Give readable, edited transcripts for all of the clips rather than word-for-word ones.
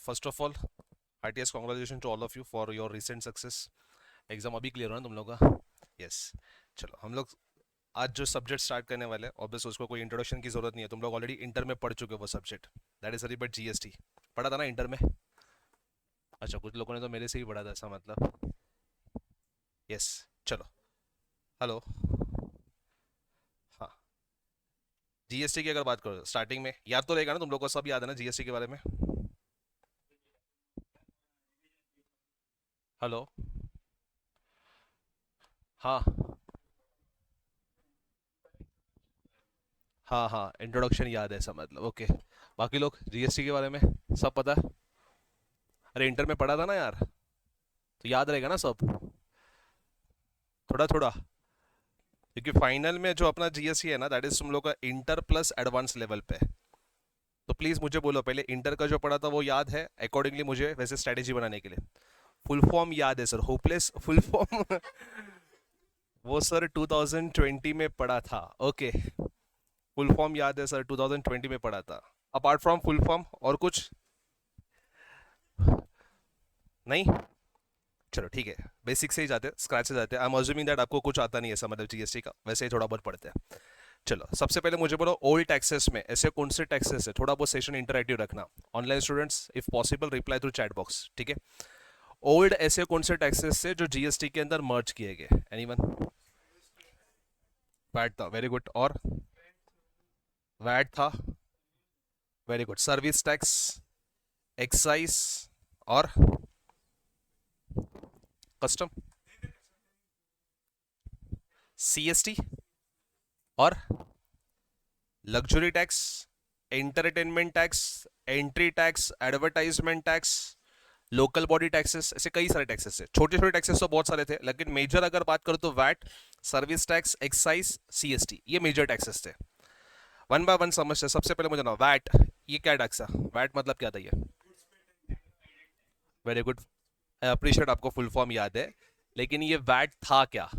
First of all RTS congratulation to all of you for your recent success. Exam अभी clear हुआ ना तुम लोगों का? यस। चलो हम लोग आज जो सब्जेक्ट स्टार्ट करने वाले हैं, ऑब्वियस उसको कोई इंट्रोडक्शन की जरूरत नहीं है, तुम लोग ऑलरेडी इंटर में पढ़ चुके हो वो subject. That is but GST पढ़ा था ना इंटर में? अच्छा, कुछ लोगों ने तो मेरे से ही पढ़ा था, ऐसा मतलब। यस। चलो। हेलो। हाँ। GST की अगर बात करो स्टार्टिंग में याद तो रहेगा ना तुम लोग को, सब याद है ना GST के बारे में? हेलो। हाँ हाँ हाँ, इंट्रोडक्शन याद है, ऐसा मतलब। ओके। बाकी लोग GST के बारे में सब पता है? अरे इंटर में पढ़ा था ना यार, तो याद रहेगा ना सब, थोड़ा थोड़ा। क्योंकि फाइनल में जो अपना GST है ना, दैट इज तुम लोग का इंटर प्लस एडवांस लेवल पे। तो प्लीज मुझे बोलो, पहले इंटर का जो पढ़ा था वो याद है अकॉर्डिंगली मुझे वैसे स्ट्रेटेजी बनाने के लिए? फुल फॉर्म याद है सर? होपलेस फुल फॉर्म वो सर 2020 में पढ़ा था। ओके। फुल फॉर्म याद है सर, 2020 में पढ़ा था। अपार्ट फ्रॉम फुल फॉर्म और कुछ नहीं? चलो ठीक है, बेसिक से ही जाते हैं, स्क्रैच से जाते हैं। आई एम अज्यूमिंग दैट आपको कुछ आता नहीं है ऐसा मतलब GST का, वैसे ही थोड़ा बहुत पढ़ते हैं। चलो सबसे पहले मुझे बोलो, ओल्ड टैक्सेस में ऐसे कौन से टैक्सेस है? थोड़ा बहुत सेशन इंटरैक्टिव रखना। Online students if possible reply through chat box, ठीक है? ओल्ड ऐसे कौन से टैक्सेस है जो GST के अंदर मर्ज किए गए? एनीवन? वैट था, वेरी गुड। और वैट था, very good. Service tax, excise और कस्टम, CST और luxury tax, entertainment tax, entry tax, advertisement tax, local body taxes, ऐसे कई सारे टैक्सेस है। छोटे छोटे टैक्सेस तो बहुत सारे थे, लेकिन मेजर अगर बात करो तो VAT, service tax, excise, CST, ये मेजर टैक्सेस थे। वन बाय वन समझते। सबसे पहले मुझे ना वैट, ये क्या टैक्स है? वैट मतलब क्या था ये? वेरी गुड, आई अप्रिशिएट आपको फुल फॉर्म याद है। लेकिन ये वैट था क्या?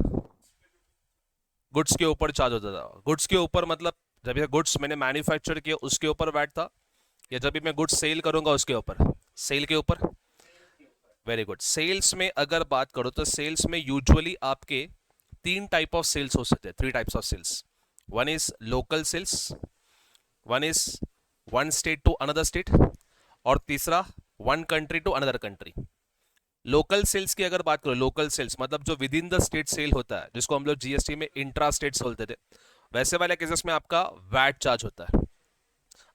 गुड्स के ऊपर चार्ज होता था। गुड्स के ऊपर मतलब जब ये गुड्स मैंने मैन्युफैक्चर किए उसके ऊपर वैट था, या जब भी मैं गुड्स सेल करूंगा उसके ऊपर? सेल के ऊपर। Very good. सेल्स में अगर बात करो तो सेल्स में यूजुअली आपके तीन टाइप ऑफ सेल्स हो सकते हैं, three types of sales. One is local sales, one is one state to another state, और तीसरा one country to another country. Local sales की अगर बात करो, लोकल सेल्स मतलब जो within the state sale होता है, जिसको हम लोग GST में इंट्रा स्टेट बोलते थे, वैसे वाले केसेस में आपका वैट चार्ज होता है।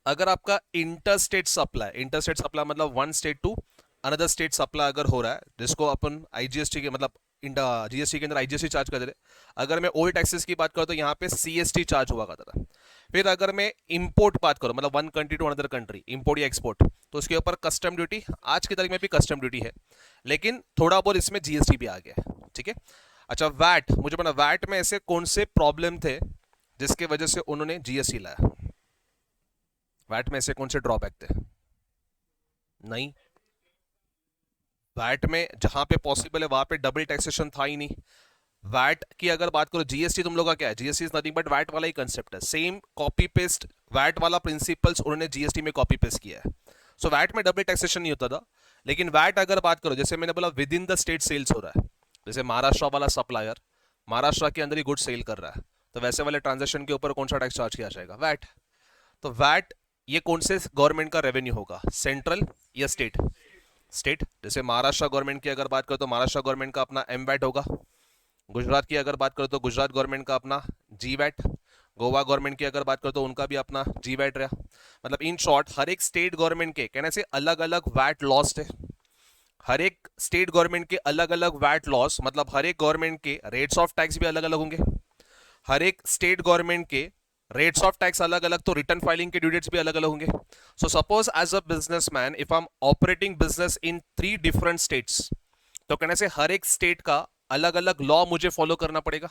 अगर आपका इंटरस्टेट सप्लाई, इंटरस्टेट सप्लाई मतलब one state to another state supply अगर हो रहा है, जिसको अपन IGST के मतलब GST के अंदर IGST चार्ज कर रहे, अगर मैं ओल्ड टैक्सेस की बात करूं तो यहाँ पे CST चार्ज हुआ करता था। फिर अगर मैं इंपोर्ट बात करूं, मतलब one country to another country, import या एक्सपोर्ट, तो उसके ऊपर कस्टम ड्यूटी, आज की तारीख में भी कस्टम ड्यूटी है, लेकिन थोड़ा बहुत इसमें GST भी आ गया है, ठीक है? अच्छा, वैट, मुझे पता वैट में ऐसे कौन से प्रॉब्लम थे जिसके वजह से उन्होंने GST लाया? वैट में ऐसे कौन से ड्रॉबैक थे? नहीं, वैट में जहां पे पॉसिबल है वहां पे डबल टैक्सेशन था ही नहीं। वैट की अगर बात करो, GST तुम लोग का क्या है? GST is nothing but VAT वाला ही कंसेप्ट है, सेम कॉपी पेस्ट वैट वाला प्रिंसिपल्स उन्होंने GST में कॉपी पेस्ट किया है। सो वैट में डबल टैक्सेशन नहीं होता था। लेकिन वैट अगर बात करो, जैसे मैंने बोला within the state sales हो रहा है, जैसे महाराष्ट्र वाला सप्लायर महाराष्ट्र के अंदर ही गुड सेल कर रहा है, तो वैसे वाले ट्रांजेक्शन के ऊपर कौन सा टैक्स चार्ज किया जाएगा? वैट। तो वैट ये कौन से गवर्नमेंट का रेवेन्यू होगा, सेंट्रल या स्टेट? स्टेट। जैसे महाराष्ट्र गवर्नमेंट की अगर बात करो तो महाराष्ट्र गवर्नमेंट का अपना एम वैट होगा। गुजरात की अगर बात करो तो गुजरात गवर्नमेंट का अपना जी वैट। गोवा गवर्नमेंट की अगर बात करो तो उनका भी अपना जी वैट रहा। मतलब इन शॉर्ट हर एक स्टेट गवर्नमेंट के कहने से अलग अलग वैट लॉस है। हर एक स्टेट गवर्नमेंट के अलग अलग वैट लॉस, मतलब हर एक गवर्नमेंट के रेट्स ऑफ टैक्स भी अलग अलग होंगे। हर एक स्टेट गवर्नमेंट के रेट्स ऑफ टैक्स अलग अलग, तो रिटर्न फाइलिंग के ड्यू डेट्स भी अलग अलग होंगे। So suppose as a businessman if I am operating business in 3 different states, तो कहने से हर एक स्टेट का अलग अलग लॉ मुझे फॉलो करना पड़ेगा।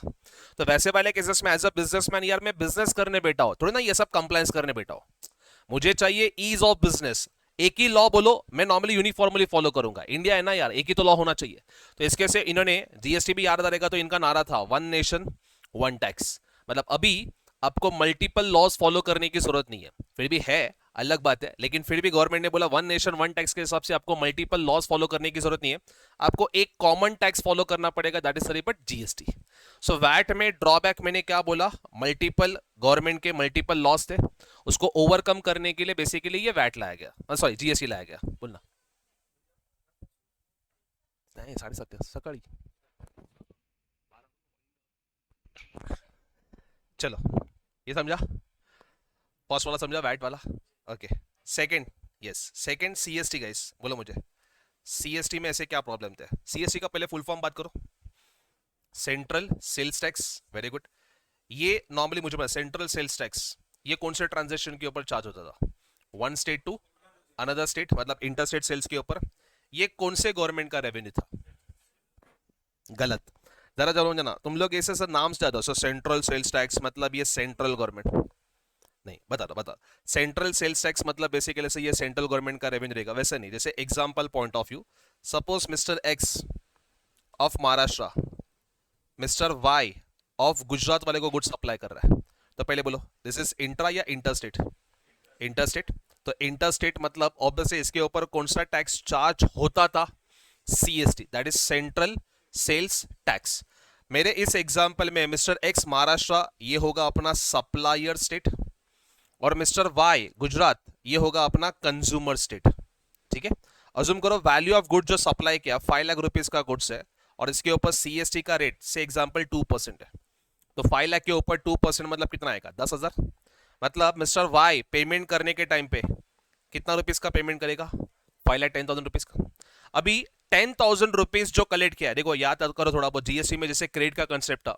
तो वैसे वाले केसेस में एज अ बिजनेसमैन यार मैं बिजनेस करने बैठा हूं, थोड़ी ना ये सब कंप्लायंस करने बैठा हूं। मुझे चाहिए ईज ऑफ बिजनेस। एक ही लॉ बोलो, मैं नॉर्मली यूनिफॉर्मली फॉलो करूंगा। इंडिया है ना यार, एक ही तो लॉ होना चाहिए। तो इसके से इन्होंने GST भी याद रहेगा, तो इनका नारा था वन नेशन वन टैक्स। मतलब अभी आपको मल्टीपल लॉज फॉलो करने की जरूरत नहीं है, फिर भी है, अलग बात है, लेकिन फिर भी गवर्नमेंट ने बोला वन नेशन वन टैक्स के हिसाब से आपको मल्टीपल लॉज फॉलो करने की जरूरत नहीं है, आपको एक कॉमन टैक्स फॉलो करना पड़ेगा, that is but GST. So VAT में ड्रॉबैक मैंने क्या बोला, मल्टीपल गवर्नमेंट के मल्टीपल लॉज थे, उसको ओवरकम करने के लिए बेसिकली ये वैट लाया गया, सॉरी जीएसटी लाया गया। बोलना नहीं 7:30 सकाळी। चलो ये समझा, फर्स्ट वाला समझा वैट वाला, okay. Second, yes second CST guys, बोलो मुझे सीएसटी में ऐसे क्या प्रॉब्लम थे। सीएसटी का पहले फुल फॉर्म बात करो, central sales tax, very good. ये नॉर्मली मुझे पता, सेंट्रल सेल्स टैक्स ये कौन से ट्रांजेक्शन के ऊपर चार्ज होता था, one state to another state, मतलब इंटर स्टेट सेल्स के ऊपर। ये कौन से गवर्नमेंट का रेवेन्यू था, गलत, जरा जरूर जाना तुम लोग ऐसे सर नाम ज्यादा, सो सेंट्रल सेल्स टैक्स मतलब ये सेंट्रल गवर्नमेंट, नहीं बता दो बता, सेंट्रल सेल्स टैक्स मतलब बेसिकली से ये सेंट्रल गवर्नमेंट का रेवेन्यू रहेगा, वैसे नहीं। जैसे example point of view, suppose mister X of Maharashtra mister Y of Gujarat वाले को गुड सप्लाई कर रहा है, तो पहले बोलो दिस इज इंट्रा या इंटरस्टेट, इंटरस्टेट। तो इंटरस्टेट मतलब ऑब्वियसली इसके ऊपर कौन सा टैक्स चार्ज होता था, CST, that is central sales tax. मेरे इस एग्जांपल में मिस्टर एक्स महाराष्ट्र ये होगा अपना सप्लायर स्टेट, और मिस्टर वाई गुजरात ये होगा अपना कंज्यूमर स्टेट, ठीक है। अज्यूम करो वैल्यू ऑफ गुड जो सप्लाई किया 5 लाख रुपीस का गुड्स है, और इसके ऊपर सीएसटी का रेट से एग्जांपल 2% है, तो 5 लाख के ऊपर 2% मतलब कितना आएगा, 10,000। मतलब मिस्टर वाई पेमेंट करने के टाइम पे कितना रुपीस का पेमेंट करेगा, 5,10,000 रुपीस का। अभी 10,000 रुपीस जो कलेक्ट किया है, देखो याद करो थोड़ा बहुत, जीएसटी में जैसे क्रेडिट का कंसेप्ट था,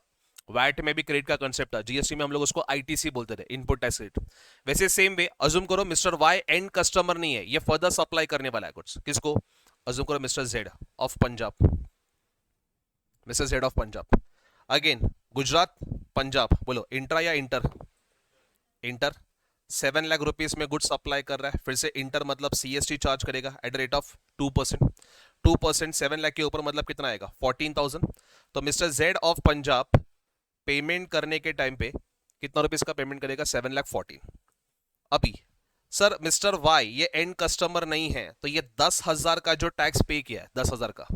वैट में भी क्रेडिट का कंसेप्ट था, जीएसटी में हम लोग उसको आईटीसी बोलते थे, इनपुट टैक्स क्रेडिट। वैसे सेम वे अज्यूम करो मिस्टर वाई एंड कस्टमर नहीं है, ये फर्दर सप्लाई करने वाला है गुड्स, किसको, अज्यूम करो mister Z of Punjab, mister Z of Punjab, again Gujarat Punjab, बोलो इंट्रा या इंटर, इंटर। 7 लाख रुपीस में गुड्स सप्लाई कर रहा है, फिर से इंटर मतलब सीएसटी चार्ज करेगा at the rate of 2%, 2% 7 lakh के ऊपर मतलब कितना आएगा, 14,000। तो mister Z of Punjab payment करने के टाइम पे कितना रुपीस का पेमेंट करेगा, 7,14,000। अभी सर मिस्टर वाई ये एंड कस्टमर नहीं है, तो ये 10,000 का जो टैक्स पे किया है 10,000 का,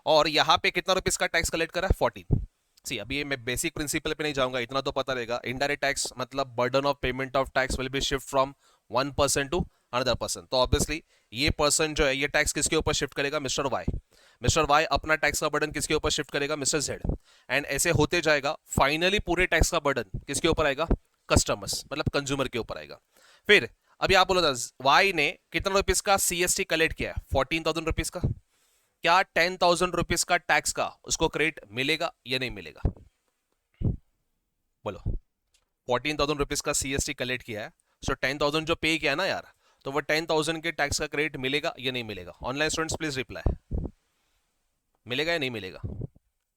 और यहां पे कितना रुपीस का टैक्स कलेक्ट करा है, 14। सी अभी मैं बेसिक प्रिंसिपल पे नहीं जाऊंगा, इतना तो पता रहेगा। इनडायरेक्ट टैक्स मतलब burden of payment of tax will be shift from 1% to another person, तो ऑब्वियसली ये पर्सन जो है ये टैक्स किसके ऊपर शिफ्ट करेगा, मिस्टर वाई। मिस्टर वाई अपना टैक्स का बर्डन किसके ऊपर शिफ्ट करेगा, मिस्टर जेड, एंड ऐसे होते जाएगा, फाइनली पूरे टैक्स का बर्डन किसके ऊपर आएगा, कस्टमर्स मतलब कंज्यूमर के ऊपर आएगा। फिर अभी आप बोलो था वाई ने कितना रुपीस का सीएसटी कलेक्ट किया है, 14,000 रुपीस का, क्या 10,000 रुपीस का टैक्स का उसको क्रेडिट मिलेगा या नहीं मिलेगा, बोलो। 14,000 रुपीस का सीएसटी कलेक्ट किया है, सो 10,000 जो पे किया है ना यार, तो वो 10,000 के टैक्स का क्रेडिट मिलेगा या नहीं मिलेगा, ऑनलाइन स्टूडेंट्स प्लीज रिप्लाई, मिलेगा या नहीं मिलेगा,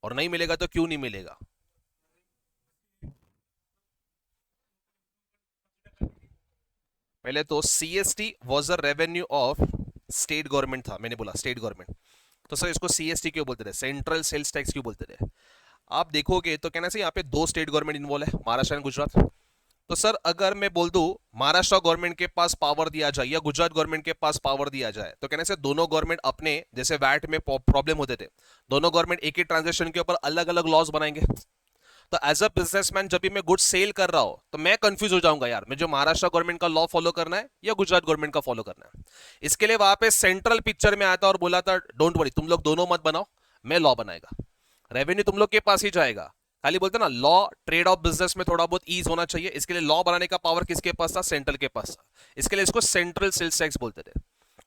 और नहीं मिलेगा तो क्यों नहीं मिलेगा। पहले तो CST was a revenue of state government था, मैंने बोला स्टेट गवर्नमेंट, तो सर इसको सीएसटी क्यों बोलते थे, सेंट्रल सेल्स टैक्स क्यों बोलते थे। आप देखोगे तो कहना से यहाँ पे 2 स्टेट गवर्नमेंट इन्वॉल्व है, महाराष्ट्र एंड गुजरात। तो सर अगर मैं बोल दूं महाराष्ट्र गवर्नमेंट के पास पावर दिया जाए या गुजरात गवर्नमेंट के पास पावर दिया जाए, तो कहने से दोनों गवर्नमेंट अपने जैसे वैट में प्रॉब्लम होते थे, दोनों गवर्नमेंट एक ही ट्रांजेक्शन के ऊपर अलग अलग लॉज बनाएंगे। तो एज अ बिजनेसमैन जब भी मैं गुड्स सेल कर रहा हूं तो मैं कंफ्यूज हो जाऊंगा यार, मुझे महाराष्ट्र गवर्नमेंट का लॉ फॉलो करना है या गुजरात गवर्नमेंट का फॉलो करना है। इसके लिए वहां पे सेंट्रल पिक्चर में आता और बोला था डोंट वरी तुम लोग दोनों मत बनाओ, मैं लॉ बनाएगा, रेवेन्यू तुम लोग के पास ही जाएगा। खाली बोलते ना लॉ ट्रेड ऑफ बिजनेस में थोड़ा बहुत ईज होना चाहिए, इसके लिए लॉ बनाने का पावर किसके पास था, सेंट्रल के पास था। इसके लिए इसको सेंट्रल सेल्स टैक्स बोलते थे।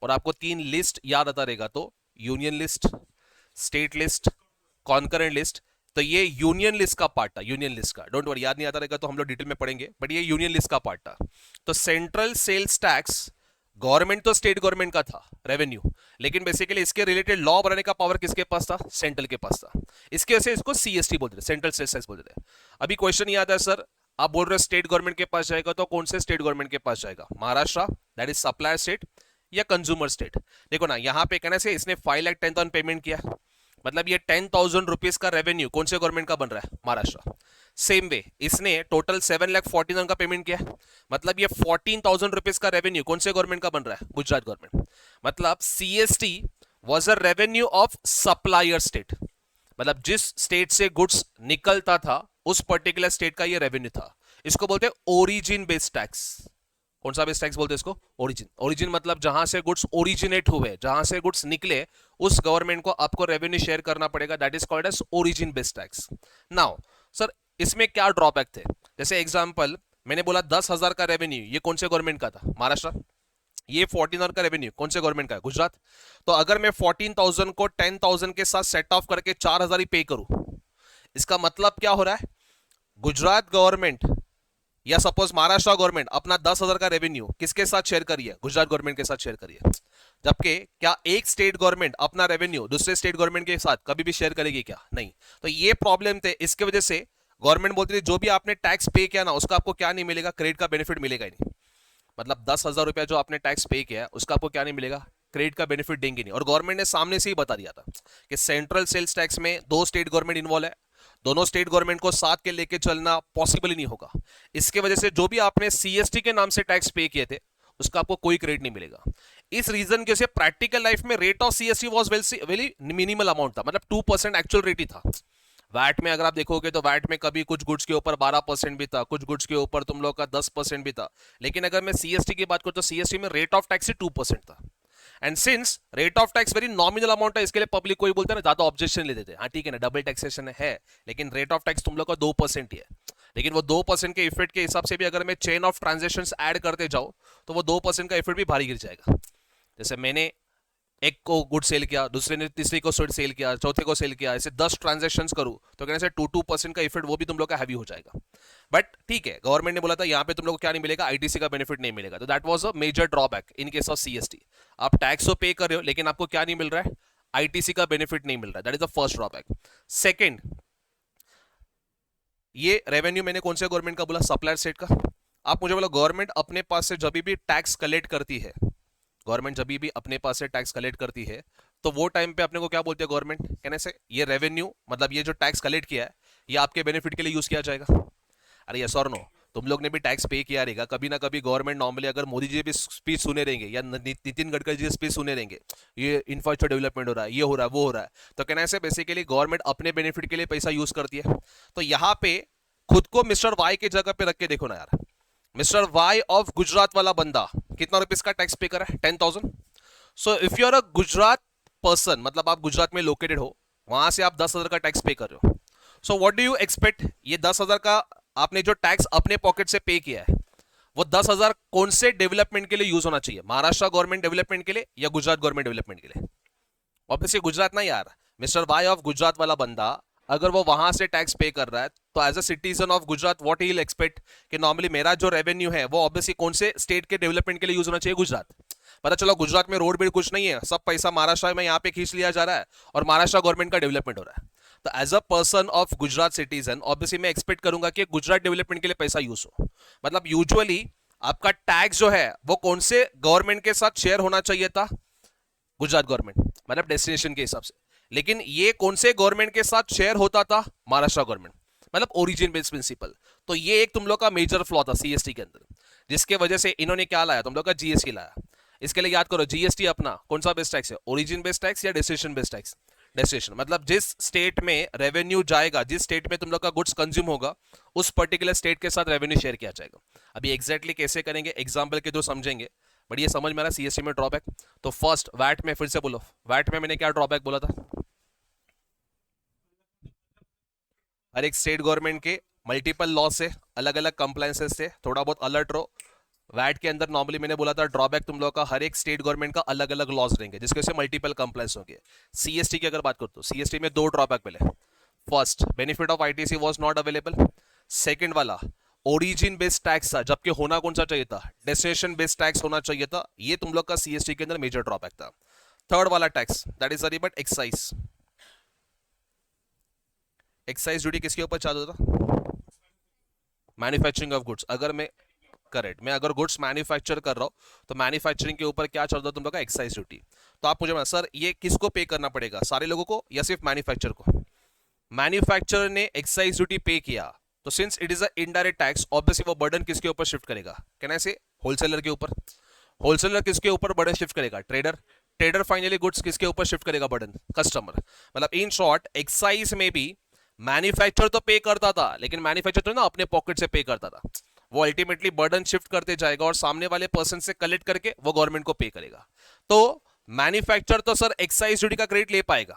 और आपको 3 लिस्ट याद आता रहेगा, तो union list, state list, concurrent list. तो ये यूनियन लिस्ट का पार्ट था, यूनियन लिस्ट का, डोंट वरी याद नहीं आता रहेगा तो हम लोग डिटेल में पढ़ेंगे, बट ये यूनियन लिस्ट का पार्ट था। तो सेंट्रल सेल्स टैक्स गवर्नमेंट तो स्टेट गवर्नमेंट का था रेवेन्यू, लेकिन बेसिकली इसके रिलेटेड लॉ बनाने का पावर किसके पास था, सेंट्रल के पास था। इसके वजह से इसको सीएसटी बोलते थे, सेंट्रल सेल्स टैक्स बोलते थे। अभी क्वेश्चन ये आता है सर आप बोल रहे हो स्टेट गवर्नमेंट के पास जाएगा, तो कौन से स्टेट गवर्नमेंट के पास जाएगा, Maharashtra that is supplier state या कंज्यूमर स्टेट। देखो ना यहाँ पे कहने से इसने 5,10,000 पेमेंट किया, मतलब ये 10,000 रुपीज का रेवेन्यू कौन से गवर्नमेंट का बन रहा है, महाराष्ट्र। सेम वे इसने टोटल 7,14,000 का पेमेंट किया है, मतलब ये 14,000 रुपीज का रेवेन्यू कौन से गवर्नमेंट का बन रहा है? गुजरात गवर्नमेंट। मतलब CST was a revenue of supplier state, मतलब जिस स्टेट से गुड्स निकलता था उस पर्टिकुलर स्टेट का ये रेवेन्यू था। इसको बोलते हैं ओरिजिन बेस्ड टैक्स। कौन सा बेस्ड टैक्स बोलते हैं इसको? ओरिजिन। ओरिजिन मतलब जहां से गुड्स ओरिजिनेट हुए, जहां से गुड्स निकले, उस गवर्नमेंट को आपको रेवेन्यू शेयर करना पड़ेगा, that is called as origin based tax. Now sir इसमें क्या ड्रॉबैक थे? जैसे एग्जांपल मैंने बोला 10,000 का रेवेन्यू, ये कौन से गवर्नमेंट का था? महाराष्ट्र। ये 14,000 का रेवेन्यू कौन से गवर्नमेंट का है? गुजरात। तो अगर मैं 14,000 को 10,000 के साथ सेट ऑफ करके 4,000 ही पे करूं, इसका मतलब क्या हो रहा है? गुजरात गवर्नमेंट या सपोज महाराष्ट्र गवर्नमेंट अपना 10,000 का रेवेन्यू किसके साथ शेयर करिए? गुजरात गवर्नमेंट के साथ शेयर करिए। जबकि क्या एक स्टेट गवर्नमेंट अपना रेवेन्यू दूसरे स्टेट गवर्नमेंट के साथ कभी भी शेयर करेगी क्या? नहीं। तो ये प्रॉब्लम थे, इसकी वजह से गवर्नमेंट बोलती थी जो भी आपने टैक्स पे किया ना उसका आपको क्या नहीं मिलेगा? क्रेडिट का बेनिफिट मिलेगा ही नहीं। मतलब 10,000 रुपया जो आपने टैक्स पे किया उसका आपको क्या नहीं मिलेगा? क्रेडिट का बेनिफिट देंगे नहीं। और गवर्नमेंट ने सामने से ही बता दिया था कि सेंट्रल सेल्स टैक्स में 2 स्टेट गवर्नमेंट इन्वॉल्व है, दोनों स्टेट गवर्नमेंट को साथ के लेके चलना पॉसिबल ही नहीं होगा। इसके वजह से जो भी आपने सीएसटी के नाम से टैक्स पे किए थे उसका आपको कोई क्रेडिट नहीं मिलेगा। इस रीजन के से प्रैक्टिकल लाइफ में rate of CST was very minimal amount था, मतलब 2% एक्चुअल रेट ही था। वैट में अगर आप देखोगे तो वैट में कभी कुछ गुड्स के ऊपर 12% भी था, कुछ गुड्स के ऊपर तुम लोग का 10% भी था। लेकिन अगर मैं सीएसटी की बात करूं तो सीएसटी में रेट ऑफ टैक्स 2% था। And since rate of tax very nominal amount है, इसके लिए पब्लिक कोई बोलता है ना, ज्यादा ऑब्जेक्शन ले देते हैं। हाँ ठीक है ना, डबल टैक्सेशन है, लेकिन रेट ऑफ टैक्स तुम लोग का 2% ही है। लेकिन वो 2% के इफेक्ट के हिसाब से भी अगर मैं चेन ऑफ ट्रांजेक्शन ऐड करते जाऊं तो वो 2% का इफेक्ट भी भारी गिर जाएगा। जैसे मैंने एक को गुड सेल किया, दूसरे ने तीसरी को सेल किया, चौथे को सेल किया, ऐसे 10 ट्रांजेक्शन करूं तो कहने से 2% का इफेक्ट वो भी तुम लोग का हैवी हो जाएगा। बट ठीक है, गवर्नमेंट ने बोला था यहाँ पे तुम लोग को क्या नहीं मिलेगा? आईटीसी का बेनिफिट नहीं मिलेगा। तो that was a major drawback in case of CST. आप टैक्स तो पे कर रहे हो लेकिन आपको क्या नहीं मिल रहा है? आईटीसी का बेनिफिट नहीं मिल रहा है। That is the first drawback. Second, ये रेवेन्यू मैंने कौन से गवर्नमेंट का बोला? सप्लायर स्टेट का। आप मुझे बोला गवर्नमेंट अपने पास से जब भी टैक्स कलेक्ट करती है, गवर्नमेंट जब भी अपने पास से टैक्स कलेक्ट करती है तो वो टाइम पे अपने को क्या बोलते हैं गवर्नमेंट? कहने से ये रेवेन्यू मतलब ये जो टैक्स कलेक्ट किया है ये आपके बेनिफिट के लिए यूज किया जाएगा। अरे यस और नो, तुम लोग ने भी टैक्स पे किया रहेगा कभी ना कभी। गवर्नमेंट नॉर्मली अगर मोदी जी भी स्पीच सुने रहेंगे या नितिन गडकरी जी स्पीच सुने रहेंगे, ये इंफ्रास्ट्रक्चर डेवलपमेंट हो रहा है, ये हो रहा है, वो हो रहा है, तो कहना से बेसिकली गवर्नमेंट अपने बेनिफिट के लिए पैसा यूज करती है। तो यहाँ पे खुद को मिस्टर वाई की जगह पे रख के देखो ना यार। मिस्टर वाई ऑफ गुजरात वाला बंदा कितना रुपीज का टैक्स पे करा है? 10,000। So if you are a Gujarat person, मतलब आप गुजरात में लोकेटेड हो, वहां से आप 10,000 का टैक्स पे कर रहे हो। So what do you expect? ये 10,000 का आपने जो टैक्स अपने पॉकेट से पे किया है वो 10,000 कौन से डेवलपमेंट के लिए यूज होना चाहिए? महाराष्ट्र गवर्नमेंट डेवलपमेंट के लिए या गुजरात गवर्नमेंट डेवलपमेंट के लिए? ऑब्वियसली गुजरात ना यार। मिस्टर वाई ऑफ गुजरात वाला बंदा अगर वो वहां से टैक्स पे कर रहा है तो as a citizen of Gujarat what he will expect कि नॉर्मली मेरा जो रेवेन्यू है वो ऑब्वियसली कौन से स्टेट के डेवलपमेंट के लिए यूज होना चाहिए? गुजरात। पता चलो गुजरात में रोड बिड कुछ नहीं है, सब पैसा महाराष्ट्र में यहाँ पे खींच लिया जा रहा है और महाराष्ट्र गवर्नमेंट का डेवलपमेंट हो रहा है। तो as a person of Gujarat citizen obviously मैं एक्सपेक्ट करूंगा कि गुजरात डेवलपमेंट के लिए पैसा यूज हो। मतलब यूजुअली आपका टैक्स जो है वो कौन से गवर्नमेंट के साथ शेयर होना चाहिए था? गुजरात गवर्नमेंट, मतलब डेस्टिनेशन के हिसाब से। लेकिन ये कौन से गवर्नमेंट के साथ शेयर होता था? महाराष्ट्र गवर्नमेंट, मतलब ओरिजिन बेस्ड प्रिंसिपल। तो ये एक तुम लोग का मेजर फ्लॉ था सीएसटी के अंदर, जिसके वजह से इन्होंने क्या लाया? तुम लोग का जीएसटी लाया। इसके लिए याद करो जीएसटी अपना कौन सा बेस्ड टैक्स है? ओरिजिन बेस्ड टैक्स या डेस्टिनेशन बेस्ड टैक्स? डेस्टिनेशन, मतलब जिस स्टेट में रेवेन्यू जाएगा, जिस स्टेट में तुम लोग का गुड्स कंज्यूम होगा, उस पर्टिकुलर स्टेट के साथ रेवेन्यू शेयर किया जाएगा। अभी एग्जैक्टली कैसे करेंगे एग्जाम्पल के थ्रू समझेंगे, बट ये समझ में आ रहा सीएसटी में ड्रॉबैक। तो फर्स्ट वैट में, फिर से बोलो, वैट में मैंने क्या ड्रॉबैक बोला था? हर एक स्टेट गवर्नमेंट के मल्टीपल लॉ से, अलग अलग कंप्लायंसेस से थोड़ा बहुत अलर्ट रहो। वैट के अंदर नॉर्मली मैंने बोला था ड्रॉबैक तुम लोग का हर एक स्टेट गवर्नमेंट का अलग अलग लॉज रहेंगे जिसके वजह से मल्टीपल कंप्लायंस होंगे। सीएसटी की अगर बात करो तो सीएसटी में 2 ड्रॉबैक मिले। First, benefit of ITC was not available. Second वाला ओरिजिन बेस्ड टैक्स था, जबकि होना कौन सा चाहिए था? डेस्टिनेशन बेस्ड टैक्स होना चाहिए था। ये तुम लोग का सीएसटी के अंदर मेजर ड्रॉबैक था। थर्ड वाला tax that is but excise. Excise duty किसके ऊपर चार्ज होता था? Manufacturing of goods. अगर मैं करेक्ट, मैं अगर गुड्स मैन्युफैक्चर कर रहा हूं तो मैन्युफैक्चरिंग के ऊपर क्या चल रहा है तुम लोग का? Excise duty. तो आप मुझे सर ये किसको पे करना पड़ेगा? सारे लोगों को या सिर्फ मैन्युफैक्चर को? मैन्युफैक्चरर ने एक्साइज ड्यूटी पे किया तो since it is a indirect tax, obviously वो बर्डन किसके ऊपर शिफ्ट करेगा, कहना से होलसेलर के ऊपर। होलसेलर किसके ऊपर बर्डन शिफ्ट करेगा, ट्रेडर। ट्रेडर फाइनली गुड्स किसके ऊपर शिफ्ट करेगा बर्डन, कस्टमर। मतलब इन शॉर्ट एक्साइज में भी मैन्युफैक्चर तो पे करता था, लेकिन मैन्युफैक्चर तो ना अपने पॉकेट से पे करता था, वो अल्टीमेटली बर्डन शिफ्ट करते जाएगा और सामने वाले पर्सन से कलेक्ट करके वो गवर्नमेंट को पे करेगा। तो मैन्युफैक्चर तो सर एक्साइज ड्यूटी का क्रेडिट ले पाएगा,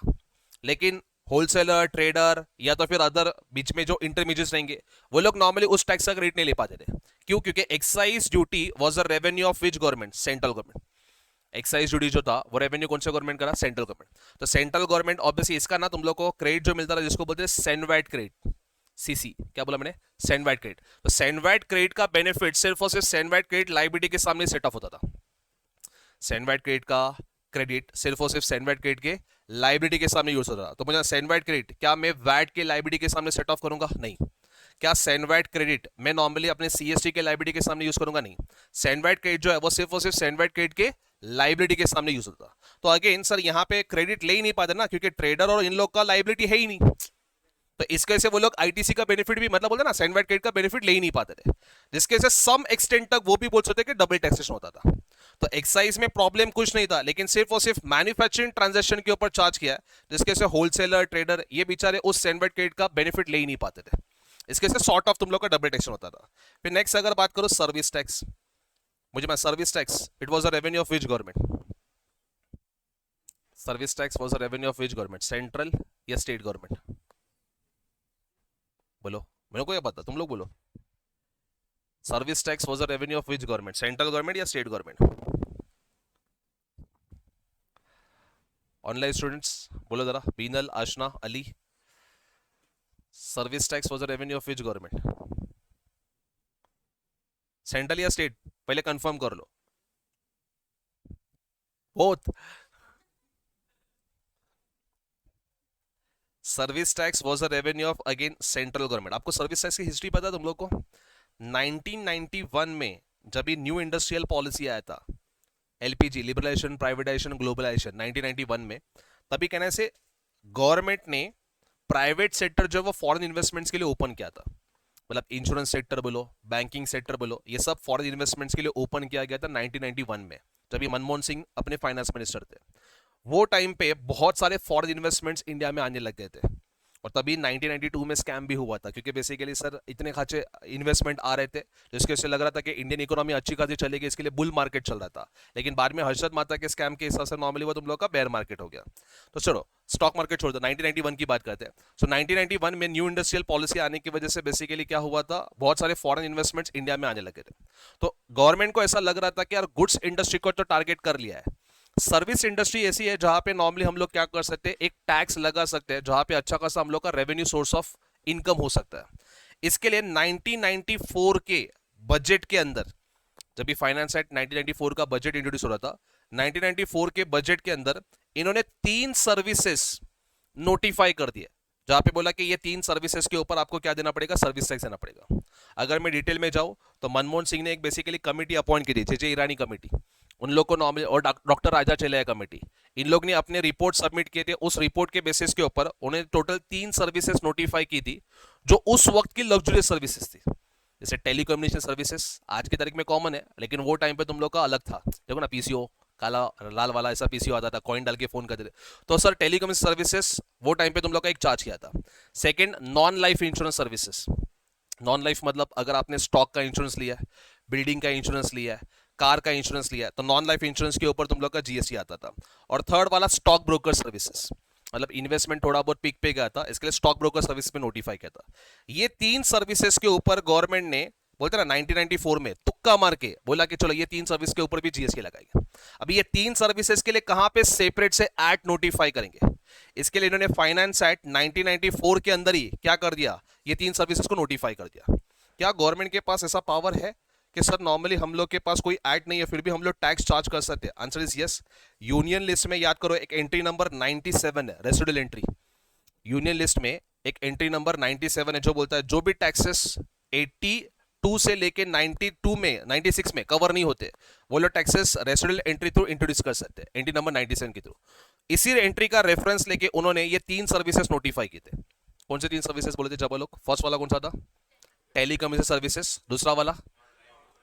लेकिन होलसेलर, ट्रेडर या तो फिर अदर बीच में जो इंटरमीडिएट्स रहेंगे वो लोग नॉर्मली उस टैक्स का क्रेडिट नहीं ले पाते थे। क्यों? क्योंकि excise duty was a revenue of which government, central government. Excise duty जो था वो रेवेन्यू कौन से गवर्नमेंट का, सेंट्रल गवर्नमेंट। तो सेंट्रल गवर्नमेंट ऑब्वियसली इसका ना तुम लोग को क्रेडिट जो मिलता था जिसको बोलते हैं सेनवैट क्रेडिट, सीसी, क्या बोला मैंने, सेनवैट क्रेडिट। तो सेनवैट क्रेडिट का बेनिफिट सिर्फ और सिर्फ सेनवैट क्रेडिट लायबिलिटी के सामने सेट ऑफ होता था। सेनवैट क्रेडिट का क्रेडिट सिर्फ और सिर्फ सेनवैट क्रेडिट के लायबिलिटी के सामने यूज होता था। तो मुझे सेनवैट क्रेडिट क्या मैं वैट के लायबिलिटी के सामने सेट ऑफ करूंगा, नहीं। क्या सेनवैट क्रेडिट मैं नॉर्मली अपने सीएसटी के लायबिलिटी के सामने यूज करूंगा, नहीं। सेनवैट क्रेडिट जो है वो सिर्फ और सिर्फ सेनवैट क्रेडिट के लायबिलिटी के सामने यूज होता। तो अगेन सर यहाँ पे क्रेडिट ले ही नहीं पाते ना, क्योंकि ट्रेडर और इन लोग का लायबिलिटी है ही नहीं। तो इसके से वो लोग आईटीसी का बेनिफिट भी, मतलब बोलते ना सेनवैट क्रेडिट का बेनिफिट ले ही नहीं पाते थे, जिसके से सम एक्सटेंट तक वो भी बोल सकते कि डबल टैक्सेशन होता था। तो एक्साइज में प्रॉब्लम कुछ नहीं था, लेकिन सिर्फ और सिर्फ मैन्युफैक्चरिंग ट्रांजैक्शन के ऊपर चार्ज किया, जिसके से होलसेलर, ट्रेडर ये बेचारे उस सेनवैट क्रेडिट का बेनिफिट ले ही नहीं पाते थे। इसके से सॉर्ट ऑफ तुम लोग का डबल टैक्सेशन होता था। फिर नेक्स्ट अगर बात करो सर्विस टैक्स, मुझे मैं service tax it was a revenue of which government, service tax was a revenue of which government, central या स्टेट गवर्नमेंट, बोलो मेरे को क्या पता, तुम लोग बोलो। Service tax was a revenue of which government, central government या स्टेट गवर्नमेंट? ऑनलाइन स्टूडेंट्स बोलो जरा, Binal, Aashna, Ali. Service tax was a revenue of which government, central या स्टेट? पहले कंफर्म कर लो। Both. Service tax was a revenue of again central government. आपको service tax की history पता है तुम लोग को? 1991 में जब ये न्यू इंडस्ट्रियल पॉलिसी आया था, एलपीजी, लिबरलाइजेशन, प्राइवेटाइजेशन, ग्लोबलाइजेशन, 1991 में, तभी कहने से गवर्नमेंट ने प्राइवेट सेक्टर जो है वो फॉरेन इन्वेस्टमेंट्स के लिए ओपन किया था। मतलब इंश्योरेंस सेक्टर बोलो, बैंकिंग सेक्टर बोलो, ये सब फॉरेन इन्वेस्टमेंट्स के लिए ओपन किया गया था 1991 में, जब ये मनमोहन सिंह अपने फाइनेंस मिनिस्टर थे। वो टाइम पे बहुत सारे फॉरेन इन्वेस्टमेंट्स इंडिया में आने लग गए थे, और तभी 1992 में स्कैम भी हुआ था, क्योंकि बेसिकली सर इतने खासे इन्वेस्टमेंट आ रहे थे जिसके से लग रहा था कि इंडियन इकोनॉमी अच्छी खासी चलेगी, इसके लिए बुल मार्केट चल रहा था। लेकिन बाद में हर्षद माता के स्कैम के हिसाब से नॉर्मली वो तुम लोग का बेयर मार्केट हो गया। तो चलो स्टॉक मार्केट छोड़ दो, 1991 की बात करते हैं। सो 1991 में न्यू इंडस्ट्रियल पॉलिसी आने की वजह से बेसिकली क्या हुआ था, बहुत सारे फॉरेन इन्वेस्टमेंट्स इंडिया में आने लगे थे। तो गवर्नमेंट को ऐसा लग रहा था कि यार गुड्स इंडस्ट्री को तो टारगेट कर लिया है, सर्विस इंडस्ट्री ऐसी है जहां पे नॉर्मली हम लोग क्या कर सकते हैं, एक टैक्स लगा सकते हैं जहां पे अच्छा खासा हम लोग का रेवेन्यू सोर्स ऑफ इनकम हो सकता है। इसके लिए 1994 के बजट के अंदर, जब भी फाइनेंस एक्ट 1994 का बजट इंट्रोड्यूस हो रहा था, 1994 के बजट के अंदर इन्होंने 3 सर्विसेज नोटिफाई कर दिए, जहां पे बोला कि ये 3 सर्विसेज के ऊपर आपको क्या देना पड़ेगा, सर्विस टैक्स देना पड़ेगा। अगर मैं डिटेल में जाऊं तो मनमोहन सिंह ने एक बेसिकली कमेटी अपॉइंट की थी, जे ईरानी कमेटी, उन लोग को नॉर्मली, और डॉक्टर राजा चेलैया कमेटी, इन लोग ने अपने रिपोर्ट सबमिट किए थे। उस रिपोर्ट के बेसिस के ऊपर उन्होंने टोटल 3 सर्विसेज नोटिफाई की थी जो उस वक्त की लग्जरियस सर्विसेज थी। जैसे टेलीकम्युनिकेशन सर्विसेज आज की तारीख में कॉमन है, लेकिन वो टाइम पे तुम लोग का अलग था। देखो ना, पीसीओ काला लाल वाला ऐसा पीसीओ आता था, कॉइन डाल के फोन करते थे। तो सर टेलीकम्युनिकेशन सर्विसेज वो टाइम पे तुम लोग का एक चार्ज किया था। Second, non life insurance services. Non life मतलब अगर आपने स्टॉक का इंश्योरेंस लिया है, बिल्डिंग का इंश्योरेंस लिया है, कार का इंश्योरेंस लिया है, तो नॉन लाइफ इंश्योरेंस के ऊपर तुम लोग का जीएसटी आता था। और थर्ड वाला स्टॉक ब्रोकर सर्विसेज, मतलब इन्वेस्टमेंट थोड़ा बहुत पीक पे गया था, इसके लिए स्टॉक ब्रोकर सर्विस में नोटिफाई किया था। ये 3 सर्विसेज के ऊपर गवर्नमेंट ने, बोलते ना 1994 में तुक्का मार के बोला कि चलो ये 3 सर्विस के ऊपर भी जीएसटी लगाएंगे। अभी ये 3 सर्विसेज के लिए कहां पे सेपरेट से एक्ट नोटिफाई करेंगे, इसके लिए इन्होंने फाइनेंस एक्ट 1994 के अंदर ही क्या कर दिया, ये 3 सर्विसेज को नोटिफाई कर दिया। क्या गवर्नमेंट के पास ऐसा पावर है कि सर नॉर्मली हम लोग के पास कोई एक्ट नहीं है फिर भी हम लोग टैक्स चार्ज कर सकते हैं? Answer is yes. Union list में याद करो एक एंट्री नंबर 97 है, रेसिडुअल एंट्री। यूनियन लिस्ट में एक एंट्री नंबर 97 है जो बोलता है जो भी टैक्सेस 82 से लेके 92 में 96 में कवर नहीं होते वो लोग taxes residual entry through introduce कर सकते हैं, एंट्री नंबर 97 के थ्रू। इसी एंट्री का रेफरेंस लेके उन्होंने ये 3 सर्विसेज नोटिफाई किए थे। कौन से 3 सर्विसेज बोले थे जब लोग? फर्स्ट वाला कौन सा था? टेलीकम्युनिकेशन सर्विसेज, दूसरा वाला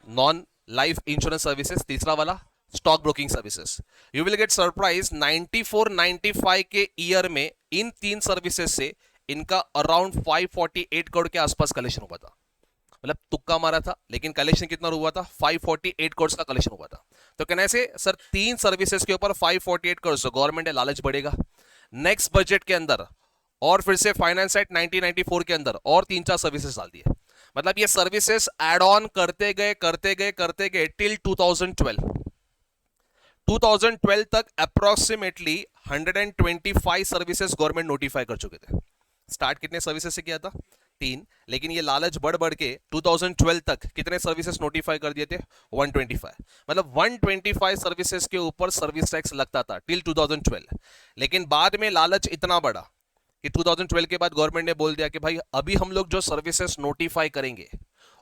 नॉन लाइफ इंश्योरेंस सर्विसेज, तीसरा वाला stock broking services. You will get surprise 94-95 के ईयर में इन तीन सर्विसेज से इनका अराउंड 548 करोड़ के आसपास कलेक्शन हुआ था। मतलब तुक्का मारा था, लेकिन कलेक्शन कितना हुआ था? 548 करोड़ का कलेक्शन हुआ था। तो कहने से सर तीन सर्विसेज के ऊपर 548 करोड़, गवर्नमेंट है लालच बढ़ेगा। नेक्स्ट बजट के अंदर और फिर से फाइनेंस एक्ट 1994 के अंदर और तीन चार सर्विसेज डाल दिए। मतलब ये सर्विसेज एड ऑन करते गए टिल 2012 तक अप्रोक्सीमेटली 125 सर्विसेज गवर्नमेंट नोटिफाई कर चुके थे। स्टार्ट कितने सर्विसेज से किया था? तीन, लेकिन ये लालच बढ़ बढ़ के 2012 तक कितने सर्विसेज नोटिफाई कर दिए थे? 125। मतलब 125 सर्विसेज के ऊपर सर्विस टैक्स लगता था टिल 2012। लेकिन बाद में लालच इतना बढ़ा कि 2012 के बाद गवर्नमेंट ने बोल दिया कि भाई अभी हम लोग जो सर्विसेज नोटिफाई करेंगे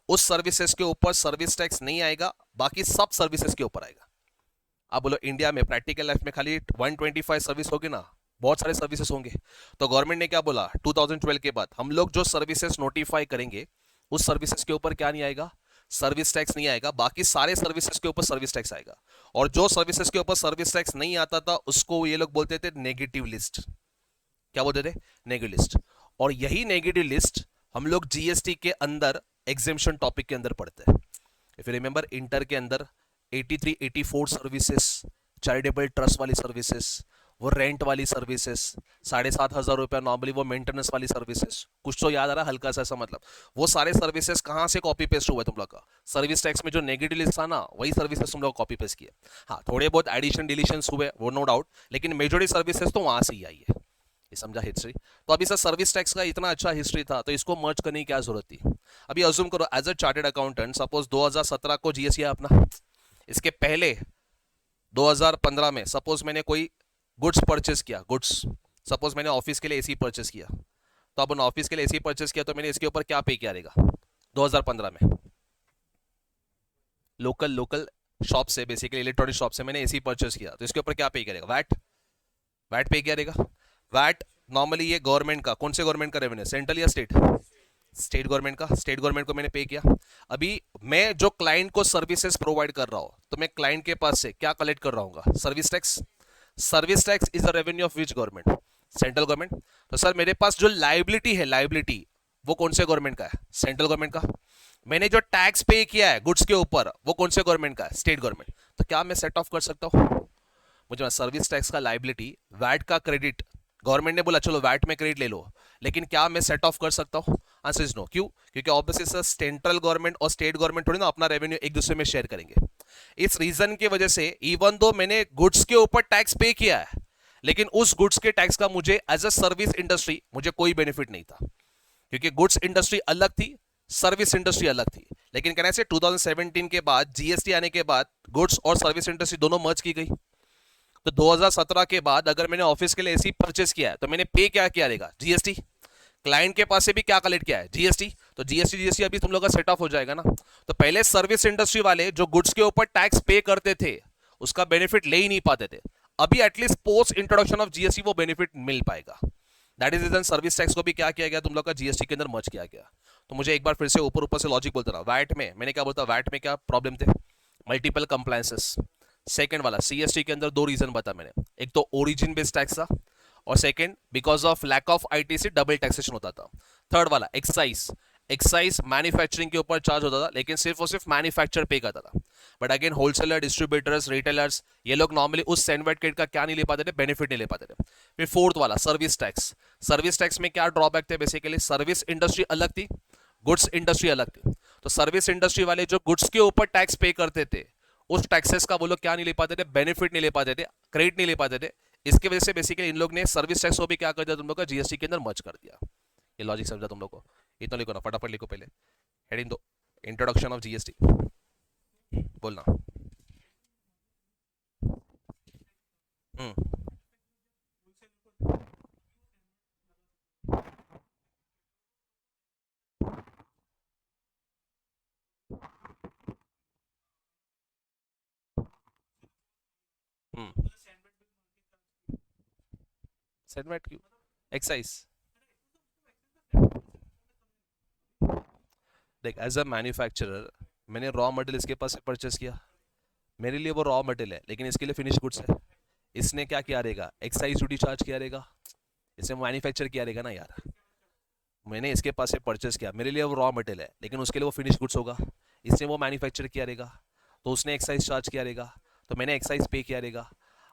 उस सर्विसेज के ऊपर सर्विस टैक्स नहीं आएगा, बाकी सब सर्विसेज के ऊपर आएगा। आप बोलो इंडिया में प्रैक्टिकल लाइफ में खाली 125 सर्विस होगी ना, बहुत सारे सर्विसेज होंगे। तो गवर्नमेंट ने क्या बोला 2012 के बाद, हम लोग जो सर्विसेज नोटिफाई करेंगे उस सर्विसेज के ऊपर क्या नहीं आएगा? सर्विस टैक्स नहीं आएगा, बाकी सारे सर्विसेज के ऊपर सर्विस टैक्स आएगा। और जो सर्विसेज के ऊपर सर्विस टैक्स नहीं आता था उसको ये लोग बोलते थे नेगेटिव लिस्ट। क्या बोलते थे? Negative list. और यही नेगेटिव लिस्ट हम लोग जीएसटी के अंदर एग्जेम्पशन टॉपिक के अंदर पढ़ते हैं। इफ यू रिमेंबर इंटर के अंदर 83-84 सर्विसेज, चैरिटेबल ट्रस्ट वाली सर्विसेज, वो रेंट वाली सर्विसेज, 7,500 रुपया नॉर्मली वो मेंटेनेंस वाली सर्विसेज, कुछ तो याद आ रहा हल्का सा ऐसा, मतलब वो सारे सर्विसेज कहाँ से कॉपी पेस्ट हुए तुम लोग का? सर्विस टैक्स में जो नेगेटिव लिस्ट था ना वही सर्विसेज तुम लोग कॉपी पेस्ट किए। हाँ थोड़े बहुत एडिशन डिलीशन हुए वो नो डाउट, लेकिन मेजोरिटी सर्विसेज तो वहां से ही आई है। ये समझा हिस्ट्री? तो अभी सर सर्विस टैक्स का इतना अच्छा हिस्ट्री था तो इसको मर्ज करने की क्या जरूरत थी? अभी अज्यूम करो as a chartered accountant, suppose 2017 को जीएसटी है अपना, इसके पहले 2015 में सपोज मैंने कोई गुड्स परचेस किया, गुड्स सपोज मैंने ऑफिस के लिए एसी परचेस किया, तो अब ऑफिस के लिए एसी परचेस किया तो मैंने इसके ऊपर क्या पे किया रहेगा 2015 में? लोकल लोकल शॉप से, बेसिकली इलेक्ट्रॉनिक शॉप से मैंने एसी परचेस किया तो इसके ऊपर क्या पे करेगा? वैट। वैट पे किया रहेगा। वैट नॉर्मली ये गवर्नमेंट का, कौन से गवर्नमेंट का रेवेन्यू? सेंट्रल या स्टेट? स्टेट गवर्नमेंट का। स्टेट गवर्नमेंट को मैंने पे किया। अभी मैं जो क्लाइंट को सर्विसेज प्रोवाइड कर रहा हूं तो मैं क्लाइंट के पास से क्या कलेक्ट कर रहा हूँ? Service tax. Service tax is a revenue of which government? Central government. तो सर मेरे पास जो लाइबिलिटी है, लाइबिलिटी वो कौन से गवर्नमेंट का है? सेंट्रल गवर्नमेंट का। मैंने जो टैक्स पे किया है गुड्स के ऊपर वो कौन से गवर्नमेंट का है? State government. तो क्या मैं सेट ऑफ कर सकता हूँ? मुझे सर्विस टैक्स का लाइबिलिटी, वैट का क्रेडिट, गवर्नमेंट ने बोला चलो वैट में क्रेडिट ले लो, लेकिन क्या मैं सेट ऑफ कर सकता हूं? Answer is no. क्यों? क्योंकि ऑब्वियसली सर सेंट्रल गवर्नमेंट और स्टेट गवर्नमेंट थोड़ी ना अपना रेवेन्यू एक दूसरे में शेयर करेंगे। इस रीजन की वजह से इवन दो मैंने गुड्स के ऊपर टैक्स पे किया है, लेकिन उस गुड्स के टैक्स का मुझे एज अ सर्विस इंडस्ट्री मुझे कोई बेनिफिट नहीं था, क्योंकि गुड्स इंडस्ट्री अलग थी, सर्विस इंडस्ट्री अलग थी। लेकिन कहने से 2017 के बाद, जीएसटी आने के बाद गुड्स और सर्विस इंडस्ट्री दोनों मर्ज की गई। तो 2017 के बाद अगर मैंने ऑफिस के लिए एसी परचेस किया है तो मैंने पे क्या किया रहेगा? जीएसटी। क्लाइंट के पास से भी क्या कलेक्ट किया है? जीएसटी। तो जीएसटी अभी तुम लोग का सेट ऑफ हो जाएगा ना। तो पहले सर्विस इंडस्ट्री वाले जो गुड्स के ऊपर टैक्स पे करते थे उसका बेनिफिट ले ही नहीं पाते थे, अभी at least post introduction of GST वो बेनिफिट मिल पाएगा। That is reason service tax को भी क्या किया गया तुम लोग का? जीएसटी के अंदर मर्ज किया गया। तो मुझे एक बार फिर से ऊपर ऊपर से लॉजिक बोलता रहा। वैट में मैंने क्या बोलता? वैट में क्या प्रॉब्लम थे? Multiple compliances. सेकंड वाला सीएसटी के अंदर दो रीजन बता मैंने, एक तो ओरिजिन बेस्ड टैक्स था और second because of lack of ITC double taxation होता था। थर्ड वाला एक्साइज। एक्साइज मैन्युफैक्चरिंग के ऊपर चार्ज होता था, लेकिन सिर्फ और सिर्फ मैन्युफैक्चर पे करता था। But again wholesaler, distributors, retailers ये लोग नॉर्मली उस सेनवेट किट का क्या नहीं ले पाते थे? बेनिफिट नहीं ले पाते थे। फिर फोर्थ वाला सर्विस टैक्स। सर्विस टैक्स में क्या ड्रॉबैक थे? बेसिकली सर्विस इंडस्ट्री अलग थी, गुड्स इंडस्ट्री अलग थी। तो सर्विस इंडस्ट्री वाले जो गुड्स के ऊपर टैक्स पे करते थे उस टैक्सेस का वो लोग क्या नहीं ले पाते थे? बेनिफिट नहीं ले पाते थे, क्रेडिट नहीं ले पाते थे। इसकी वजह से बेसिकली इन लोग ने सर्विस टैक्स को भी क्या कर दिया तुम लोग का? जीएसटी के अंदर मर्ज कर दिया। ये लॉजिक समझा तुम लोग को? इतना लिखो ना, फटाफट लिखो पहले हेडिंग दो, इंट्रोडक्शन ऑफ जीएसटी बोलना। हम्म हम्म सेटमेंट क्यों? Excise like as a manufacturer मैंने रॉ मटेरियल इसके पास से परचेस किया, मेरे लिए वो रॉ मटेरियल है, लेकिन इसके लिए फिनिश गुड्स है। इसने क्या किया रहेगा, एक्साइज ड्यूटी चार्ज किया रहेगा, इसने मैन्युफैक्चर किया रहेगा ना यार। मैंने इसके पास से परचेस किया, मेरे लिए वो रॉ मटेरियल है, लेकिन उसके लिए वो फिनिश गुड्स होगा, इसने वो मैन्युफैक्चर किया रहेगा, तो उसने एक्साइज चार्ज किया रहेगा, तो मैंने एक्साइज पे किया रहेगा।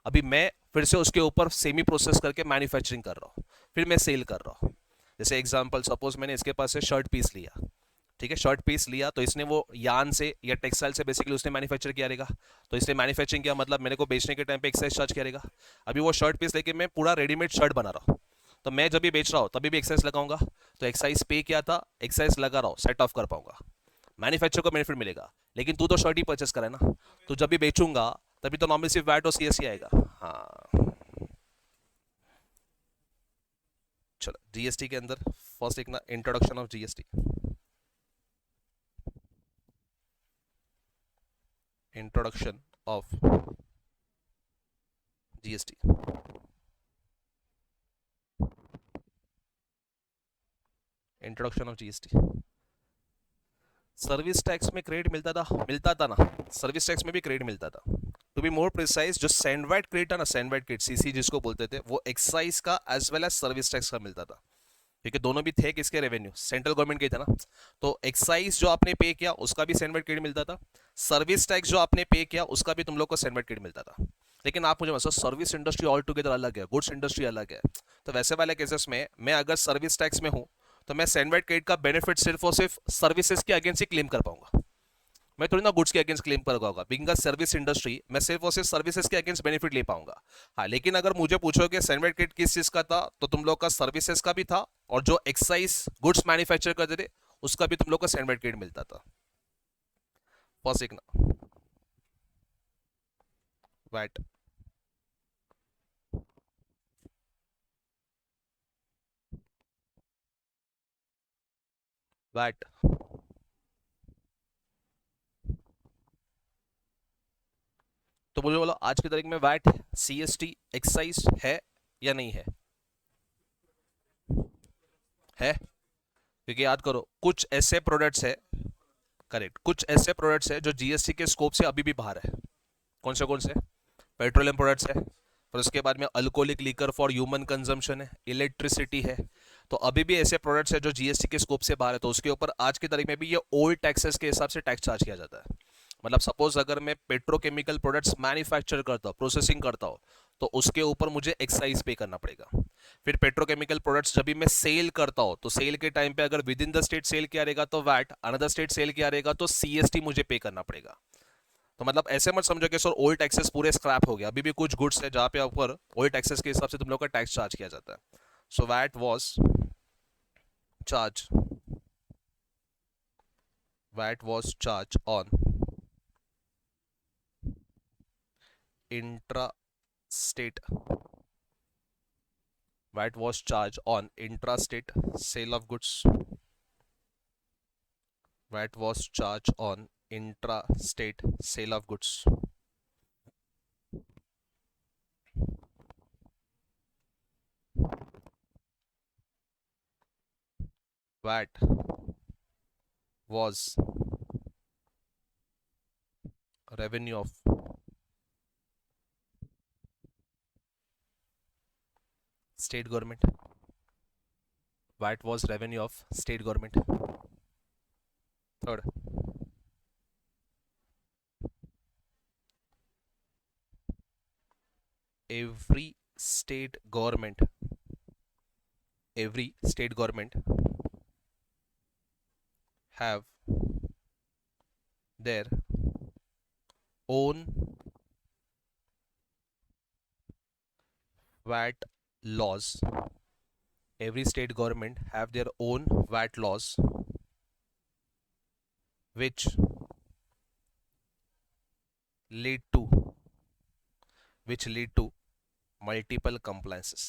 अभी मैं फिर से उसके ऊपर सेमी प्रोसेस करके मैन्युफैक्चरिंग कर रहा हूँ, फिर मैं सेल कर रहा हूँ। जैसे एग्जांपल सपोज मैंने इसके पास से शर्ट पीस लिया, ठीक है, शर्ट पीस लिया, तो इसने वो यान से या टेक्सटाइल से बेसिकली उसने मैन्युफैक्चर किया रहेगा, तो इसने मैन्युफैक्चरिंग किया, मतलब मेरे को बेचने के टाइम पे एक्साइज चार्ज किया रहेगा। अभी वो शर्ट पीस लेके मैं पूरा रेडीमेड शर्ट बना रहा हूँ, तो मैं जब भी बेच रहा हूँ तभी भी एक्साइज लगाऊंगा, तो एक्साइज पे किया था, एक्साइज लगा रहा हूँ, सेट ऑफ कर पाऊंगा, मैन्युफैक्चर को बेनिफिट मिलेगा। लेकिन तू तो शर्ट ही परचेस करे ना, तो जब भी बेचूंगा तभी तो नॉर्मली सिर्फ वैट और सीएससी आएगा। हाँ, चलो जीएसटी के अंदर फर्स्ट एक ना introduction of GST, introduction of GST. Introduction of GST. Service tax में क्रेडिट मिलता था ना, सर्विस टैक्स में भी क्रेडिट मिलता था। टू बी मोर प्रिसाइज, जो सैंडवाइट क्रेडिट था ना, सैंडवाइट क्रेडिट सीसी जिसको बोलते थे, वो एक्साइज का as well as service tax का मिलता था, क्योंकि दोनों भी थे किसके, रेवेन्यू सेंट्रल गवर्नमेंट के था ना। तो एक्साइज जो आपने पे किया उसका भी सैंडवाइट क्रेडिट मिलता था, सर्विस टैक्स जो आपने पे किया उसका भी तुम लोग को सैंडवाइट क्रेडिट मिलता था। लेकिन आप मुझे मतलब सर्विस इंडस्ट्री ऑल टुगेदर अलग है, गुड्स इंडस्ट्री अलग है, तो वैसे वाले केसेस में मैं अगर सर्विस टैक्स में हूं तो मैं सैंडवाइट क्रेडिट का बेनिफिट सिर्फ और सिर्फ सर्विसेज के अगेंस्ट ही क्लेम कर पाऊंगा, मैं थोड़ी ना गुड्स के अगेंस्ट क्लेम कर पाऊंगा। बिंग सर्विस इंडस्ट्री मैं सिर्फ और सिर्फ सर्विसेज के अगेंस्ट बेनिफिट ले पाऊंगा। हाँ, लेकिन अगर मुझे पूछोगे सैंडविच किट किस चीज का था, तो तुम लोग का सर्विसेज का भी था, और जो एक्साइज गुड्स मैन्युफैक्चर करते थे उसका भी तुम लोग को सैंडविच किट मिलता था। फर्स्ट एक ना वैट, वैट तो मुझे बोलो आज की तारीख में वैट सीएसटी एक्साइज है या नहीं है? है, क्योंकि याद करो कुछ ऐसे प्रोडक्ट्स है, करेक्ट, कुछ ऐसे प्रोडक्ट्स है जो जीएसटी के स्कोप से अभी भी बाहर है। कौन से? पेट्रोलियम प्रोडक्ट्स है, फिर उसके बाद में alcoholic liquor for human consumption है, इलेक्ट्रिसिटी है। तो अभी भी ऐसे प्रोडक्ट्स है जो जीएसटी के स्कोप से बाहर है, तो उसके ऊपर आज की तारीख में भी ये ओल्ड टैक्सेस के हिसाब से टैक्स चार्ज किया जाता है। मतलब सपोज अगर मैं पेट्रोकेमिकल प्रोडक्ट्स मैन्युफैक्चर करता हूँ, प्रोसेसिंग करता हूँ, तो उसके ऊपर मुझे एक्साइज पे करना पड़ेगा। फिर पेट्रोकेमिकल प्रोडक्ट्स जब भी मैं सेल करता हूँ, तो सेल के टाइम पे अगर within the state sale किया रहेगा तो वैट, अनदर स्टेट सेल किया रहेगा तो सीएसटी मुझे पे करना पड़ेगा। तो मतलब ऐसे मत समझो कि सर ओल्ड टैक्सेस पूरे स्क्रैप हो गया, अभी भी कुछ गुड्स है जहां पे ऊपर ओल्ड टैक्सेस के हिसाब से तुम लोग का टैक्स चार्ज किया जाता है। So charge VAT was charge on intra state, VAT was charge on intra state sale of goods, VAT was charge on intra state sale of goods, VAT was revenue of state government, VAT was revenue of state government. Third, every state government, every state government have their own VAT laws, every state government have their own VAT laws which lead to which lead to multiple compliances।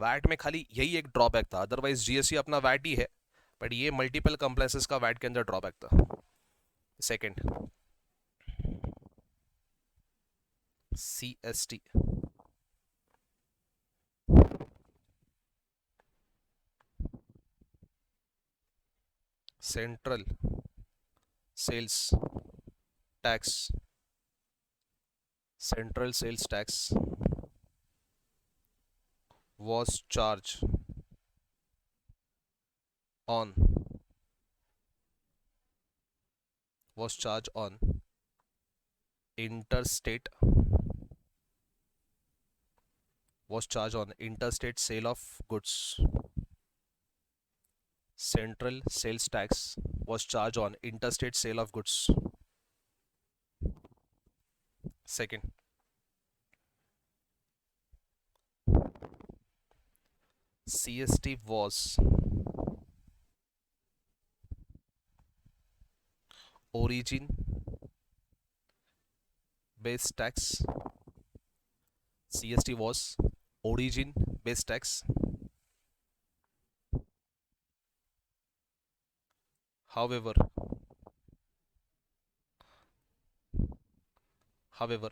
VAT में खाली यही एक drawback था, otherwise GST अपना VAT ही है, but ये multiple compliances का वैट के अंदर ड्रॉबैक था। Second, CST, central sales tax, central sales tax was charged on interstate sale of goods. Central sales tax was charged on interstate sale of goods. Second, CST was origin based tax. CST was origin based tax. However,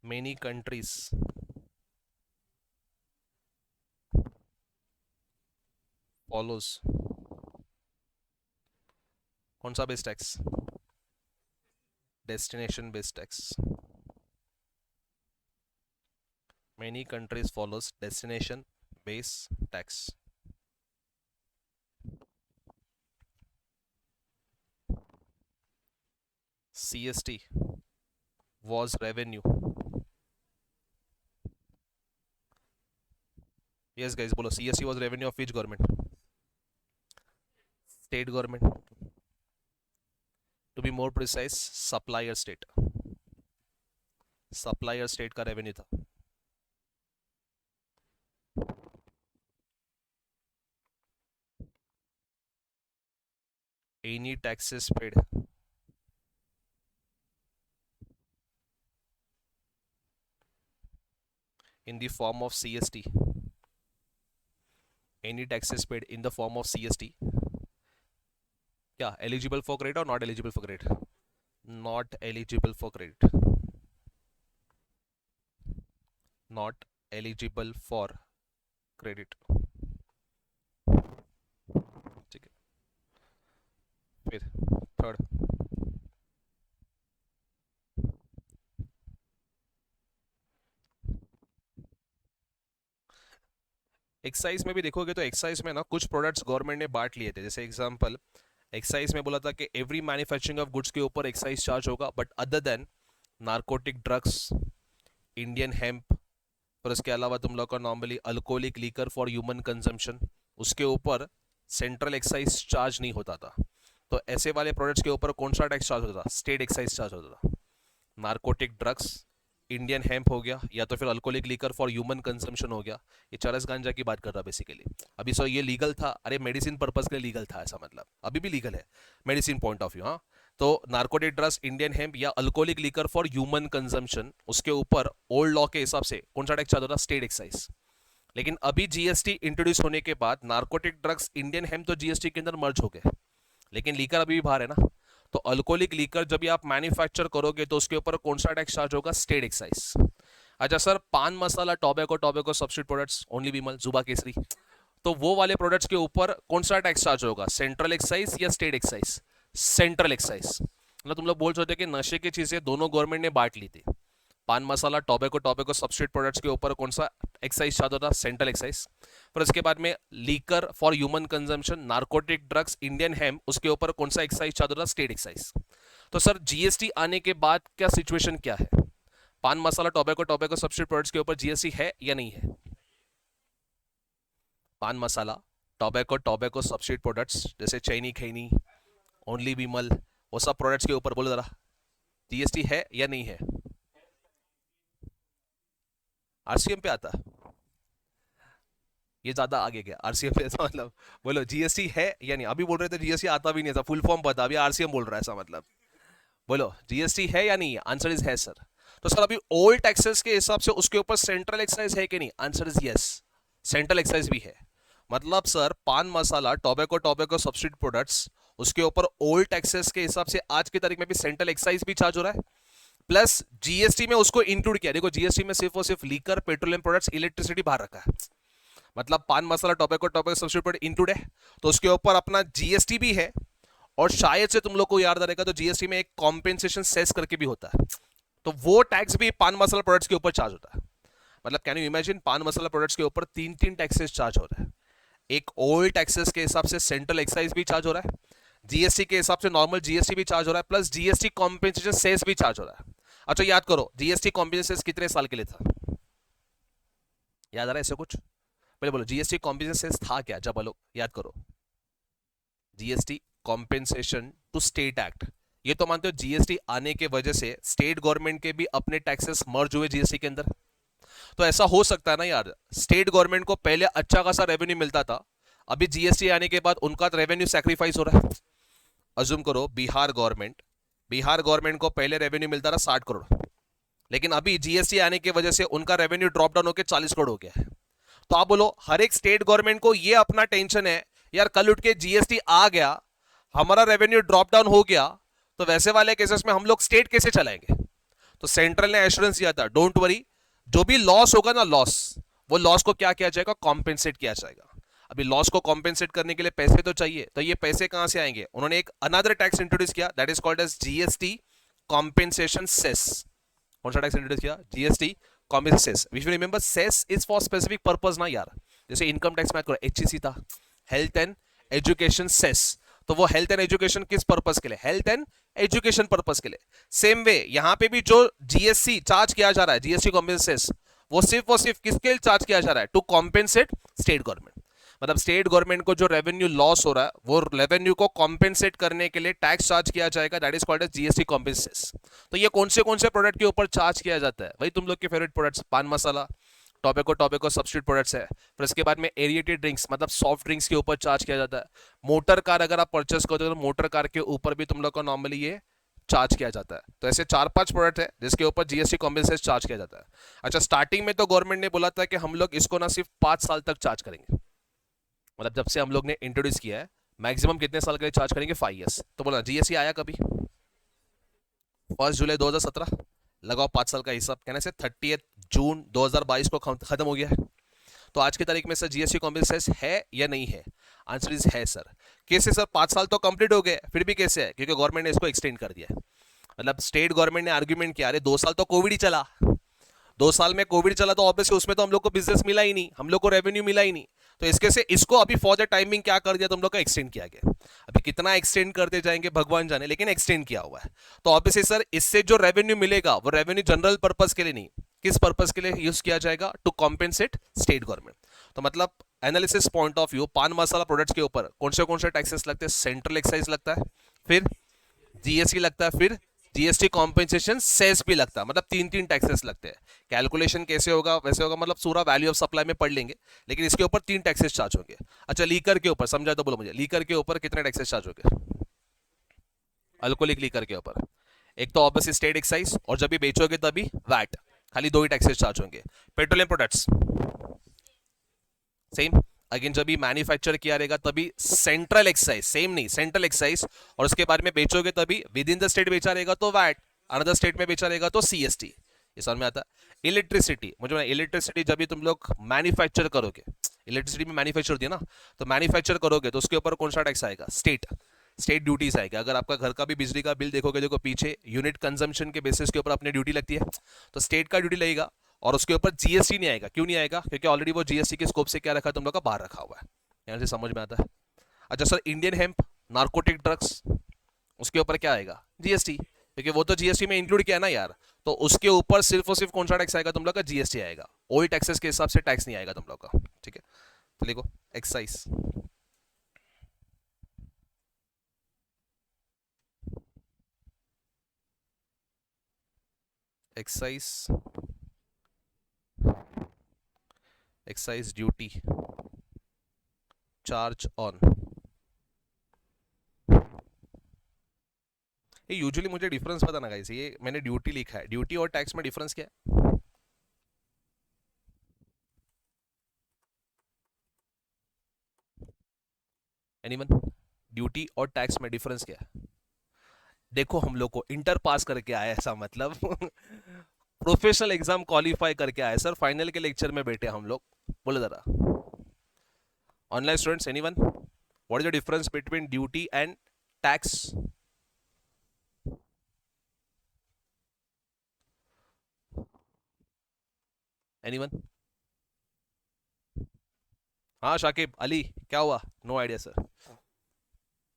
many countries follows कौन सा based tax? Destination based tax. Many countries follows destination based tax. CST was revenue. Yes guys, बोलो CST was revenue of which government? State government. To be more precise, supplier state. Supplier state का revenue था. Any taxes paid in the form of CST. Any taxes paid in the form of CST. क्या eligible for credit or not eligible for credit? Not eligible for credit. Not eligible for credit. ठीक है. फिर third, excise में भी देखोगे तो excise में ना कुछ प्रोडक्ट्स गवर्नमेंट ने बांट लिए थे. जैसे एग्जांपल, एक्साइज में बोला था कि एवरी मैन्युफैक्चरिंग ऑफ गुड्स के ऊपर एक्साइज चार्ज होगा, but other than narcotic drugs, Indian hemp, और उसके अलावा तुम लोग का normally alcoholic liquor for human consumption, उसके ऊपर सेंट्रल एक्साइज चार्ज नहीं होता था. तो ऐसे वाले प्रोडक्ट्स के ऊपर कौन सा टैक्स चार्ज होता था? स्टेट एक्साइज चार्ज होता था. नार्कोटिक ड्रग्स, इंडियन हेम्प हो गया, या तो फिर alcoholic liquor for human consumption हो गया. ये चरस गांजा की बात कर रहा बेसिकली. अभी सो ये लीगल था, अरे मेडिसिन पर्पस के लिए लीगल था, ऐसा मतलब अभी भी लीगल है मेडिसिन पॉइंट ऑफ व्यू. हाँ, तो नार्कोटिक ड्रग्स, इंडियन हेम्प या alcoholic liquor for human consumption, उसके ऊपर ओल्ड लॉ के हिसाब से कौन सा टैक्स चार्ज होता? State excise. लेकिन अभी जीएसटी इंट्रोड्यूस होने के बाद नार्कोटिक ड्रग्स, इंडियन हेम्प तो जीएसटी के अंदर मर्ज हो गए, लेकिन लीकर अभी भी बाहर है ना. तो अल्कोहलिक लीकर जब भी आप मैन्युफैक्चर करोगे तो उसके ऊपर कौन सा टैक्स चार्ज होगा? State excise. अच्छा सर, पान मसाला, टोबैको सब्स्टिट्यूट प्रोडक्ट्स, ओनली विमल, जुबा केसरी, तो वो वाले प्रोडक्ट्स के ऊपर कौन सा टैक्स चार्ज होगा? सेंट्रल एक्साइज या स्टेट एक्साइज? Central excise. मतलब तुम लोग बोल सकते कि नशे की चीजें दोनों गवर्नमेंट ने बांट ली थी. पान मसाला, टोबैको सब्स्टिट्यूट प्रोडक्ट्स के ऊपर कौन सा एक्साइज चार्ज होता? Central excise. फिर उसके बाद में liquor for human consumption, narcotic drugs, Indian hemp, उसके ऊपर कौन सा एक्साइज चार्ज होता? State excise. तो सर जीएसटी आने के बाद क्या सिचुएशन क्या है? पान मसाला, टोबैको सब्स्टिट्यूट प्रोडक्ट्स के ऊपर जीएसटी है या नहीं है? पान मसाला, टोबैको सब्स्टिट्यूट प्रोडक्ट्स जैसे चैनी, खैनी, ओनली विमल, वो सब प्रोडक्ट्स के ऊपर बोलो जरा, जीएसटी है या नहीं है? आरसीएम पे आता, ये ज्यादा आगे गया. आरसीएम पे ऐसा मतलब बोलो जीएसटी है या नहीं? अभी बोल रहे थे जीएसटी आता भी नहीं था, फुल फॉर्म पता, अभी आरसीएम बोल रहा है, ऐसा मतलब बोलो जीएसटी है या नहीं है? आंसर इज है सर. तो सर अभी ओल्ड टैक्सेस के हिसाब से उसके ऊपर सेंट्रल एक्साइज है कि नहीं? Answer is yes, central excise भी है. मतलब सर पान मसाला, टोबैको सब्स्टिट्यूट प्रोडक्ट्स, उसके ऊपर ओल्ड टैक्सेस के हिसाब से आज की तारीख में भी सेंट्रल एक्साइज भी चार्ज हो रहा है, प्लस जीएसटी में उसको इंक्लूड किया. देखो जीएसटी में सिर्फ और सिर्फ लीकर, पेट्रोलियम प्रोडक्ट्स, इलेक्ट्रिसिटी बाहर रखा है. मतलब पान मसाला टोबैको टोबैको सब्स्टिट्यूट इंक्लूड है, तो उसके ऊपर अपना जीएसटी भी है, और शायद से तुम लोग को याद रहेगा तो जीएसटी में एक कॉम्पेंसेशन सेस करके भी होता है, तो वो टैक्स भी पान मसाला प्रोडक्ट्स के ऊपर चार्ज होता है। मतलब कैन यू इमेजिन, पान मसाला प्रोडक्ट्स के ऊपर तीन तीन टैक्सेस चार्ज हो रहा है। एक ओल्ड टैक्सेस के हिसाब से सेंट्रल एक्साइज भी चार्ज हो रहा है, जीएसटी के हिसाब से नॉर्मल जीएसटी भी चार्ज हो रहा है, प्लस जीएसटी कॉम्पेंसेशन सेस भी चार्ज हो रहा है। अच्छा याद करो, जीएसटी कॉम्पेंसेशन कितने साल के लिए था, याद आ रहा है ऐसे कुछ? पहले बोलो जीएसटी कॉम्पेंसेशन सेस था क्या, जब बोलो याद करो। GST compensation to state act, ये तो मानते हो जीएसटी आने के वजह से स्टेट गवर्नमेंट के भी अपने टैक्सेस मर्ज हुए जीएसटी के अंदर। तो ऐसा हो सकता है ना यार, स्टेट गवर्नमेंट को पहले अच्छा खासा रेवेन्यू मिलता था, अभी जीएसटी आने के बाद उनका रेवेन्यू सैक्रिफाइस हो रहा है। अज्यूम करो बिहार गवर्नमेंट को पहले रेवेन्यू मिलता था 60 करोड़, लेकिन अभी जीएसटी आने की वजह से उनका रेवेन्यू ड्रॉप डाउन होकर 40 करोड़ हो गया है। तो आप बोलो, हर एक स्टेट गवर्नमेंट को ये अपना टेंशन है, यार कल उठ के जीएसटी आ गया, हमारा रेवेन्यू ड्रॉप डाउन हो गया, तो वैसे वाले केसेस में हम लोग स्टेट कैसे चलाएंगे? तो सेंट्रल ने एश्योरेंस दिया था, डोंट वरी, जो भी लॉस होगा ना, वो लॉस को क्या किया जाएगा, कॉम्पेंसेट किया जाएगा। अभी लॉस को कॉम्पेंसेट करने के लिए पैसे तो चाहिए, तो ये पैसे कहां से आएंगे? उन्होंने एक अनदर टैक्स इंट्रोड्यूस किया, that is called as GST compensation cess. कौन सा टैक्स इंट्रोड्यूस किया? GST compensation cess. We should remember cess is for specific purpose ना यार, जैसे इनकम टैक्स में एचईसी था, हेल्थ एंड एजुकेशन सेस, तो वो हेल्थ एंड एजुकेशन किस पर्पस के लिए? हेल्थ एंड एजुकेशन पर्पस के लिए। सेम वे यहां पे भी जो जीएसटी चार्ज किया जा रहा है, जीएसटी कॉम्पेंसेशन, वो सिर्फ और सिर्फ किसके लिए चार्ज किया जा रहा है? To compensate state government. मतलब स्टेट गवर्नमेंट को जो रेवेन्यू लॉस हो रहा है, वो रेवेन्यू को कॉम्पेंसेट करने के लिए टैक्स चार्ज किया जाएगा, that is called as GST compensation. तो ये कौन से प्रोडक्ट के ऊपर चार्ज किया जाता है? वही तुम लोग के फेवरेट प्रोडक्ट्स, पान मसाला, टोबैको सब्स्टिट्यूट प्रोडक्ट्स है। फिर इसके बाद में एरिएटेड ड्रिंक्स, मतलब सॉफ्ट ड्रिंक्स के ऊपर चार्ज किया जाता है। मोटर कार अगर आप परचेस करते हो तो मोटर कार के ऊपर भी तुम लोग को नॉर्मली ये चार्ज किया जाता है। तो ऐसे 4-5 प्रोडक्ट है जिसके ऊपर जीएसटी कॉम्पेंसेशन चार्ज किया जाता है। अच्छा, स्टार्टिंग में तो गवर्नमेंट ने बोला था कि हम लोग इसको ना सिर्फ 5 साल तक चार्ज करेंगे, मतलब जब से हम लोग ने इंट्रोड्यूस किया है, मैक्सिमम कितने साल के लिए चार्ज करेंगे? 5 ईयर्स। तो बोला जीएसटी आया कभी? 1 जुलाई 2017, लगाओ 5 साल का हिसाब, कहने से 30 जून 2022 को खत्म हो गया है। तो आज की तारीख में सर जीएसटी कॉम्पेंसेशन है या नहीं है? आंसर इज है सर। कैसे सर? 5 साल तो कंप्लीट हो गए, फिर भी कैसे है? क्योंकि गवर्नमेंट ने इसको एक्सटेंड कर दिया है। मतलब स्टेट गवर्नमेंट ने आर्ग्यूमेंट किया, अरे 2 साल तो कोविड ही चला, 2 साल में कोविड चला, तो ऑब्वियसली उसमें तो हम लोग को बिजनेस मिला ही नहीं, हम लोग को रेवेन्यू मिला ही नहीं, तो इसके से इसको अभी फॉर द टाइमिंग क्या कर दिया तुम लोग का? एक्सटेंड किया गया। अभी कितना एक्सटेंड करते जाएंगे भगवान जाने, लेकिन एक्सटेंड किया हुआ है। तो ऑब्वियसली सर इससे जो रेवेन्यू मिलेगा वो रेवेन्यू जनरल पर्पस के लिए नहीं, किस पर्पस के लिए यूज किया जाएगा? To compensate state government. तो मतलब एनालिसिस पॉइंट ऑफ व्यू, पान मसाला प्रोडक्ट्स के ऊपर कौन से टैक्सेस लगते हैं? सेंट्रल एक्साइज लगता है, फिर जीएसटी लगता है, फिर जीएसटी कॉम्पेंसेशन सेस भी लगता है, मतलब 3 टैक्सेस लगते हैं। कैलकुलेशन कैसे होगा वैसे होगा, मतलब पूरा वैल्यू ऑफ सप्लाई में पढ़ लेंगे, लेकिन इसके ऊपर 3 टैक्सेस चार्ज होंगे। अच्छा, लीकर के ऊपर समझा तो बोलो मुझे, लीकर के ऊपर कितने टैक्सेस चार्ज होंगे? अल्कोहलिक लीकर के ऊपर एक तो ऑब्वियसली स्टेट एक्साइज, और जब भी बेचोगे तभी वैट, खाली 2 ही टैक्सेस चार्ज होंगे। पेट्रोलियम प्रोडक्ट्स सेम, अगेन जब भी मैन्युफैक्चर किया रहेगा तभी सेंट्रल एक्साइज, सेम नहीं सेंट्रल एक्साइज, और उसके बाद में बेचोगे तभी विद इन द स्टेट बेचा रहेगा तो वैट, अनदर स्टेट में बेचा रहेगा तो सीएसटी। ये समझ में आता है? इलेक्ट्रिसिटी, मुझे इलेक्ट्रिसिटी जब भी तुम लोग मैन्युफैक्चर करोगे, इलेक्ट्रिसिटी में मैन्युफैक्चर होती है ना, तो मैन्युफैक्चर करोगे तो उसके ऊपर कौन सा टैक्स आएगा? स्टेट ड्यूटीज आएगा। अगर आपका घर का भी बिजली का बिल देखोगे, देखो पीछे यूनिट कंजम्पशन के बेसिस के ऊपर अपनी ड्यूटी लगती है, तो स्टेट का ड्यूटी लगेगा, और उसके ऊपर जीएसटी नहीं आएगा। क्यों नहीं आएगा? क्योंकि ऑलरेडी वो जीएसटी के स्कोप से क्या रखा है तुम लोग का? बाहर रखा हुआ है। यहां से समझ में आता है? अच्छा sir, Indian hemp, narcotic drugs, उसके ऊपर क्या आएगा? जीएसटी, क्योंकि वो तो जीएसटी में इंक्लूड किया ना यार, तो उसके ऊपर सिर्फ और सिर्फ कौन सा टैक्स आएगा तुम लोग का? जीएसटी आएगा। ओल्ड टैक्सेस के हिसाब से टैक्स नहीं आएगा तुम लोग का, ठीक है? तो लिखो excise, excise duty charge on. ये यूजुअली मुझे डिफरेंस पता ना गाइस, ये मैंने ड्यूटी लिखा है, ड्यूटी और टैक्स में डिफरेंस क्या है? एनीवन? ड्यूटी और टैक्स में डिफरेंस क्या है? देखो हम लोग को इंटर पास करके आया, ऐसा मतलब प्रोफेशनल एग्जाम क्वालिफाई करके आए सर, फाइनल के लेक्चर में बैठे हम लोग। बोलो जरा, Online students, anyone? What is the difference between duty and tax? Anyone? हाँ शाकिब अली, क्या हुआ? No idea sir.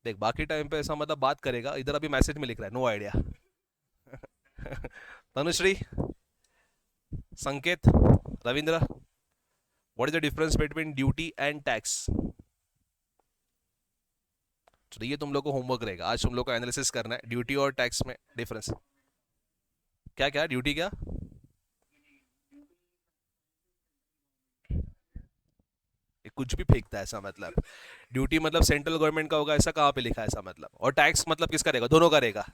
देख बाकी टाइम पे ऐसा मतलब बात करेगा, इधर अभी मैसेज में लिख रहा है no idea. Tanushree, Sanket, Ravindra, what is the difference between duty and tax? तो ये तुम लोग को होमवर्क रहेगा, आज तुम लोग को एनालिसिस करना है ड्यूटी और टैक्स में डिफरेंस। क्या क्या ड्यूटी क्या? ये कुछ भी फेंकता है ऐसा मतलब। ड्यूटी मतलब सेंट्रल गवर्नमेंट का होगा, ऐसा कहाँ पे लिखा है ऐसा मतलब? और टैक्स मतलब किसका रहेगा? दोनों का रहेगा।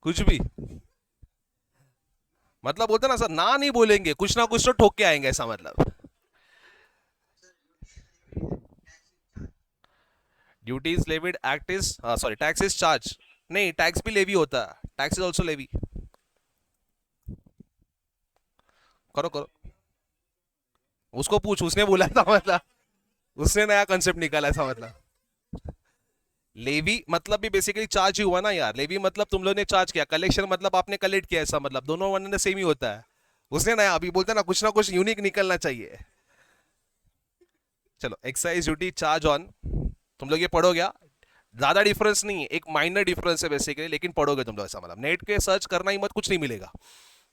कुछ भी मतलब बोलते ना सर, ना नहीं बोलेंगे, कुछ ना कुछ तो ठोक के आएंगे ऐसा मतलब। Duty is levied, act is sorry tax is charge. नहीं, टैक्स भी लेवी होता है, टैक्स इज ऑल्सो लेवी। करो करो, उसको पूछ, उसने बोला था मतलब, उसने नया कंसेप्ट निकाला ऐसा मतलब। लेवी मतलब भी बेसिकली चार्ज ही हुआ ना यार, लेवी मतलब तुम लोग ने चार्ज किया, कलेक्शन मतलब आपने कलेक्ट किया ऐसा मतलब, दोनों वन सेम ही होता है। उसने नया अभी बोलते ना कुछ यूनिक निकलना चाहिए। चलो, एक्साइज ड्यूटी चार्ज ऑन, तुम लोग ये पढ़ोगे, ज्यादा डिफरेंस नहीं है, एक माइनर डिफरेंस है बेसिकली, लेकिन पढ़ोगे तुम लोग ऐसा मतलब, नेट के सर्च करना ही मत, कुछ नहीं मिलेगा,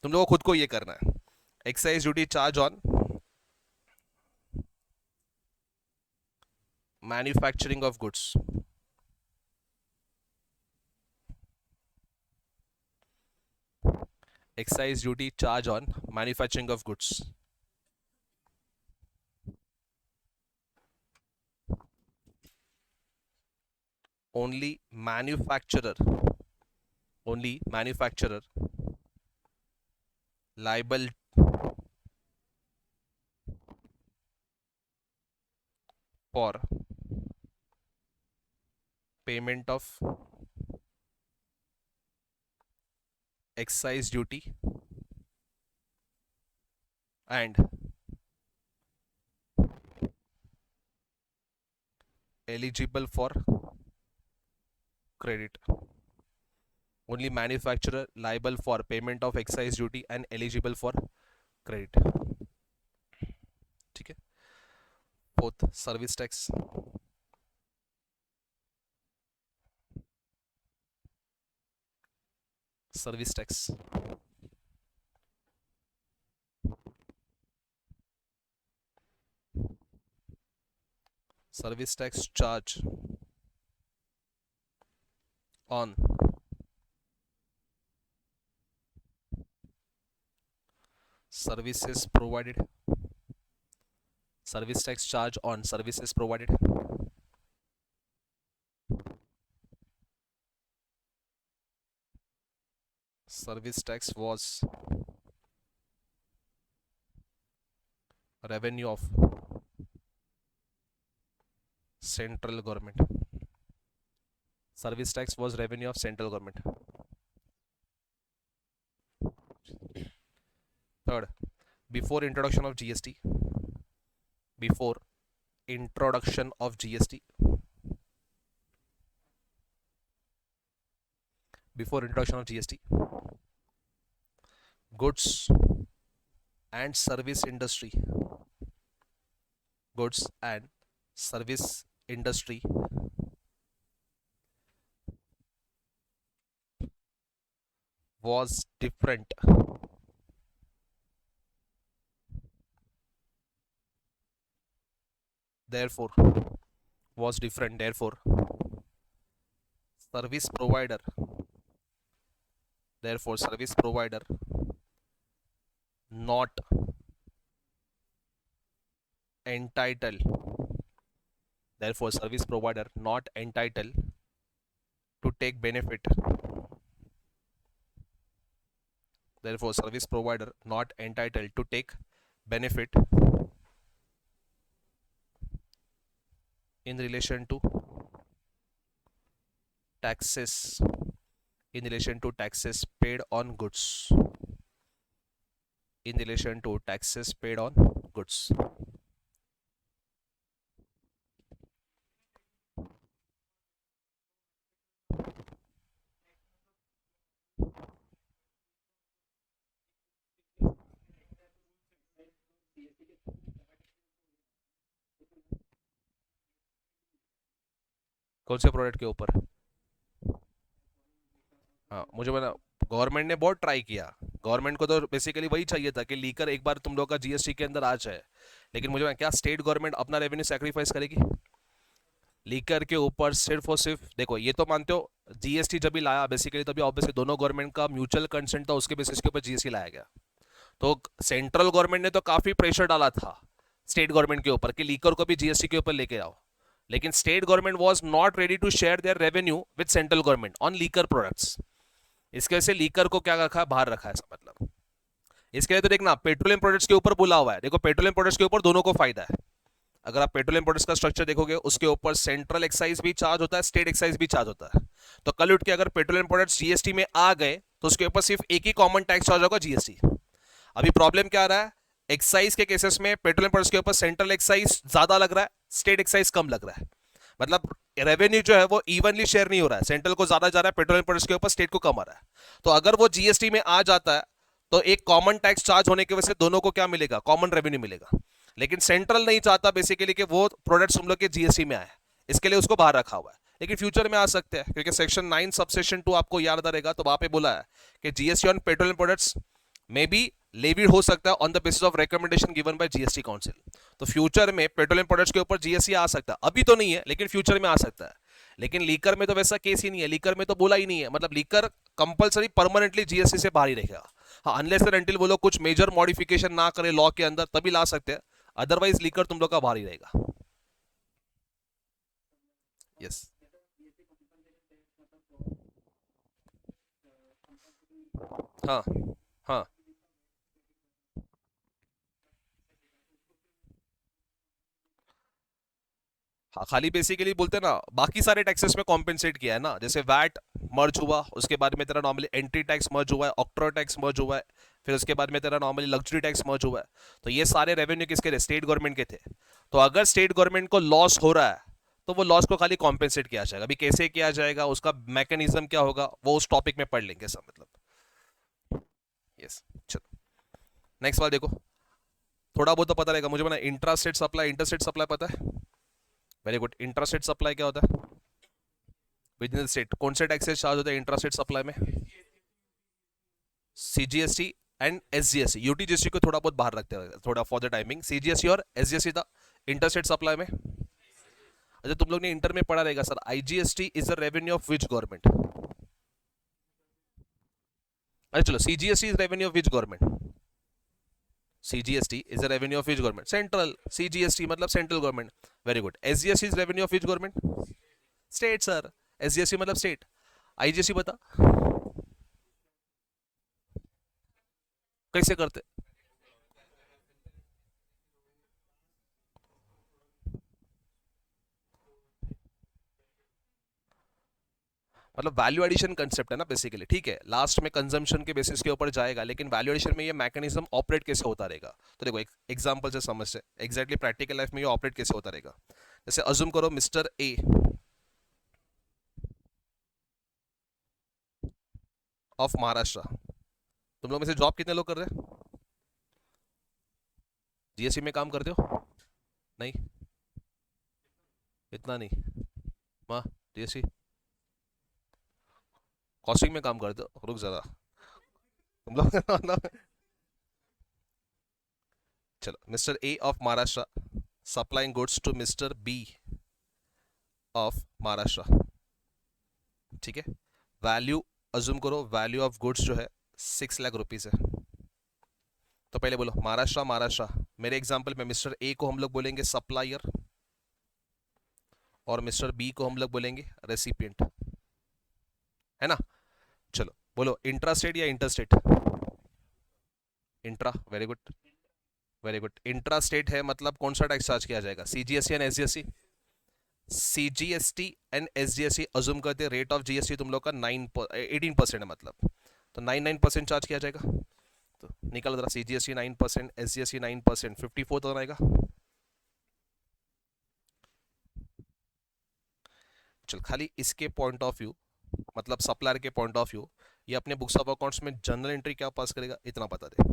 तुम लोगों को खुद को ये करना है। Excise duty charge on manufacturing of goods, excise duty charge on manufacturing of goods. Only manufacturer, only manufacturer liable for payment of excise duty and eligible for credit. Only manufacturer liable for payment of excise duty and eligible for credit. ठीक है? Fourth, service tax. Service tax. Service tax charge on services provided. Service tax charge on services provided. Service tax was revenue of central government. Service tax was revenue of central government. Third, before introduction of GST, before introduction of GST, before introduction of GST, goods and service industry, goods and service industry was different. Therefore, was different. Therefore, service provider. Therefore, service provider not entitled. Therefore, service provider not entitled to take benefit. Therefore, service provider not entitled to take benefit in relation to taxes, in relation to taxes paid on goods, in relation to taxes paid on goods. कौन से product के ऊपर? हाँ मुझे बता। Government ने बहुत try किया। गवर्नमेंट को तो बेसिकली वही चाहिए था कि लीकर एक बार तुम लोग का जीएसटी के अंदर आ जाए। लेकिन मुझे बता, क्या स्टेट गवर्नमेंट अपना रेवेन्यू सेक्रीफाइस करेगी लीकर के ऊपर? सिर्फ और सिर्फ देखो, ये तो मानते हो जीएसटी जब भी लाया बेसिकली तभी ऑब्वियसली दोनों गवर्नमेंट का म्यूचुअल कंसेंट था, उसके बेसिस के ऊपर जीएसटी लाया गया। तो सेंट्रल गवर्नमेंट ने तो काफी प्रेशर डाला था स्टेट गवर्नमेंट के ऊपर कि लीकर को भी जीएसटी के ऊपर लेके आओ। लेकिन state government was not ready to share their revenue with central government on liquor products. इसके वजह से लीकर को क्या रखा है, बाहर रखा है, इसका मतलब। इसके लिए तो देखना, पेट्रोलियम प्रोडक्ट्स के ऊपर बोला हुआ है। देखो पेट्रोलियम प्रोडक्ट्स के ऊपर दोनों को फायदा है। अगर आप पेट्रोलियम प्रोडक्ट्स का स्ट्रक्चर देखोगे, उसके ऊपर सेंट्रल एक्साइज भी चार्ज होता है, स्टेट एक्साइज भी चार्ज होता है। तो कल उठ के अगर पेट्रोलियम प्रोडक्ट्स जीएसटी में आ गए तो उसके ऊपर सिर्फ एक ही कॉमन टैक्स चार्ज होगा, जीएसटी। अभी प्रॉब्लम क्या आ रहा है, एक्साइज के केसेस में पेट्रोलियम प्रोडक्ट्स के ऊपर सेंट्रल एक्साइज ज्यादा लग रहा है, स्टेट एक्साइज कम लग रहा है। मतलब रेवेन्यू जो है वो इवनली शेयर नहीं हो रहा है, सेंट्रल को ज्यादा जा रहा है पेट्रोलियम प्रोडक्ट्स के ऊपर, स्टेट को कम आ रहा है। तो अगर वो जीएसटी में आ जाता है तो एक कॉमन टैक्स चार्ज होने की वजह से दोनों को क्या मिलेगा, कॉमन रेवेन्यू मिलेगा। लेकिन सेंट्रल नहीं चाहता बेसिकली कि वो प्रोडक्ट्स हम लोग के जीएसटी में आए, इसके लिए उसको बाहर रखा हुआ है। लेकिन फ्यूचर में आ सकते हैं, क्योंकि सेक्शन 9 सबसेक्शन 2 आपको याद रहेगा, तो वहां पे बोला है कि जीएसटी ऑन पेट्रोलियम प्रोडक्ट्स में भी लेविड हो सकता है on the basis of recommendation given by GST council. तो फ्यूचर में पेट्रोलियम प्रोडक्ट्स के ऊपर जीएसटी आ सकता है, अभी तो नहीं है लेकिन फ्यूचर में आ सकता है। लेकिन लीकर में तो वैसा केस ही नहीं है, लीकर में तो बोला ही नहीं है, मतलब लीकर कंपलसरी परमानेंटली जीएसटी से बाहर ही रहेगा। हाँ, अनलेस एंड अनटिल वो लोग कुछ मेजर मॉडिफिकेशन ना करे लॉ के अंदर, तभी ला सकते हैं। अदरवाइज लीकर तुम लोग का बाहर ही रहेगा। यस। हाँ हाँ हाँ, खाली बेसिकली बोलते हैं ना, बाकी सारे टैक्सेस में कॉम्पेंसेट किया है ना। जैसे वैट मर्ज हुआ, उसके बाद में तेरा नॉर्मली एंट्री टैक्स मर्ज हुआ है, ऑक्ट्रा टैक्स मर्ज हुआ है, फिर उसके बाद में तेरा नॉर्मली लग्जरी टैक्स मर्ज हुआ है। तो ये सारे रेवेन्यू किसके थे, स्टेट गवर्नमेंट के थे। तो अगर स्टेट गवर्नमेंट को लॉस हो रहा है तो वो लॉस को खाली कॉम्पेंसेट किया जाएगा। अभी कैसे किया जाएगा, उसका मैकेनिज्म क्या होगा, वो उस टॉपिक में पढ़ लेंगे सब, मतलब। यस। चलो नेक्स्ट वाला देखो। थोड़ा बहुत तो पता रहेगा मुझे, बना इंट्रास्टेट सप्लाई, इंटरस्टेट सप्लाई पता है? Very good. इंट्रास्टेट सप्लाई क्या होता है? बिजनेस स्टेट कौन से टैक्सेस चार्ज होता है इंट्रास्टेट सप्लाई में? CGST and SGST. यूटीजीएसटी को थोड़ा बहुत बाहर रखते हैं थोड़ा फॉर द टाइमिंग। सीजीएसटी और एसजीएसटी था इंटरस्टेट सप्लाई में। अच्छा, तुम लोग ने इंटर में पढ़ा रहेगा sir, IGST is the revenue of which government? अच्छा चलो, CGST is revenue of which government? CGST is the revenue of which government? Central. CGST मतलब central government. Very good. SGST is revenue of which government? State sir. SGST मतलब state. IGST बता कैसे करते? मतलब value addition concept है ना basically, ठीक है। लास्ट में कंजम्पशन के बेसिस के ऊपर जाएगा, लेकिन वैल्यू एडिशन में ये मैकेनिज्म ऑपरेट कैसे होता रहेगा। तो देखो एक एग्जांपल से समझते हैं एग्जैक्टली प्रैक्टिकल लाइफ में ये ऑपरेट कैसे होता रहेगा। जैसे अज्यूम करो मिस्टर ए ऑफ महाराष्ट्र। तुम लोग में से जॉब कितने लोग कर रहे हैं, जीएसटी में काम करते हो? नहीं, इतना नहीं। वाह। जीएसटी कॉस्टिंग में काम करते हो, रुक जरा। तुम लोग मतलब, चलो mister A of Maharashtra supplying goods to mister B of Maharashtra, ठीक है। वैल्यू अज्यूम करो, वैल्यू ऑफ गुड्स जो है 6 लाख रुपीज है। तो पहले बोलो महाराष्ट्र महाराष्ट्र। मेरे एग्जांपल में मिस्टर ए को हम लोग बोलेंगे सप्लायर और मिस्टर बी को हम लोग बोलेंगे रेसिपिएंट, है ना। चलो बोलो इंट्रा स्टेट या inter state? Intra. Very good, very good. Intra state है मतलब कौन सा टैक्स चार्ज किया जाएगा, CGST and SGST? CGST and SGST assume करते रेट ऑफ जीएसटी तुम लोग का 18% है, मतलब तो 9% चार्ज किया जाएगा। तो निकल जरा, सीजीएसटी 9%, एसजीएसटी 9%, 54 तो आएगा। चल खाली इसके पॉइंट ऑफ व्यू, मतलब सप्लायर के पॉइंट ऑफ व्यू, ये अपने बुक्स ऑफ अकाउंट्स में जनरल एंट्री क्या पास करेगा, इतना बता दे।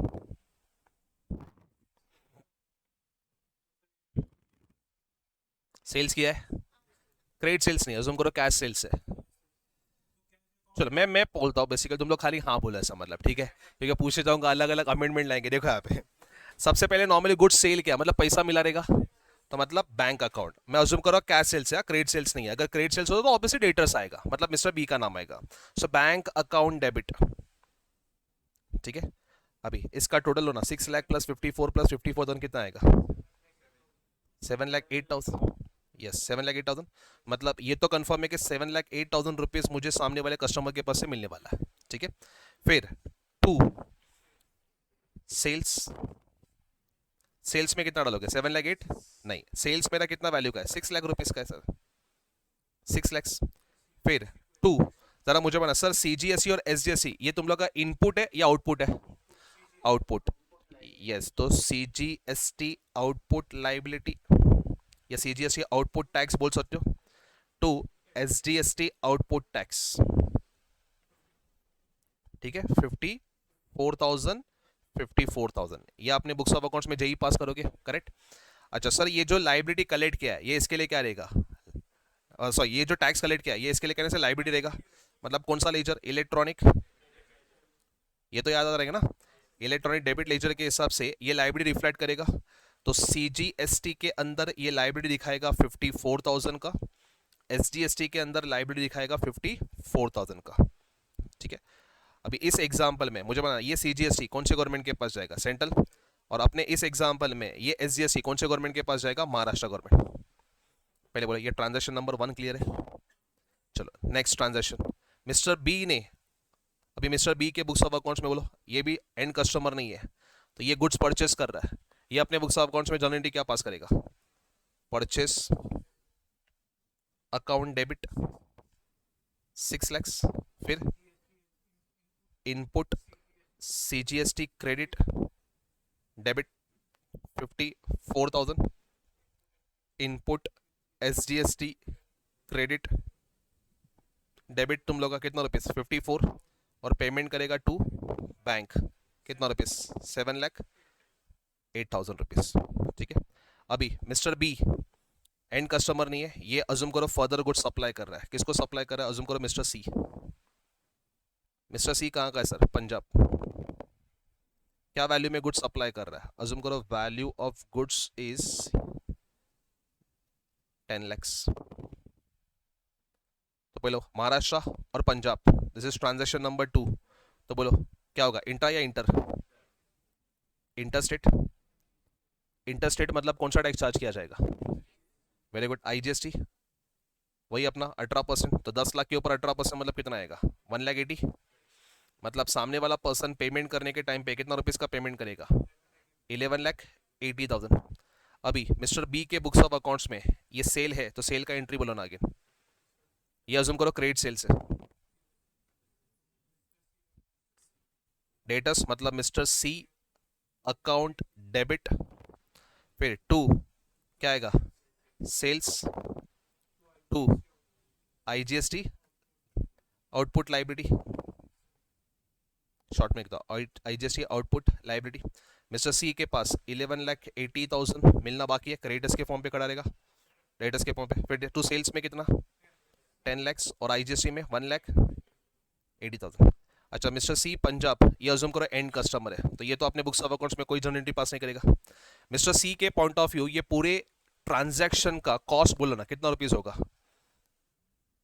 सेल्स किया है, क्रेडिट सेल्स नहीं, अज्यूम करो कैश सेल्स है। चलो मैं बोलता हूँ, बेसिकली तुम लोग खाली हाँ बोला ऐसा मतलब, ठीक है, क्योंकि पूछे जाऊंगा अलग अलग अमेंडमेंट लाएंगे। देखो यहाँ पे सबसे पहले नॉर्मली गुड्स सेल क्या मतलब पैसा मिला रहेगा, तो मतलब बैंक अकाउंट। मैं अज्यूम करो कैश सेल्स है, क्रेडिट सेल्स नहीं है। अगर क्रेडिट सेल्स होता तो ऑब्वियसली डेटर्स आएगा, मतलब मिस्टर बी का नाम आएगा। सो बैंक अकाउंट डेबिट, ठीक है। अभी इसका टोटल होना 6 लाख प्लस 54,000 कितना आएगा, 7,08,000। यस 7,08,000। मतलब ये तो कंफर्म है कि 7,08,000 रुपीज मुझे सामने वाले कस्टमर के पास से मिलने वाला है, ठीक है। फिर टू सेल्स, सेल्स में कितना डालोगे, 7,08,000 नहीं, सेल्स मेरा कितना वैल्यू का है, 6 लाख रुपीज का है सर, 6 लैक्स। फिर टू, जरा मुझे बना सर सीजीएससी और एसजीएससी ये तुम लोग का इनपुट है या आउटपुट है, आउटपुट। यस तो सीजीएसटी आउटपुट लाइबिलिटी या सीजीएसटी आउटपुट टैक्स बोल सकते हो। टू एसडीएसटी आउटपुट टैक्स, ठीक है, 54,000 54,000 ये आपने बुक्स ऑफ अकाउंट्स में जेई पास करोगे, करेक्ट। अच्छा सर ये जो लाइबिलिटी कलेक्ट किया है ये इसके लिए क्या रहेगा, सॉरी ये जो टैक्स कलेक्ट किया है ये इसके लिए कहने से लाइबिलिटी रहेगा, मतलब कौन सा लेजर, इलेक्ट्रॉनिक, ये तो याद आ रहेगा ना, इलेक्ट्रॉनिक डेबिट लेजर के हिसाब से ये लाइबिलिटी रिफ्लेक्ट करेगा। तो सीजीएसटी के अंदर ये लाइबिलिटी दिखाएगा 54,000 का, एसजीएसटी के अंदर लाइबिलिटी दिखाएगा 54,000 का, ठीक है। अभी इस एग्जांपल में मुझे बताना ये सीजीएसटी कौन से गवर्नमेंट के पास जाएगा, सेंट्रल, और अपने इस एग्जांपल में ये एसजीएसटी कौन से गवर्नमेंट के पास जाएगा, महाराष्ट्र गवर्नमेंट। पहले बोला ये ट्रांजैक्शन नंबर 1 क्लियर है। चलो नेक्स्ट ट्रांजैक्शन, मिस्टर बी ने, अभी मिस्टर बी के बुक्स ऑफ अकाउंट्स में बोलो ये भी एंड कस्टमर नहीं है, तो ये गुड्स परचेस कर रहा है, ये अपने बुक्स ऑफ अकाउंट्स में जर्नल एंट्री क्या पास करेगा, परचेस अकाउंट डेबिट 6 लैक्स। फिर input CGST credit debit 54,000, input SGST credit debit तुम लोग का कितना रुपीस 54, और पेमेंट करेगा टू बैंक कितना रुपीस 7,08,000 रुपीस, ठीक है। अभी मिस्टर बी एंड कस्टमर नहीं है, ये अज्यूम करो फर्दर गुड्स सप्लाई कर रहा है, किसको सप्लाई कर रहा है, अज्यूम करो मिस्टर सी। मिस्टर सी कहाँ का है सर, पंजाब। क्या वैल्यू में गुड्स सप्लाई कर रहा है, अज्यूम करो value of goods is 10 lakhs. तो बोलो महाराष्ट्र और Punjab, this is transaction number 2। तो बोलो क्या होगा, इंट्रा या इंटर, इंटरस्टेट। इंटरस्टेट मतलब कौन सा टैक्स चार्ज किया जाएगा, वेरी गुड, आईजीएसटी, वही अपना 18%। तो 10 लाख के ऊपर 18% मतलब कितना आएगा, 1,80,000। मतलब सामने वाला पर्सन पेमेंट करने के टाइम पे कितना रुपीस का पेमेंट करेगा, 11,80,000। अभी मिस्टर बी के बुक्स ऑफ अकाउंट्स में ये सेल है, तो सेल का एंट्री बोलो ना आगे, ये अज्यूम करो क्रेडिट सेल्स है, डेटस मतलब मिस्टर सी अकाउंट डेबिट, फिर टू क्या आएगा, sales, to IGST output liability, short में IGST output liability. Mister C के पास 11,80,000 मिलना बाकी है, क्रेडिटर्स के फॉर्म पे खड़ा रहेगा, क्रेडिटर्स के फॉर्म पे। फिर टू सेल्स में कितना 10 लैक्स और आईजीएसटी में 1,80,000। अच्छा मिस्टर सी पंजाब, ये अज्यूम करो एंड कस्टमर है, तो ये तो अपने बुक्स ऑफ अकाउंट्स में कोई जर्नल एंट्री पास नहीं करेगा। मिस्टर सी के पॉइंट ऑफ व्यू ये पूरे ट्रांजैक्शन का कॉस्ट बोलो ना कितना रुपीस होगा,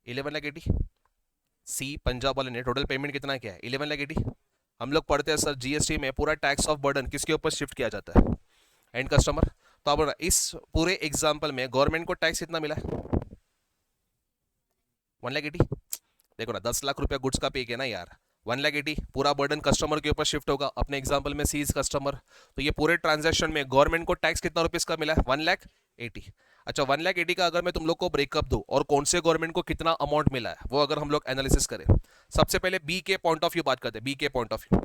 11,80,000। सी पंजाब वाले ने टोटल पेमेंट कितना किया है, 11,80,000। हम लोग पढ़ते हैं सर जीएसटी में पूरा टैक्स ऑफ बर्डन किसके ऊपर शिफ्ट किया जाता है, एंड कस्टमर। तो अब इस पूरे एग्जाम्पल में गवर्नमेंट को टैक्स कितना मिला है, 1,80,000। देखो ना 10 लाख रुपया गुड्स का पे किया ना यार, 1,80,000 पूरा बर्डन कस्टमर के ऊपर शिफ्ट होगा। अपने एग्जांपल में सीज कस्टमर, तो ये पूरे ट्रांजैक्शन में गवर्नमेंट को टैक्स कितना रुपीस का मिला है, 1,80,000। अच्छा 1,80,000 का अगर मैं तुम लोग को ब्रेकअप दूं और कौन से गवर्नमेंट को कितना अमाउंट मिला है वो अगर हम लोग एनालिसिस करें, सबसे पहले बी के पॉइंट ऑफ व्यू बात करते हैं। बी के पॉइंट ऑफ व्यू,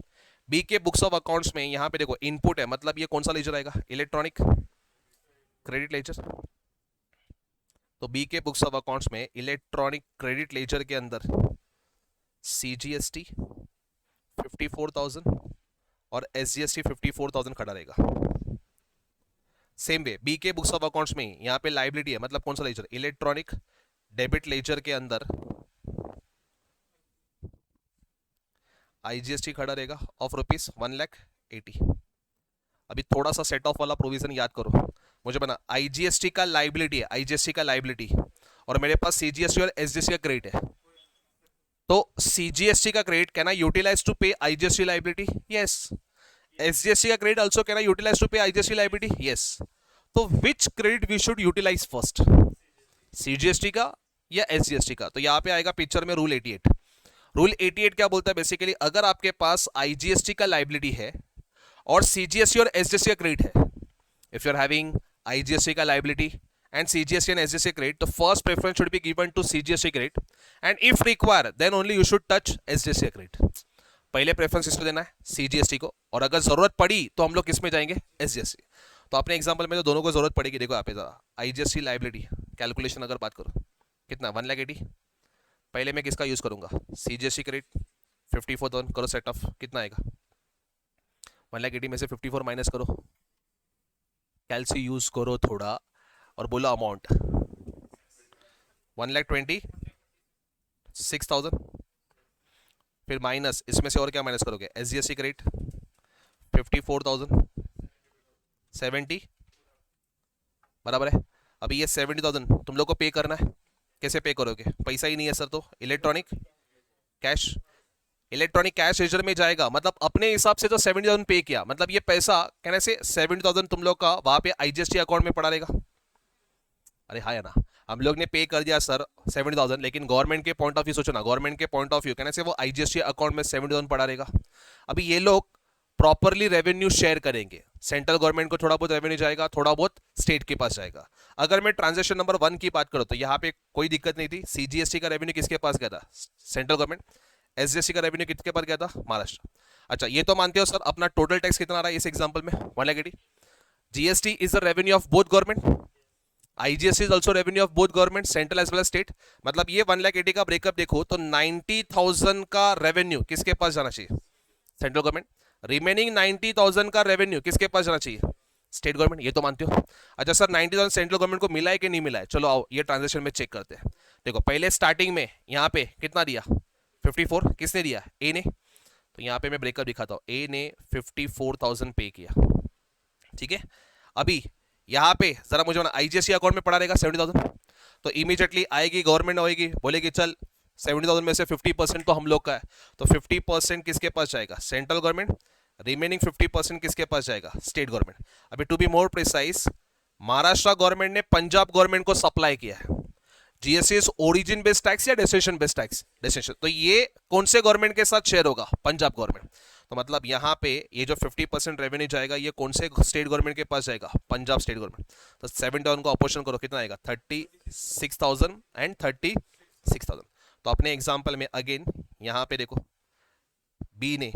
बी के बुक्स ऑफ अकाउंट्स में यहाँ पे देखो इनपुट है, मतलब ये कौन सा लेजर आएगा, इलेक्ट्रॉनिक क्रेडिट लेजर। तो बी के बुक्स ऑफ अकाउंट्स में इलेक्ट्रॉनिक क्रेडिट लेजर के अंदर सीजीएसटी 54,000 और एसजीएसटी 54,000 खड़ा रहेगा। सेम वे बी के बुक्स ऑफ अकाउंट्स में यहाँ पे लाइबिलिटी है, मतलब कौन सा लेजर, इलेक्ट्रॉनिक डेबिट लेजर के अंदर आईजीएसटी खड़ा रहेगा ऑफ ₹1,80,000। अभी थोड़ा सा सेट ऑफ वाला प्रोविजन याद करो, मुझे बना आईजीएसटी का लाइबिलिटी है, आईजीएसटी का लाइबिलिटी, और मेरे पास सीजीएसटी और एसजीएसटी का क्रेडिट है। तो सीजीएसटी का credit can I utilise to pay IGST liability? Yes. SGST का credit also can I utilise to pay IGST liability? Yes. तो which credit we should utilise first, CGST का या SGST का? तो यहां पे आएगा पिक्चर में रूल 88। रूल 88 क्या बोलता है बेसिकली, अगर आपके पास आईजीएसटी का लाइबिलिटी है और सीजीएसटी और एसजीएसटी का क्रेडिट है, if you are having IGST का liability and CGST and SGST credit, the first preference should be given to CGST credit, and if required then only you should touch SGST credit. पहले preference इसको देना है CGST को, और अगर जरूरत पड़ी तो हम लोग किस में जाएंगे, SGST। तो अपने एग्जांपल में तो दोनों को जरूरत पड़ेगी। देखो यहाँ पे जरा IGST लाइबिलिटी कैलकुलेशन अगर बात करो, कितना 1,80,000, पहले मैं किसका यूज करूंगा, CGST क्रेडिट 54,000 करो सेट ऑफ, कितना आएगा 1,80,000 में से 54 माइनस करो, कैलसी यूज करो थोड़ा और बोलो अमाउंट 1,26,000, फिर माइनस इसमें से और क्या माइनस करोगे, एसजीएसटी क्रेडिट 54,000, 70 बराबर है। अभी ये 70,000 तुम लोग को पे करना है, कैसे पे करोगे, पैसा ही नहीं है सर, तो electronic cash, electronic cash ledger में जाएगा, मतलब अपने हिसाब से तो 70,000 पे किया, मतलब ये पैसा कहने से 70,000 तुम लोग का वहां पे आईजीएसटी अकाउंट में पड़ा रहेगा। अरे हाँ या ना, हम लोग ने पे कर दिया सर 70,000, लेकिन गवर्नमेंट के पॉइंट ऑफ व्यू सोचो ना, गवर्नमेंट के पॉइंट ऑफ व्यू कहने से वो आईजीएसटी अकाउंट में 70,000 पड़ा रहेगा। अभी ये लोग प्रॉपरली रेवेन्यू शेयर करेंगे, सेंट्रल गवर्नमेंट को थोड़ा बहुत रेवेन्यू जाएगा, थोड़ा बहुत स्टेट के पास जाएगा। अगर मैं ट्रांजेक्शन नंबर 1 की बात करूं तो यहाँ पे कोई दिक्कत नहीं थी, सीजीएसटी का रेवेन्यू किसके पास गया था, सेंट्रल गवर्नमेंट, एसजीएसटी का रेवेन्यू किसके पास गया था, महाराष्ट्र। अच्छा ये तो मानते हो सर, अपना टोटल टैक्स कितना आ रहा है इस एग्जाम्पल में 1,80,000, GST is the revenue of both government, IGST is also revenue of both government, central as well as state। मतलब ये 1,80,000 का ब्रेकअप देखो तो 90,000 का रेवेन्यू किसके पास जाना चाहिए, सेंट्रल गवर्नमेंट, रिमेनिंग 90,000 का रेवेन्यू किसके पास जाना चाहिए, स्टेट गवर्नमेंट। ये तो मानते हो। अच्छा सर 90,000 सेंट्रल गवर्नमेंट को मिला है कि नहीं मिला है, चलो आओ ये ट्रांजेक्शन में चेक करते हैं। देखो पहले स्टार्टिंग में यहाँ पे कितना दिया 54, किसने दिया, ए ने, तो यहाँ पे मैं ब्रेकअप दिखाता हूँ, ए ने 54,000 पे किया, ठीक है। अभी यहाँ पे जरा मुझे आईजीएसटी अकाउंट में पड़ा रहेगा 70,000, तो इमीडिएटली आएगी गवर्नमेंट, होएगी बोलेगी चल 70,000 में से 50% तो हम लोग का है, तो 50% किसके पास जाएगा, सेंट्रल गवर्नमेंट, रिमेनिंग 50% किसके पास जाएगा, स्टेट गवर्नमेंट। अभी to be more precise, Maharashtra government ने पंजाब गवर्नमेंट को सप्लाई किया है, GST is origin based tax या डेस्टिनेशन बेस्ड टैक्स, डेस्टिनेशन, तो ये कौन से गवर्नमेंट के साथ शेयर होगा, पंजाब गवर्नमेंट। तो मतलब यहाँ पे ये जो 50% रेवेन्यू जाएगा ये कौन से स्टेट गवर्नमेंट के पास जाएगा, पंजाब स्टेट गवर्नमेंट। तो 7,000 को ऑपोजिशन करो, कितना आएगा 36,000 एंड 36,000। तो अपने एग्जांपल में अगेन यहाँ पे देखो बी ने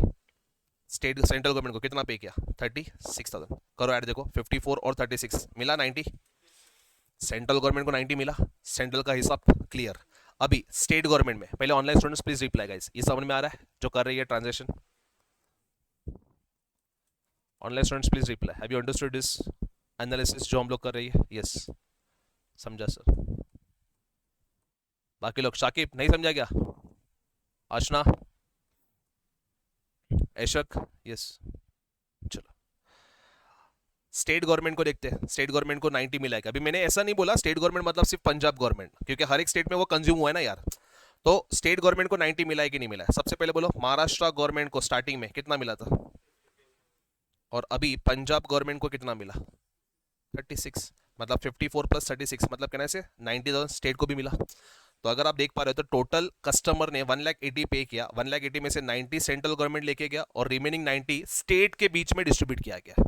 स्टेट सेंट्रल गवर्नमेंट को कितना पे किया 36,000, करो ऐड, देखो 54 और 36 मिला 90, सेंट्रल गवर्नमेंट को 90 मिला, सेंट्रल का हिसाब क्लियर। अभी स्टेट गवर्नमेंट में, पहले online students please reply guys, ये समझ में आ रहा है जो कर रही है transaction, online students please reply, have you understood this analysis जो हम लोग कर रही है, यस समझा सर, बाकी लोग, शाकिब नहीं समझा क्या, आशना, ऐशक, यस। चलो स्टेट गवर्नमेंट को देखते हैं, स्टेट गवर्नमेंट को 90 मिला है। अभी मैंने ऐसा नहीं बोला स्टेट गवर्नमेंट मतलब सिर्फ पंजाब गवर्नमेंट, क्योंकि हर एक स्टेट में वो कंज्यूम हुआ है ना यार। तो स्टेट गवर्नमेंट को 90 मिला है कि नहीं मिला है, सबसे पहले बोलो महाराष्ट्र गवर्नमेंट को स्टार्टिंग में कितना मिला था, और अभी पंजाब गवर्नमेंट को कितना मिला 36, मतलब 54 प्लस 36 मतलब कहने से 90,000 स्टेट को भी मिला। तो अगर आप देख पा रहे हो तो टोटल कस्टमर ने 1,80,000 पे किया, 1,80,000 में से 90 सेंट्रल गवर्नमेंट लेके गया और रिमेनिंग 90 स्टेट के बीच में डिस्ट्रीब्यूट किया गया।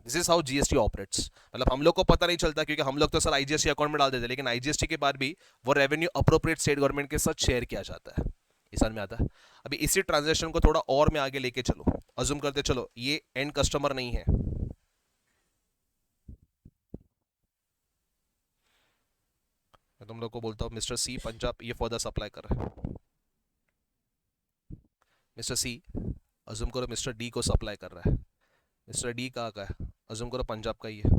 This is how GST operates. मतलब हम लोग को पता नहीं चलता क्योंकि हम लोग तो सर आईजीएसटी अकाउंट में डाल देते, लेकिन आईजीएसटी के बाद भी वो रेवेन्यू अप्रोप्रिएट स्टेट गवर्नमेंट के साथ शेयर किया जाता है, समझ में आता है। अभी इसी ट्रांजेक्शन को थोड़ा और मैं आगे लेके चलो, अज्यूम करते चलो ये एंड कस्टमर नहीं है, मैं तुम लोग को बोलता हूँ मिस्टर सी पंजाब ये फॉर द सप्लाई कर रहा है, मिस्टर सी अज्यूम करो मिस्टर डी को सप्लाई कर रहा है, मिस्टर डी कहाँ का है, अज्यूम करो पंजाब का ही है,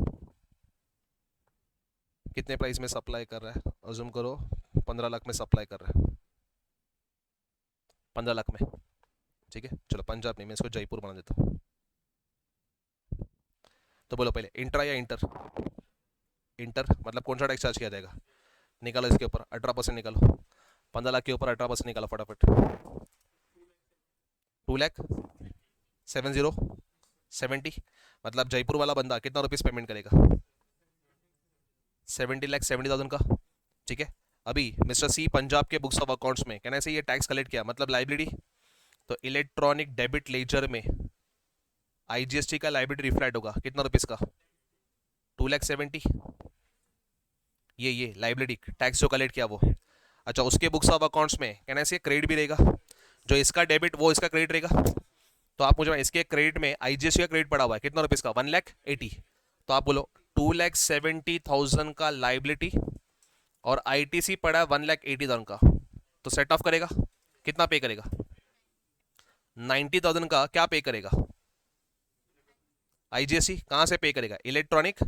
कितने प्राइस में सप्लाई कर रहा है, अज्यूम करो 15 लाख में सप्लाई कर रहा है, 15 लाख में, ठीक है। चलो पंजाब नहीं, मैं इसको जयपुर बना देता हूँ। तो बोलो पहले इंट्रा या इंटर? इंटर मतलब कौन सा टैक्स चार्ज किया जाएगा? निकालो इसके ऊपर 18% निकालो, 15 लाख के ऊपर 18% निकालो फटाफट। 2,70,70, मतलब जयपुर वाला बंदा कितना रुपीस पेमेंट करेगा? 70,70,000 का, ठीक है। अभी मिस्टर सी पंजाब के बुक्स ऑफ अकाउंट्स में कहना से ये टैक्स कलेक्ट किया, मतलब लाइबिलिटी, तो इलेक्ट्रॉनिक डेबिट लेजर में आईजीएसटी का लाइबिलिटी रिफ्लेक्ट होगा कितना रुपीस का? 2,70,000, ये लाइबिलिटी टैक्स जो कलेक्ट किया वो। अच्छा, उसके बुक्स ऑफ अकाउंट्स में कहना से क्रेडिट भी रहेगा, जो इसका डेबिट वो इसका क्रेडिट रहेगा। तो आप मुझे इसके क्रेडिट में आईजीएसटी का क्रेडिट पड़ा हुआ है कितना रुपीस का? 1,80,000। तो आप बोलो 2,70,000 का लाइबिलिटी और आईटीसी पड़ा है 1,80,000 का, तो सेट ऑफ करेगा कितना पे करेगा? 90,000 का क्या पे करेगा? आईजीएसटी कहां से पे करेगा? इलेक्ट्रॉनिक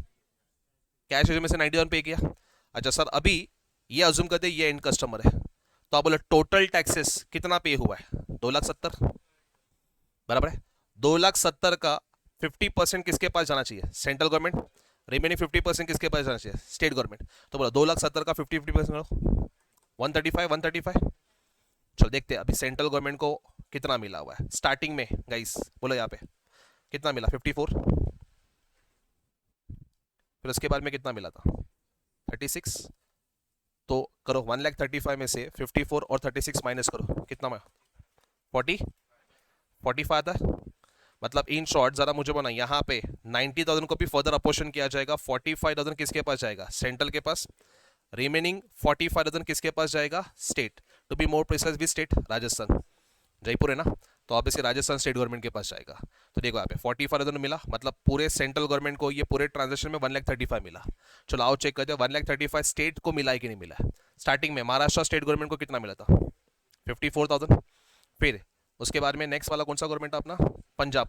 कैश में से 90,000 पे किया। अच्छा सर, अभी ये अज्यूम करते ये एंड कस्टमर है, तो आप बोलो टोटल टैक्सेस कितना पे हुआ है? 2,70,000 बराबर है। 2,70,000 का 50% किसके पास जाना चाहिए? Central government. रिमेनिंग 50% किसके पास जाना चाहिए? State government. तो बोलो 2,70,000 का 50% करो, 135, 135। चलो देखते हैं अभी सेंट्रल गवर्नमेंट को कितना मिला हुआ है स्टार्टिंग में, गाइस बोलो यहाँ पे कितना मिला? 54। फिर उसके बाद में कितना मिला था? 36। तो करो 1,35,000 में से 54 और 36 माइनस करो, कितना में? 40, 45 आता है। मतलब इन शॉर्ट जरा मुझे बोला यहाँ पे 90,000 को भी फर्दर अपोर्शन किया जाएगा, 45,000 किसके पास जाएगा? सेंट्रल के पास। रिमेनिंग 45,000 किसके पास जाएगा? State. To be more precise भी स्टेट राजस्थान, जयपुर है ना, तो आप इसे राजस्थान स्टेट गवर्नमेंट के पास जाएगा। तो देखो यहाँ पे 45,000 मिला, मतलब पूरे सेंट्रल गवर्नमेंट को ये पूरे ट्रांजेक्शन में 1,35,000 मिला। चलो आओ चेक करते हैं 1,35,000 स्टेट को मिला है कि नहीं मिला है। स्टार्टिंग में महाराष्ट्र स्टेट गवर्नमेंट को कितना मिला था? 54,000। फिर उसके बाद में नेक्स्ट वाला कौन सा गवर्नमेंट था अपना? पंजाब।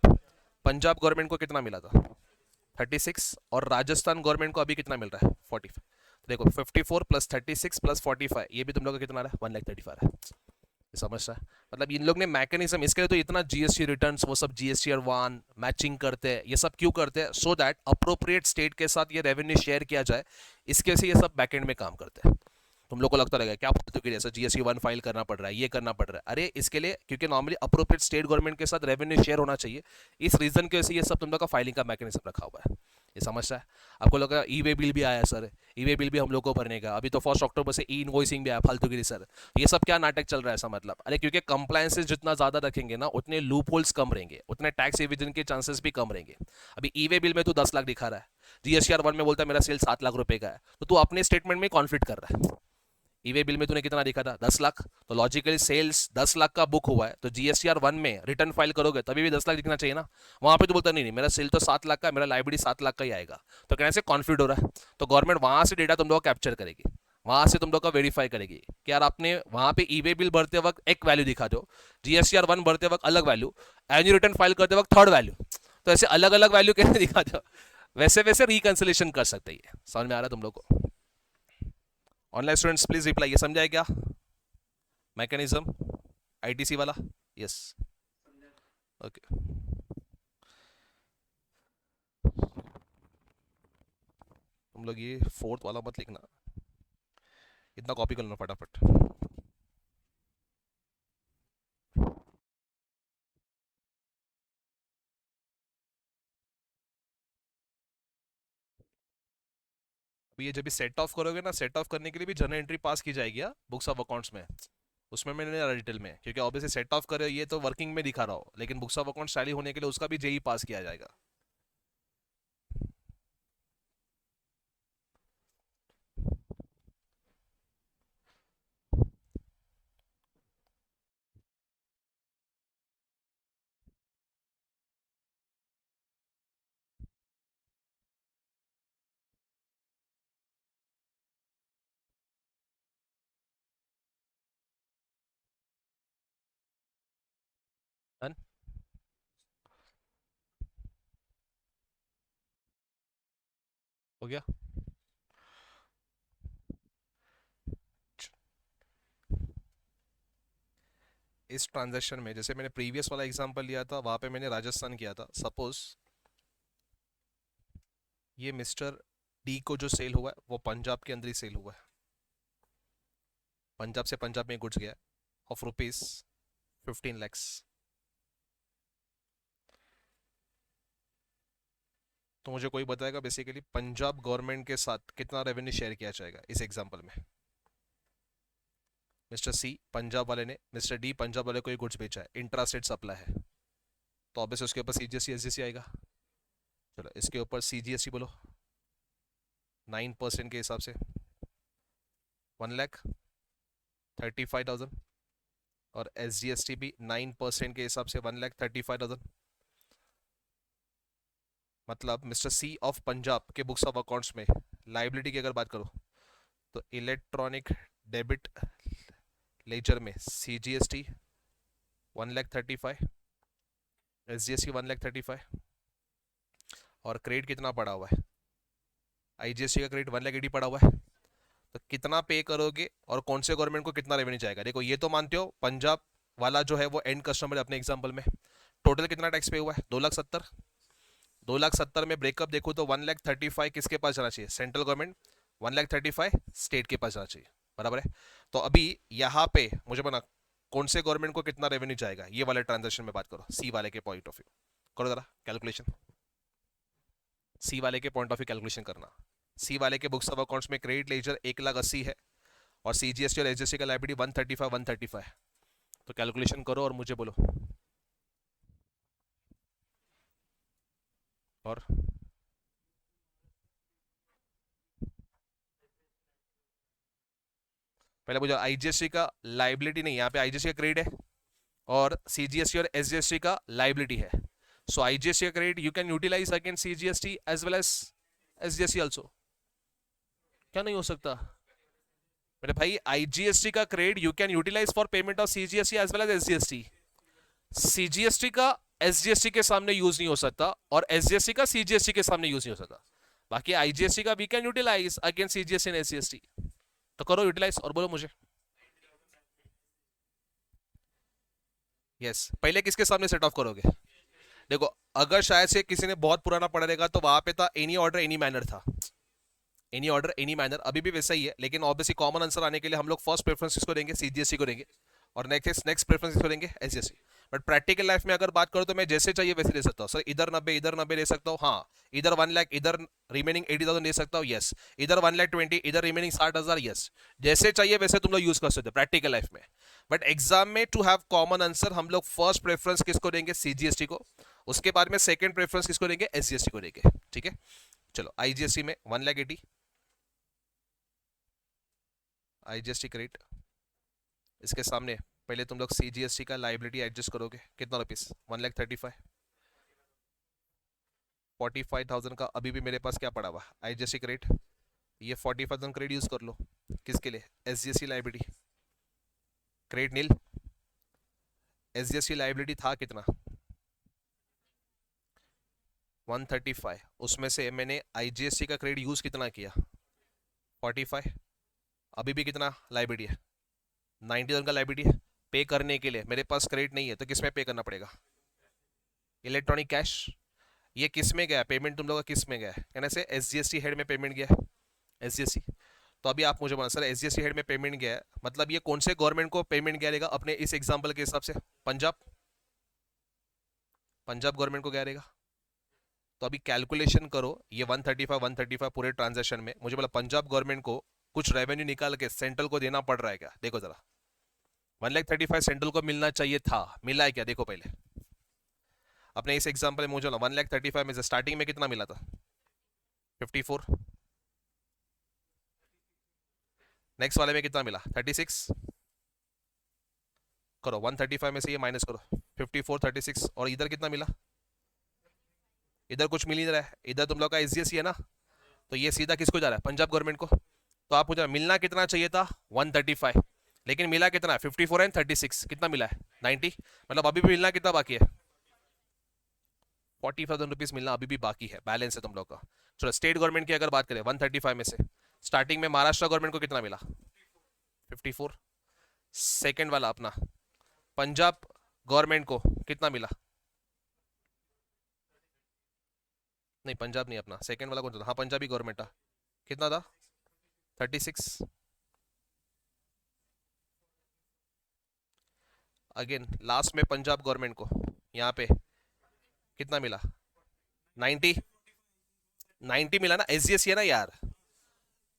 पंजाब गवर्नमेंट को कितना मिला था? 36। और राजस्थान गवर्नमेंट को अभी कितना मिल रहा है? 45। तो देखो 54 प्लस 36 प्लस 45, ये भी तुम लोग का कितना आ रहा है? 1,35,000 है। समझ रहा है? मतलब इन लोग ने मैकेनिज्म इसके लिए तो इतना जीएसटी रिटर्न्स वो सब जीएसटी और वन मैचिंग करते हैं, ये सब क्यों करते हैं? सो दैट अप्रोप्रिएट स्टेट के साथ ये रेवेन्यू शेयर किया जाए, इसके से ये सब बैकएंड में काम करते हैं। तुम लोग को लगता रहेगा क्या फालतू की जैसे जीएसटी वन फाइल करना पड़ रहा है, ये करना पड़ रहा है, अरे इसके लिए क्योंकि नॉर्मली अप्रोप्रिएट स्टेट गवर्नमेंट के साथ रेवेन्यू शेयर होना चाहिए, इस रीजन की वजह से ये सब तुम लोग का फाइलिंग का मैकेनिज्म रखा हुआ है। ये समझ रहा है? आपको लगा ई वे बिल भी आया सर, ई वे बिल भी हम लोग को भरने का, अभी तो 1 अक्टूबर से ई इनवॉइसिंग भी आया फालतू की सर, ये सब क्या नाटक चल रहा है ऐसा मतलब? अरे क्योंकि कंप्लायंसेस जितना ज्यादा रखेंगे ना उतने लूप होल्स कम रहेंगे, उतने टैक्स एविजन के चांसेस भी कम रहेंगे। अभी ई वे बिल में तू 10 लाख दिखा रहा है, जीएसटीआर वन में बोलता है मेरा सेल 7 लाख रुपए का है, तो तू अपने स्टेटमेंट में कॉन्फ्लिक्ट कर रहा है। ईवे बिल में तूने कितना लिखा था? 10 लाख, तो लॉजिकली सेल्स 10 लाख का बुक हुआ है, तो जीएसटीआर वन में रिटर्न फाइल करोगे तभी भी 10 लाख दिखना चाहिए ना। वहां पे तो बोलता नहीं नहीं मेरा सेल तो 7 लाख का, मेरा लाइबिलिटी 7 लाख का ही आएगा, तो कहने से कॉन्फ्लिक्ट हो रहा है। तो गवर्नमेंट वहां से डेटा तुम लोग कैप्चर करेगी, वहां से तुम लोग का वेरीफाई करेगी कि यार आपने वहां पे ईवे बिल भरते वक्त एक वैल्यू दिखा दो, जीएसटीआर वन भरते वक्त अलग वैल्यू, एनुअल रिटर्न फाइल करते वक्त थर्ड वैल्यू, तो ऐसे अलग अलग वैल्यू कैसे दिखा दो? वैसे वैसे रिकंसिलेशन कर सकते हैं। समझ में आ रहा है तुम लोग को? ऑनलाइन स्टूडेंट्स प्लीज रिप्लाई, ये समझाए क्या मैकेनिज्म आईटीसी वाला? Yes, okay. तुम लोग ये फोर्थ वाला मत लिखना, इतना कॉपी कर लो फटाफट। अभी ये जब भी सेट ऑफ करोगे ना, सेट ऑफ करने के लिए भी जर्नल एंट्री पास की जाएगी बुक्स ऑफ अकाउंट्स में, उसमें मैंने नहीं डिटेल में, क्योंकि ऑब्वियसली सेट ऑफ करे ये तो वर्किंग में दिखा रहा हो, लेकिन बुक्स ऑफ अकाउंट टैली होने के लिए उसका भी जेई पास किया जाएगा। डन। हो गया। इस ट्रांजैक्शन में जैसे मैंने प्रीवियस वाला एग्जांपल लिया था वहां पे मैंने राजस्थान किया था, सपोज ये मिस्टर डी को जो सेल हुआ है वो पंजाब के अंदर ही सेल हुआ है, पंजाब से पंजाब में गुड्स गया ऑफ रुपीज 15 lakhs। तो मुझे कोई बताएगा बेसिकली पंजाब गवर्नमेंट के साथ कितना रेवेन्यू शेयर किया जाएगा इस एग्जांपल में। मिस्टर सी पंजाब वाले ने मिस्टर डी पंजाब वाले को ये गुड्स बेचा है, इंट्रा स्टेट सप्लाई है, तो ऑब्वियसली उसके ऊपर सीजीएसटी एसजीएसटी आएगा। चलो इसके ऊपर सीजीएसटी बोलो 9% के हिसाब से 1,35,000 और एसजीएसटी भी 9% के हिसाब से 1,35,000। मतलब मिस्टर सी ऑफ पंजाब के बुक्स ऑफ अकाउंट्स में लाइबिलिटी की अगर बात करो तो इलेक्ट्रॉनिक डेबिट लेजर में सीजीएसटी 1,35,000, एसजीएसटी 1,35,000 और क्रेडिट कितना पड़ा हुआ है, आईजीएसटी का क्रेडिट 1,80,000 पड़ा हुआ है। तो कितना पे करोगे और कौन से गवर्नमेंट को कितना रेवेन्यू जाएगा। देखो ये तो मानते हो पंजाब वाला जो है वो एंड कस्टमर है अपने एग्जांपल में, टोटल कितना टैक्स पे हुआ है 2,70,000। 2,70,000 में ब्रेकअप देखो तो 1,35,000 किसके पास जाना चाहिए, सेंट्रल गवर्नमेंट, 1,35,000 स्टेट के पास जाना चाहिए, बराबर है। तो अभी यहाँ पे मुझे बना कौन से गवर्नमेंट को कितना रेवेन्यू जाएगा, ये वाले ट्रांजेक्शन में बात करो, सी वाले के पॉइंट ऑफ व्यू करो जरा कैलकुलेशन, सी वाले के पॉइंट ऑफ व्यू कैलकुलेशन करना। सी वाले के बुक्स ऑफ अकाउंट्स में क्रेडिट लेजर 1,80,000 है और सीजीएसटी और एसजीएसटी का लायबिलिटी 135 है। तो कैलकुलेशन करो और मुझे बोलो। और पहले मुझे आईजीएसटी का लायबिलिटी नहीं, यहाँ पे आईजीएसटी का क्रेडिट है और सीजीएसटी और एसजीएसटी का लायबिलिटी है। सो आईजीएसटी का credit you can utilise against CGST as well as SGST also. क्या नहीं हो सकता मेरे भाई, आईजीएसटी का credit you can utilise for payment of CGST as well as SGST. CGST का एसजीएसटी के सामने यूज नहीं हो सकता और एसजीएसटी का सीजीएसटी के सामने यूज नहीं हो सकता। बाकी आईजीएसटी का we can utilise against CGST and SGST. तो करो यूटिलाइज और बोलो मुझे। यस पहले किसके सामने सेट ऑफ करोगे। देखो अगर शायद से किसी ने बहुत पुराना पढ़ा रहेगा तो वहां पे था एनी ऑर्डर एनी मैनर था, एनी ऑर्डर एनी मैनर अभी भी वैसा ही है, लेकिन ऑब्वियसली कॉमन आंसर आने के लिए हम लोग फर्स्ट प्रेफरेंस किसको देंगे, सीजीएसटी को देंगे और नेक्स्ट प्रेफरेंस किसको देंगे, एसजीएसटी। बट प्रैक्टिकल लाइफ में अगर बात करो तो मैं जैसे चाहिए वैसे ले सकता हूँ। सर इधर 90 ले सकता हूँ, हाँ इधर 1,00,000 इधर रिमेनिंग 80,000 ले सकता हूँ, यस इधर 1,20,000 इधर रिमेनिंग 60,000, यस जैसे चाहिए वैसे तुम लोग यूज कर सकते हो प्रैक्टिकल लाइफ में। बट एग्जाम में टू हैव कॉमन आंसर हम लोग फर्स्ट प्रेफरेंस किसको देंगे, सीजीएसटी को, उसके बाद में सेकंड प्रेफरेंस किसको देंगे, एसजीएसटी को देंगे। ठीक है चलो आईजीएसटी में 1,80,000 आईजीएसटी क्रेडिट, इसके सामने पहले तुम लोग सीजीएसटी का लायबिलिटी एडजस्ट करोगे कितना रुपीस 1,35,000, 45,000 का अभी भी मेरे पास क्या पड़ा हुआ आईजीएसटी क्रेडिट, ये 45,000 क्रेडिट यूज कर लो किसके लिए, एसजीएसटी लायबिलिटी क्रेडिट नील। एसजीएसटी लायबिलिटी था कितना 135, उसमें से मैंने आईजीएसटी का क्रेडिट यूज कितना किया 45, अभी भी कितना लायबिलिटी है 90,000 का लायबिलिटी है। पे करने के लिए मेरे पास क्रेडिट नहीं है तो किस में पे करना पड़ेगा, इलेक्ट्रॉनिक कैश। ये किस में गया पेमेंट, तुम लोग का किस में गया है, कहने से एसजीएसटी हेड में पेमेंट गया है, एसजीएसटी। तो अभी आप मुझे बोला सर एसजीएसटी हेड में पेमेंट गया है, मतलब ये कौन से गवर्नमेंट को पेमेंट गया रहेगा अपने इस एग्जांपल के हिसाब से, पंजाब गवर्नमेंट को गया रहेगा। तो अभी कैलकुलेशन करो ये 135 पूरे ट्रांजेक्शन में मुझे बोला पंजाब गवर्नमेंट को कुछ रेवेन्यू निकाल के सेंट्रल को देना पड़ रहा है क्या, देखो जरा 1,35,000 सेंट्रल को मिलना चाहिए था, मिला है क्या देखो पहले। अपने इस एग्जांपल में मुझे 1,35,000 में से स्टार्टिंग में कितना मिला था 54, नेक्स्ट वाले में कितना मिला 36, करो 135 में से ये माइनस करो 54 36 और इधर कितना मिला, इधर कुछ मिल नहीं रहा है, इधर तुम लोग का एसजीएसटी है ना, तो ये सीधा किसको जा रहा है पंजाब गवर्नमेंट को। तो आप मुझे मिलना कितना चाहिए था 135, लेकिन मिला कितना 54 एंड 36 कितना मिला है 90, मतलब अभी भी मिलना कितना बाकी है 40,000 रुपीज मिलना अभी भी बाकी है, बैलेंस है तुम लोग का। चलो स्टेट गवर्नमेंट की अगर बात करें 135 में से स्टार्टिंग में महाराष्ट्र गवर्नमेंट को कितना मिला 54, सेकंड वाला अपना पंजाब गवर्नमेंट को कितना मिला? नहीं पंजाब नहीं, अपना सेकंड वाला कौन सा था? हाँ पंजाबी गवर्नमेंट था, कितना था? 36। अगेन लास्ट में पंजाब गवर्नमेंट को यहाँ पे कितना मिला? 90। 90 मिला ना, एसजीएसटी है ना यार।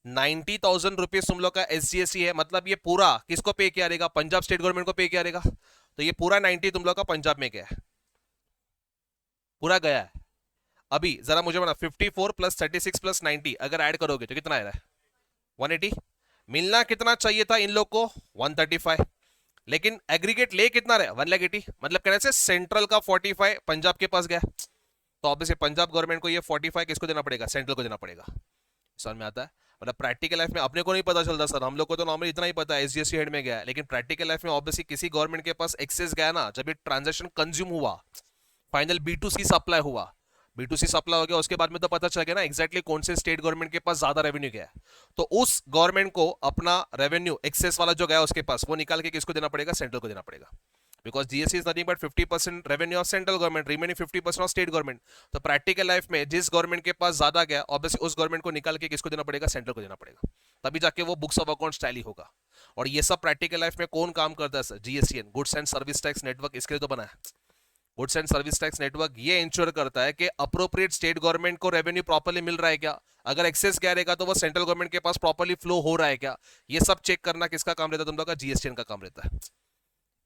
90,000 रुपीज तुम लोग का एसजीएसटी है, मतलब ये पूरा किसको पे किया रहेगा? पंजाब स्टेट गवर्नमेंट को पे किया रहेगा। तो ये पूरा 90 तुम लोग का पंजाब में गया है, पूरा गया है। अभी जरा मुझे बना 54 प्लस 36 प्लस 90 अगर ऐड करोगे तो कितना आ रहा है? 180। मिलना कितना चाहिए था इन लोग को? 135। लेकिन एग्रीगेट ले कितना रहे? 180। मतलब कहने से सेंट्रल का 45 पंजाब के पास गया, तो ऑब्वियसली पंजाब गवर्नमेंट को ये 45 किसको देना पड़ेगा? सेंट्रल को देना पड़ेगा। समझ में आता है? मतलब प्रैक्टिकल लाइफ में अपने को नहीं पता चलता सर, हम लोग को तो नॉर्मली इतना ही पता है एसजीएसटी हेड में गया है, लेकिन प्रैक्टिकल लाइफ में ऑब्वियसली किसी गवर्नमेंट के पास एक्सेस गया ना, जब ये ट्रांजेक्शन कंज्यूम हुआ, फाइनल B2C सप्लाई हुआ, B2C सप्लाई हो गया, उसके बाद में तो पता चल गया ना एग्जैक्टली कौन से स्टेट गवर्नमेंट के पास ज्यादा रेवेन्यू गया है। तो उस गवर्नमेंट को अपना रेवेन्यू एक्सेस वाला जो गया उसके पास, वो निकाल के किसको देना पड़ेगा? सेंट्रल को देना पड़ेगा। Because GST is nothing but 50% revenue of central government, remaining 50% of state government. तो प्रैक्टिकल लाइफ में जिस गवर्नमेंट के पास ज्यादा गया, ऑब्वियसली उस गवर्नमेंट को निकाल के किसको देना पड़ेगा? सेंट्रल को देना पड़ेगा, तभी जाके वो बुक्स ऑफ अकाउंट्स टैली होगा। और ये सब प्रैक्टिकल लाइफ में कौन काम करता है sir? GSTN, goods and service tax network, इसके लिए तो बना है। Goods and service tax network ये इंश्योर करता है कि अप्रोप्रिएट स्टेट गवर्नमेंट को रेवेन्यू प्रॉपर्ली मिल रहा है क्या, अगर एक्सेस क्या रहेगा तो वो सेंट्रल गवर्नमेंट के पास प्रॉपर्ली फ्लो हो रहा है क्या, ये सब चेक करना किसका काम रहता है? तुम लोग का जीएसटीएन का काम रहता है।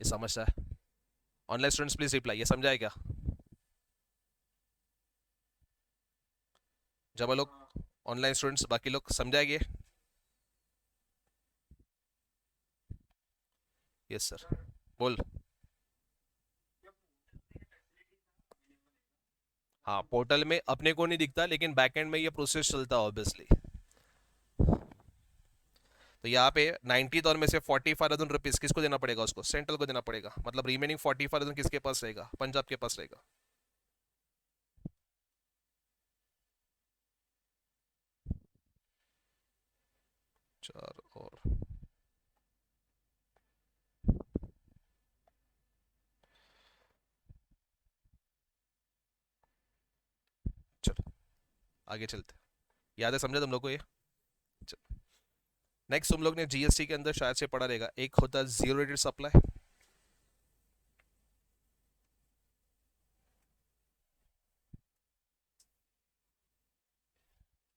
ये समझता है? ऑनलाइन स्टूडेंट्स प्लीज रिप्लाई, ये समझाए क्या? जब लोग ऑनलाइन स्टूडेंट्स बाकी लोग समझाएंगे? यस सर, बोल। हाँ पोर्टल में अपने को नहीं दिखता, लेकिन बैकएंड में ये प्रोसेस चलता है ऑब्वियसली। तो यहाँ पे 90,000 में से 45,000 रुपीज किसको देना पड़ेगा? उसको सेंट्रल को देना पड़ेगा। मतलब रिमेनिंग 45,000 किसके पास रहेगा? पंजाब के पास रहेगा। चार और चलो आगे चलते। याद है, समझा तुम लोग को ये? नेक्स्ट तुम लोग ने जीएसटी के अंदर शायद से पढ़ा रहेगा, एक होता है जीरो रेटेड सप्लाई,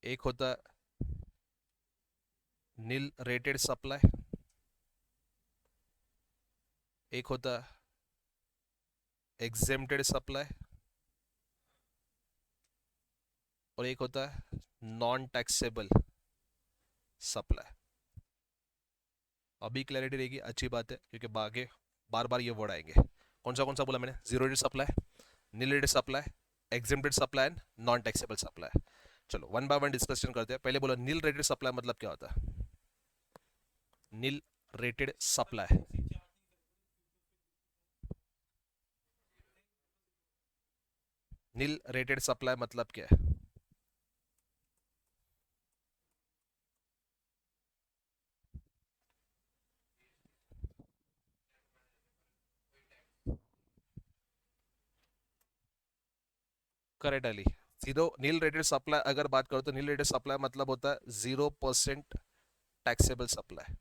एक होता है नील रेटेड सप्लाई, एक होता है एग्जेम्प्टेड सप्लाई, और एक होता है नॉन टैक्सेबल सप्लाई। अभी क्लैरिटी रहेगी, अच्छी बात है, क्योंकि आगे बार बार ये वर्ड आएंगे। कौन सा बोला मैंने? Zero rated supply, nil rated supply, exempted supply and non taxable supply. चलो वन बाय वन डिस्कशन करते हैं। पहले बोलो नील रेटेड सप्लाई मतलब क्या होता है? Nil rated supply, nil rated supply मतलब क्या है? Correct Ali. Zero nil rated supply अगर बात करो तो नील रेटेड सप्लाई मतलब होता है 0% टैक्सेबल सप्लाई।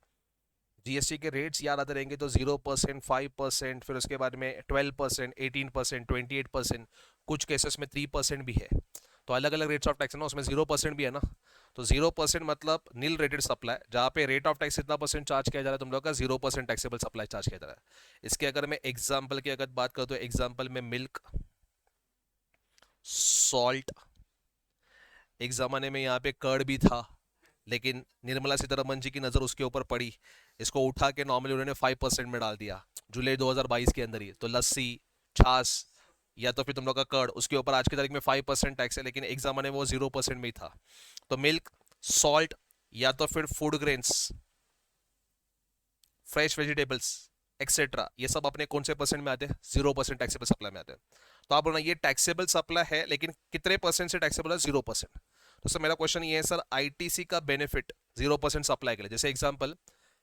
जीएसटी के रेट्स याद आते रहेंगे तो 0%, 5%, फिर उसके बाद में 12%, 18%, 28%, कुछ केसेस में 3% भी है। तो अलग अलग रेट्स ऑफ टैक्स है ना, उसमें 0% भी है ना। तो 0% मतलब नील रेटेड सप्लाई, जहाँ पे रेट ऑफ टैक्स इतना परसेंट चार्ज किया जा रहा है, तुम लोग का 0% टैक्सेबल सप्लाई चार्ज किया जा रहा है। इसके अगर मैं एग्जाम्पल की अगर बात करूँ तो एग्जाम्पल में मिल्क, सॉल्ट, एक जमाने में यहाँ पे कर्ड भी था, लेकिन निर्मला सीतारमन जी की नजर उसके ऊपर पड़ी, इसको उठा के नॉर्मली उन्होंने 5% में डाल दिया जुलाई 2022 के अंदर ही। तो लस्सी, छाछ या तो फिर तुम लोग का कर्ड, उसके ऊपर आज की तारीख में 5% टैक्स है, लेकिन एक जमाने में वो 0% में ही था। तो मिल्क, सॉल्ट या तो फिर food grains, fresh vegetables etcetera, ये सब अपने कौन से परसेंट में आते हैं? 0% टैक्सेबल सप्लाई में आते हैं। तो आप बोलना ये टैक्सेबल सप्लाई है, लेकिन कितने परसेंट से टैक्सेबल है? 0%। तो सर मेरा क्वेश्चन ये है सर, आईटीसी का बेनिफिट 0% सप्लाई के लिए, जैसे एग्जांपल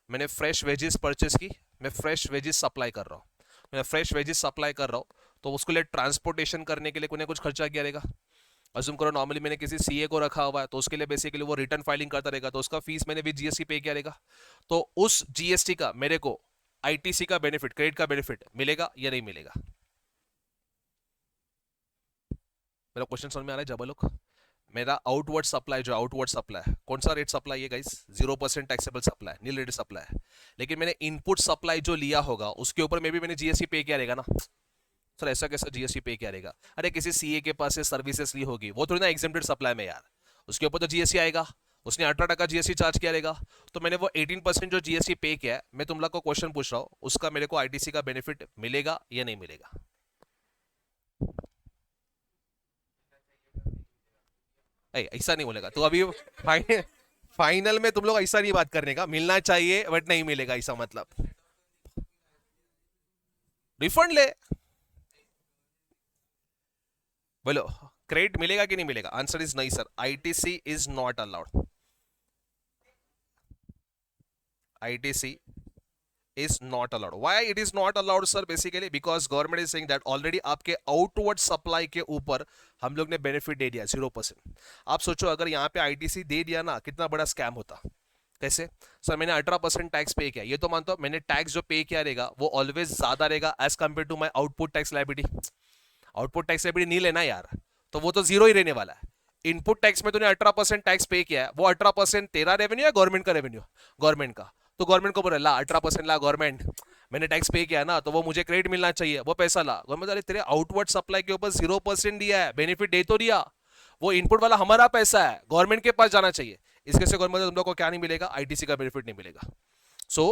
मैंने फ्रेश वेजेस परचेस की, मैं फ्रेश वेजेस सप्लाई कर रहा हूँ, मैं फ्रेश वेजिस सप्लाई कर रहा हूँ, तो उसके लिए ट्रांसपोर्टेशन करने के लिए कोई ना कुछ खर्चा किया रहेगा। अज्यूम करो नॉर्मली मैंने किसी सीए को रखा हुआ है, तो उसके लिए बेसिकली वो रिटर्न फाइलिंग करता रहेगा, तो उसका फीस मैंने भी जीएसटी पे किया रहेगा। तो उस जीएसटी का मेरे को आईटीसी का बेनिफिट, क्रेडिट का बेनिफिट मिलेगा या नहीं मिलेगा? मेरा क्वेश्चन समझ में आ रहा है जब लोग? मेरा आउटवर्ड सप्लाई, जो आउटवर्ड सप्लाई है, कौन सा रेट सप्लाई है guys? 0% taxable supply, nil rate supply है। लेकिन मैंने इनपुट सप्लाई जो लिया होगा उसके ऊपर में भी मैंने जीएसटी पे किया रहेगा ना सर। ऐसा कैसा जीएसटी पे किया रहेगा? अरे किसी सीए के पास से सर्विसेज ली होगी, वो थोड़ी ना एग्जेम्प्टेड सप्लाई में यार, उसके ऊपर तो जीएसटी आएगा। उसने 18% जीएसटी चार्ज किया रहेगा, तो मैंने वो 18% जो जीएसटी पे किया है, मैं तुम लोग को क्वेश्चन पूछ रहा हूँ, उसका मेरे को आईटीसी का बेनिफिट मिलेगा या नहीं मिलेगा? ऐसा नहीं बोलेगा तो अभी फाइनल में तुम लोग ऐसा नहीं बात करने का, मिलना चाहिए बट नहीं मिलेगा, ऐसा मतलब रिफंड ले। बोलो क्रेडिट मिलेगा कि नहीं मिलेगा? आंसर इज नहीं sir, ITC is not allowed. ITC is not allowed. Why it is not allowed sir? Basically because government is saying that already आपके आउटवर्ड सप्लाई के ऊपर हम लोग ने बेनिफिट दे दिया 0%। आप सोचो अगर यहाँ पे आईटीसी दे दिया ना, कितना बड़ा स्कैम होता। कैसे सर? मैंने 18% टैक्स पे किया, ये तो मानता हूँ मैंने टैक्स जो पे किया रहेगा वो ऑलवेज ज्यादा रहेगा as compare to my output tax liability. Output tax liability नहीं लेना यार, तो वो तो जीरो ही रहने वाला है। इनपुट टैक्स में तूने 18% टैक्स पे किया है, वो 18% तेरा रेवेन्यू या गवर्नमेंट का रेवेन्यू? गवर्नमेंट का। तो गवर्नमेंट को बोला ला 18% ला गवर्नमेंट, मैंने टैक्स पे किया ना, तो वो मुझे क्रेडिट मिलना चाहिए, वो पैसा ला। गवर्नमेंट अरे तेरे आउटवर्ड सप्लाई के ऊपर 0% दिया है, बेनिफिट दे तो दिया, वो इनपुट वाला हमारा पैसा है, गवर्नमेंट के पास जाना चाहिए। इसके से गवर्नमेंट तुम लोग को क्या नहीं मिलेगा? आईटीसी का बेनिफिट नहीं मिलेगा। सो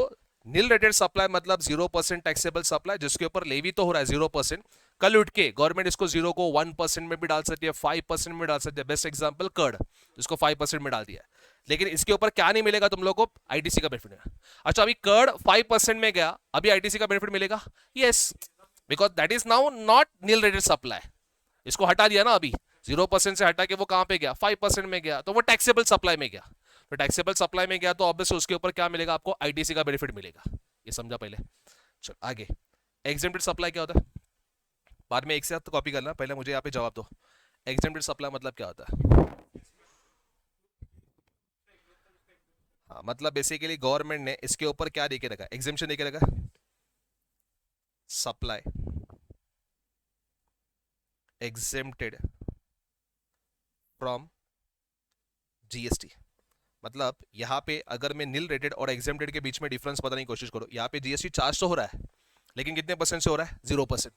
नील रेटेड सप्लाई मतलब 0% टैक्सेबल सप्लाई, जिसके ऊपर लेवी तो हो रहा है 0%। कल उठ के गवर्नमेंट इसको 0 को 1% में भी डाल सकती है, 5% में डाल सकती है। बेस्ट एग्जांपल कर्ड, जिसको 5% में डाल दिया। लेकिन इसके ऊपर क्या नहीं मिलेगा तुम लोग को? आईटीसी का बेनिफिट मिलेगा। अच्छा अभी कर्ड 5% में गया, अभी आईटीसी का बेनिफिट मिलेगा? Yes, because that is now not nil rated supply. इसको हटा दिया ना, अभी 0% से हटा के वो कहां पे गया? 5% में गया, तो वो टैक्सेबल सप्लाई में गया। तो टैक्सेबल सप्लाई में गया तो ऑब्वियसली उसके ऊपर क्या मिलेगा आपको? आईटीसी का बेनिफिट मिलेगा। ये समझा पहले? चलो आगे, एग्जेम्प्टेड सप्लाई क्या होता है? बाद में एक से तो कॉपी करना, पहले मुझे यहाँ पे जवाब दो। एग्जेम्प्टेड सप्लाई मतलब क्या होता है? हाँ मतलब बेसिकली गवर्नमेंट ने इसके ऊपर क्या देके रखा है? एग्जेम्पशन देके रखा है। Supply exempted from GST. मतलब यहाँ पे अगर मैं नील रेटेड और एग्जेम्प्टेड के बीच में डिफरेंस बताने की कोशिश करो, यहाँ पे जीएसटी चार्ज तो हो रहा है, लेकिन कितने परसेंट से हो रहा है? 0%।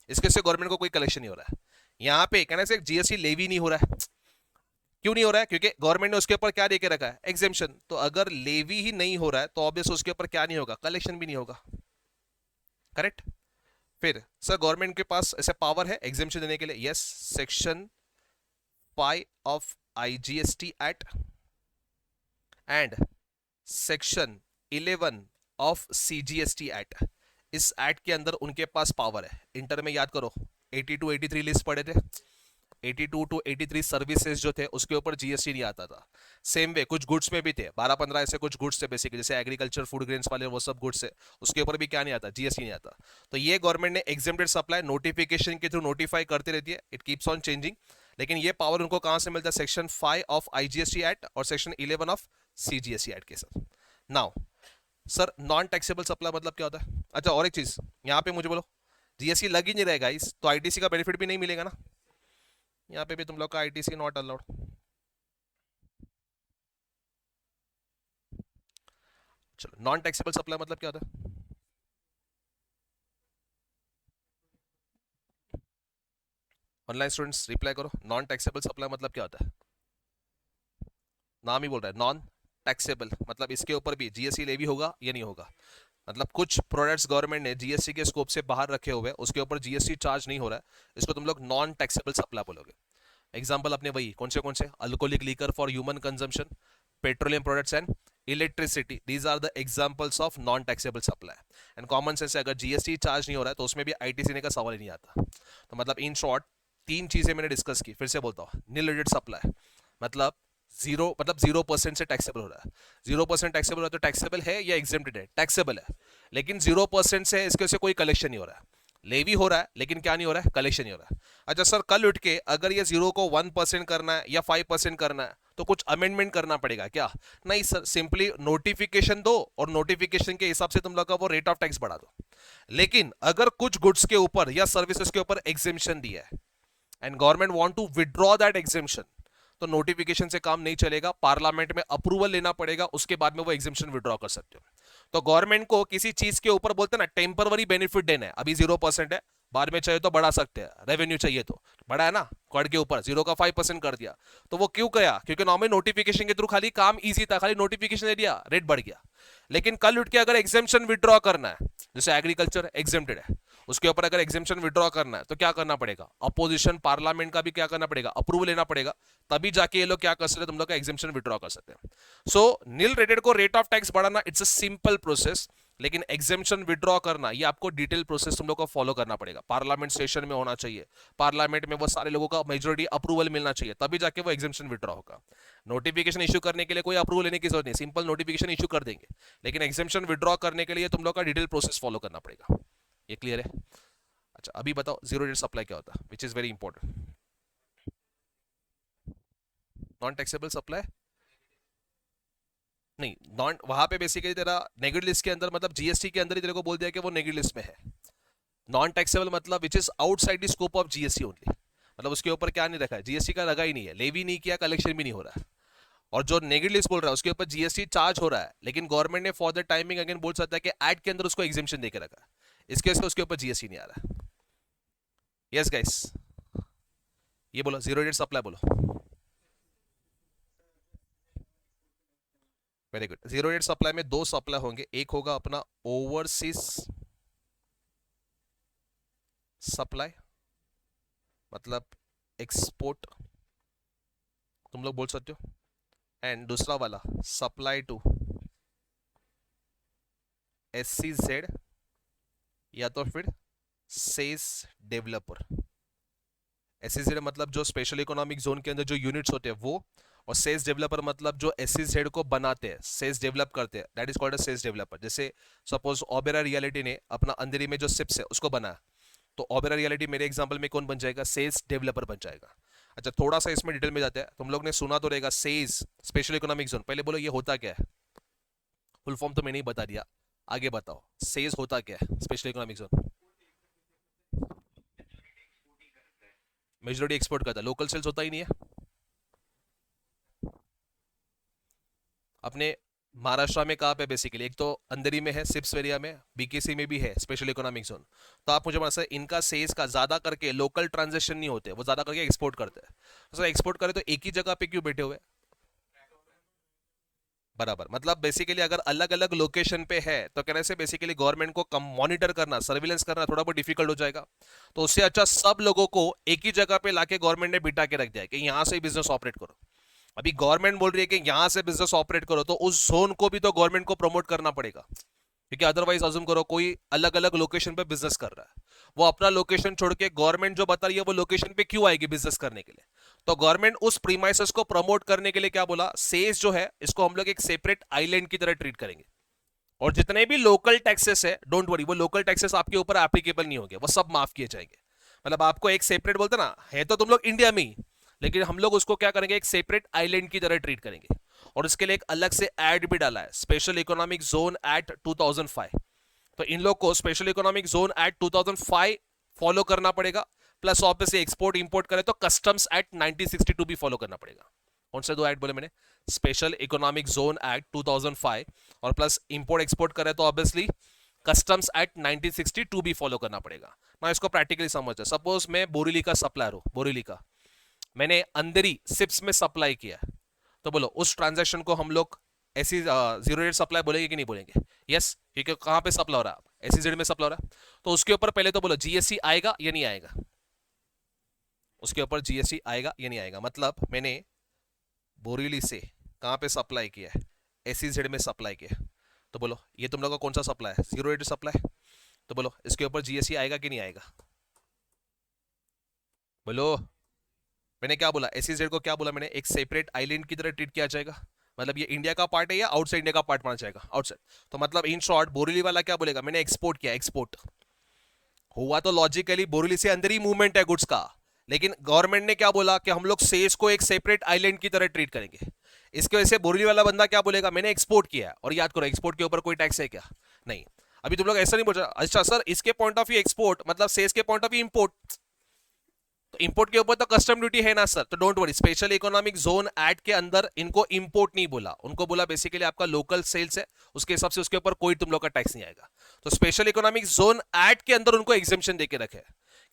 इसके से गवर्नमेंट को कोई कलेक्शन नहीं हो रहा है। यहाँ पे कहने से जीएसटी लेवी नहीं हो रहा है। क्यों नहीं हो रहा है? क्योंकि गवर्नमेंट ने उसके ऊपर क्या देके रखा है? एग्जेम्पशन। तो अगर लेवी ही नहीं हो रहा है तो ऑब्वियस उसके ऊपर क्या नहीं होगा? कलेक्शन भी नहीं होगा। करेक्ट? फिर सर गवर्नमेंट के पास ऐसे पावर है एग्जेम्पशन देने के लिए? Yes, section 5 of IGST act and section 11 of CGST act. इस एक्ट के अंदर उनके पास पावर है। इंटर में याद करो 82 83 लिस्ट पढ़े थे। 82 to 83 सर्विसेज जो थे उसके ऊपर जीएसटी नहीं आता था। सेम वे कुछ गुड्स में भी थे, 12-15 ऐसे कुछ गुड्स थे बेसिकली, जैसे एग्रीकल्चर फूड ग्रेन्स वाले वो सब गुड्स है, उसके ऊपर भी क्या नहीं आता? जीएसटी नहीं आता। तो ये गवर्नमेंट ने एग्जेम्प्टेड सप्लाई नोटिफिकेशन के थ्रू नोटिफाई करती रहती है, इट कीप्स ऑन चेंजिंग। लेकिन ये पावर उनको कहां से मिलता है? सेक्शन 5 ऑफ आईजीएसटी एक्ट और सेक्शन 11 ऑफ सीजीएसटी एक्ट के साथ। Now sir non taxable supply मतलब क्या होता है? अच्छा और एक चीज यहाँ पे मुझे बोलो, जीएसटी लग ही नहीं रहेगा इस, तो आईटीसी का बेनिफिट भी नहीं मिलेगा ना। यहाँ पे भी तुम लोग का आईटीसी नॉट अलाउड। चलो नॉन टैक्सेबल सप्लाई मतलब क्या होता है? ऑनलाइन स्टूडेंट्स रिप्लाई करो, नॉन टैक्सेबल सप्लाई मतलब क्या होता है? नाम ही बोल रहा है नॉन टैक्सेबल, मतलब इसके ऊपर भी जीएसटी लेवी होगा या नहीं होगा? मतलब कुछ प्रोडक्ट्स गवर्नमेंट ने जीएसटी के स्कोप से बाहर रखे हुए, उसके ऊपर जीएसटी चार्ज नहीं हो रहा है, इसको तुम लोग नॉन टैक्सेबल सप्लाई बोलोगे। एग्जाम्पल अपने वही कौन से alcoholic liquor for human consumption, petroleum products and electricity, these are the examples of non taxable supply. And common sense से अगर जीएसटी चार्ज नहीं हो रहा है तो उसमें भी आईटीसी ने का सवाल ही नहीं आता। तो मतलब इन शॉर्ट तीन चीजें मैंने डिस्कस की, फिर से बोलता हूँ। नील रेटेड सप्लाई मतलब 0% से टैक्सेबल हो रहा है। 0% टैक्सेबल हो रहा है तो टैक्सेबल है या एग्जेम्प्टेड है? टैक्सेबल है। लेकिन 0% से इसके से कोई कलेक्शन नहीं हो रहा है, लेवी हो रहा है लेकिन क्या नहीं हो रहा है, कलेक्शन नहीं हो रहा है। अच्छा सर, कल उठ के अगर ये 0 को 1% करना है या 5% करना है तो कुछ अमेंडमेंट करना पड़ेगा क्या? नहीं सर, सिंपली नोटिफिकेशन दो और नोटिफिकेशन के हिसाब से तुम लोग का वो रेट ऑफ टैक्स बढ़ा दो। लेकिन अगर कुछ गुड्स के ऊपर या सर्विसेज के ऊपर एग्जेम्पशन दिया है and government want to withdraw that exemption, तो नोटिफिकेशन से काम नहीं चलेगा, पार्लियामेंट में अप्रूवल लेना पड़ेगा, उसके बाद में वो एग्जेम्पशन विड्रॉ कर सकते हो। तो गवर्नमेंट को किसी चीज के ऊपर बोलते हैं ना टेम्पररी बेनिफिट देना है, अभी 0% है, बाद में चाहिए तो बढ़ा सकते हैं, रेवेन्यू चाहिए तो बढ़ा है ना, कॉर्ड के ऊपर 0 का 5% कर दिया। तो वो क्यों किया? क्योंकि नॉर्मली नोटिफिकेशन के थ्रू खाली काम इजी था, खाली नोटिफिकेशन दे दिया, रेट बढ़ गया। लेकिन कल उठ के अगर एग्जेम्पशन विड्रॉ करना है, जैसे एग्रीकल्चर एग्जेम्प्टेड है, उसके ऊपर अगर एग्जेम्पशन विड्रॉ करना है तो क्या करना पड़ेगा? अपोजिशन पार्लियामेंट का भी क्या करना पड़ेगा? अप्रूवल लेना पड़ेगा, तभी जाके ये लोग क्या कर सकते हैं, तुम लोग का एग्जेम्पशन विड्रॉ कर सकते हैं। सो नील रेटेड को रेट ऑफ टैक्स बढ़ाना इट्स अ सिंपल प्रोसेस, लेकिन एग्जेम्पशन विड्रॉ करना ये आपको डिटेल प्रोसेस तुम लोग को फॉलो करना पड़ेगा, पार्लियामेंट सेशन में होना चाहिए, पार्लियामेंट में वो सारे लोगों का मेजोरिटी अप्रूवल मिलना चाहिए, तभी जाके वो एग्जेम्पशन विड्रॉ होगा। नोटिफिकेशन इशू करने के लिए कोई अप्रूवल लेने की जरूरत नहीं, सिंपल नोटिफिकेशन इशू कर देंगे, लेकिन एग्जेम्पशन विड्रॉ करने के लिए तुम लोग का डिटेल प्रोसेस फॉलो करना पड़ेगा। ये क्लियर है? अच्छा अभी बताओ जीरो रेट सप्लाई क्या होता है, which is very important. Non taxable supply नहीं, नॉन वहां पे बेसिकली तेरा नेगेटिव लिस्ट के अंदर, मतलब जीएसटी के अंदर ही तेरे को बोल दिया कि वो नेगेटिव लिस्ट में है। नॉन टैक्सेबल मतलब which is outside the scope of GST only, मतलब उसके ऊपर क्या नहीं रखा है, जीएसटी का लगा ही नहीं है, लेवी नहीं किया, कलेक्शन भी नहीं हो रहा है। और जो नेगेटिव लिस्ट बोल रहा है उसके ऊपर जीएसटी चार्ज हो रहा है, लेकिन गवर्नमेंट ने फॉर द टाइमिंग अगेन बोल सकता है कि एक्ट के अंदर उसको एग्जेम्पशन देकर रखा है, इसके वजह से उसके ऊपर जीएसटी नहीं आ रहा है। यस गाइस, ये बोलो जीरो रेट सप्लाई बोलो। Very good. Zero rate supply में दो सप्लाई होंगे, एक होगा अपना ओवरसीज सप्लाई, मतलब एक्सपोर्ट तुम लोग बोल सकते हो, एंड दूसरा वाला सप्लाई टू SEZ या तो फिर सेज डेवलपर। SEZ मतलब जो स्पेशल इकोनॉमिक जोन के अंदर जो यूनिट्स होते हैं वो, और सेज डेवलपर मतलब जो SEZ को बनाते हैं, सेज डेवलप करते हैं, that is called a says developer. जैसे सपोज ओबेरा रियलिटी ने अपना अंधेरी में जो सिप्स है उसको बनाया, तो ओबेरा रियलिटी मेरे एग्जांपल में कौन बन जाएगा? सेज डेवलपर बन जाएगा। अच्छा थोड़ा सा इसमें डिटेल में जाते हैं, तुम लोग ने सुना तो रहेगा सेज स्पेशल इकोनॉमिक जोन, पहले बोलो ये होता क्या है? फुल फॉर्म तो मैंने ही बता दिया, आगे बताओ सेज होता क्या है special economic zone? Majority export करता है, लोकल सेल्स होता ही नहीं है। अपने महाराष्ट्र में कहाँ पे बेसिकली, एक तो अंधेरी में है सिप्स एरिया में, BKC में भी है स्पेशल इकोनॉमिक जोन, तो आप मुझे बता सकते इनका सेल्स का ज्यादा करके लोकल ट्रांजेक्शन नहीं होते, वो ज्यादा करके एक्सपोर्ट करते हैं। तो सर एक्सपोर्ट करे तो एक ही जगह पे क्यों बैठे हुए? बराबर, मतलब बेसिकली अगर अलग अलग लोकेशन पे है तो कहने से बेसिकली गवर्नमेंट को कम मॉनिटर करना, सर्विलेंस करना थोड़ा बहुत डिफिकल्ट हो जाएगा। तो उससे अच्छा सब लोगों को एक ही जगह पे लाके गवर्नमेंट ने बिठा के रख दिया कि यहां से बिजनेस ऑपरेट करो। अभी गवर्नमेंट बोल रही है कि यहां से बिजनेस ऑपरेट करो, तो उस जोन को भी तो गवर्नमेंट को प्रमोट करना पड़ेगा, क्योंकि अदरवाइज अज्यूम करो कोई अलग अलग लोकेशन पे बिजनेस कर रहा है, वो अपना लोकेशन छोड़ के गवर्नमेंट जो बता रही है वो लोकेशन पे क्यों आएगी बिजनेस करने के लिए? तो गवर्नमेंट उस प्रीमाइसेस को प्रमोट करने के लिए क्या बोला, सेज जो है इसको हम लोग एक सेपरेट आइलैंड की तरह ट्रीट करेंगे, और जितने भी लोकल टैक्सेस है डोंट वरी, वो लोकल टैक्सेस आपके ऊपर एप्लीकेबल नहीं होंगे, वो सब माफ किए जाएंगे। मतलब आपको एक सेपरेट बोलते ना, है तो तुम लोग इंडिया में ही, लेकिन हम लोग उसको क्या करेंगे, एक सेपरेट आइलैंड की तरह ट्रीट करेंगे। और इसके लिए एक अलग से ऐड भी डाला है, स्पेशल इकोनॉमिक जोन एक्ट 2005। तो इन लोग को special economic zone act 2005 follow करना पड़ेगा, प्लस ऑब्वियसली एक्सपोर्ट इंपोर्ट करे तो कस्टम्स एक्ट 1962 भी फॉलो करना पड़ेगा। कौन से दो एक्ट बोले मैंने? स्पेशल इकोनॉमिक जोन एक्ट 2005 और प्लस इंपोर्ट एक्सपोर्ट करे तो ऑब्वियसली कस्टम्स एक्ट 1962 भी फॉलो करना पड़ेगा ना। इसको प्रैक्टिकली समझ, सपोज मैं बोरीली का सप्लायर हूं, बोरीली का मैंने अंदरी सिप्स में सप्लाई किया, तो बोलो उस ट्रांजैक्शन को हम लोग ऐसी जीरो रेट सप्लाई बोलेंगे कि नहीं बोलेंगे? यस, क्योंकि कहां पे सप्लाई हो रहा है, SEZ में सप्लाई हो रहा है, तो उसके ऊपर पहले तो बोलो GST आएगा या नहीं आएगा? उसके ऊपर GST आएगा या नहीं आएगा? मतलब मैंने बोरीली से कहां पे सप्लाई किया है, SEZ में सप्लाई किया, तो बोलो ये तुम लोग का कौन सा सप्लाई है? Zero rate supply. तो बोलो इसके ऊपर GST आएगा कि नहीं आएगा? बोलो। मैंने क्या बोला, SEZ को क्या बोला मैंने, एक सेपरेट आइलैंड की तरह ट्रीट किया जाएगा, मतलब ये इंडिया का पार्ट है या आउटसाइड इंडिया का पार्ट माना जाएगा? आउटसाइड। तो मतलब इन शॉर्ट बोरीली वाला क्या बोलेगा, मैंने एक्सपोर्ट किया, एक्सपोर्ट हुआ तो लॉजिकली बोरीली से अंदर ही मूवमेंट है गुड्स का, लेकिन गवर्नमेंट ने क्या बोला कि हम लोग सेल्स को एक सेपरेट आइलैंड की तरह ट्रीट करेंगे। इसकी वजह से बोरीली वाला बंदा क्या बोलेगा, मैंने एक्सपोर्ट किया है। और याद करो एक्सपोर्ट के ऊपर कोई टैक्स है क्या? नहीं। अभी तुम लोग ऐसा नहीं बोल रहे, अच्छा सर इसके पॉइंट ऑफ व्यू एक्सपोर्ट मतलब सेल्स के पॉइंट ऑफ व्यू इंपोर्ट, तो इंपोर्ट के ऊपर तो कस्टम ड्यूटी है ना सर, तो don't worry, special economic zone act के अंदर इनको इंपोर्ट नहीं बोला, उनको बोला बेसिकली आपका लोकल सेल्स है, उसके हिसाब से उसके ऊपर कोई तुम लोग का टैक्स नहीं आएगा। तो स्पेशल इकोनॉमिक जोन एक्ट के अंदर उनको एग्जेम्पशन देके रखे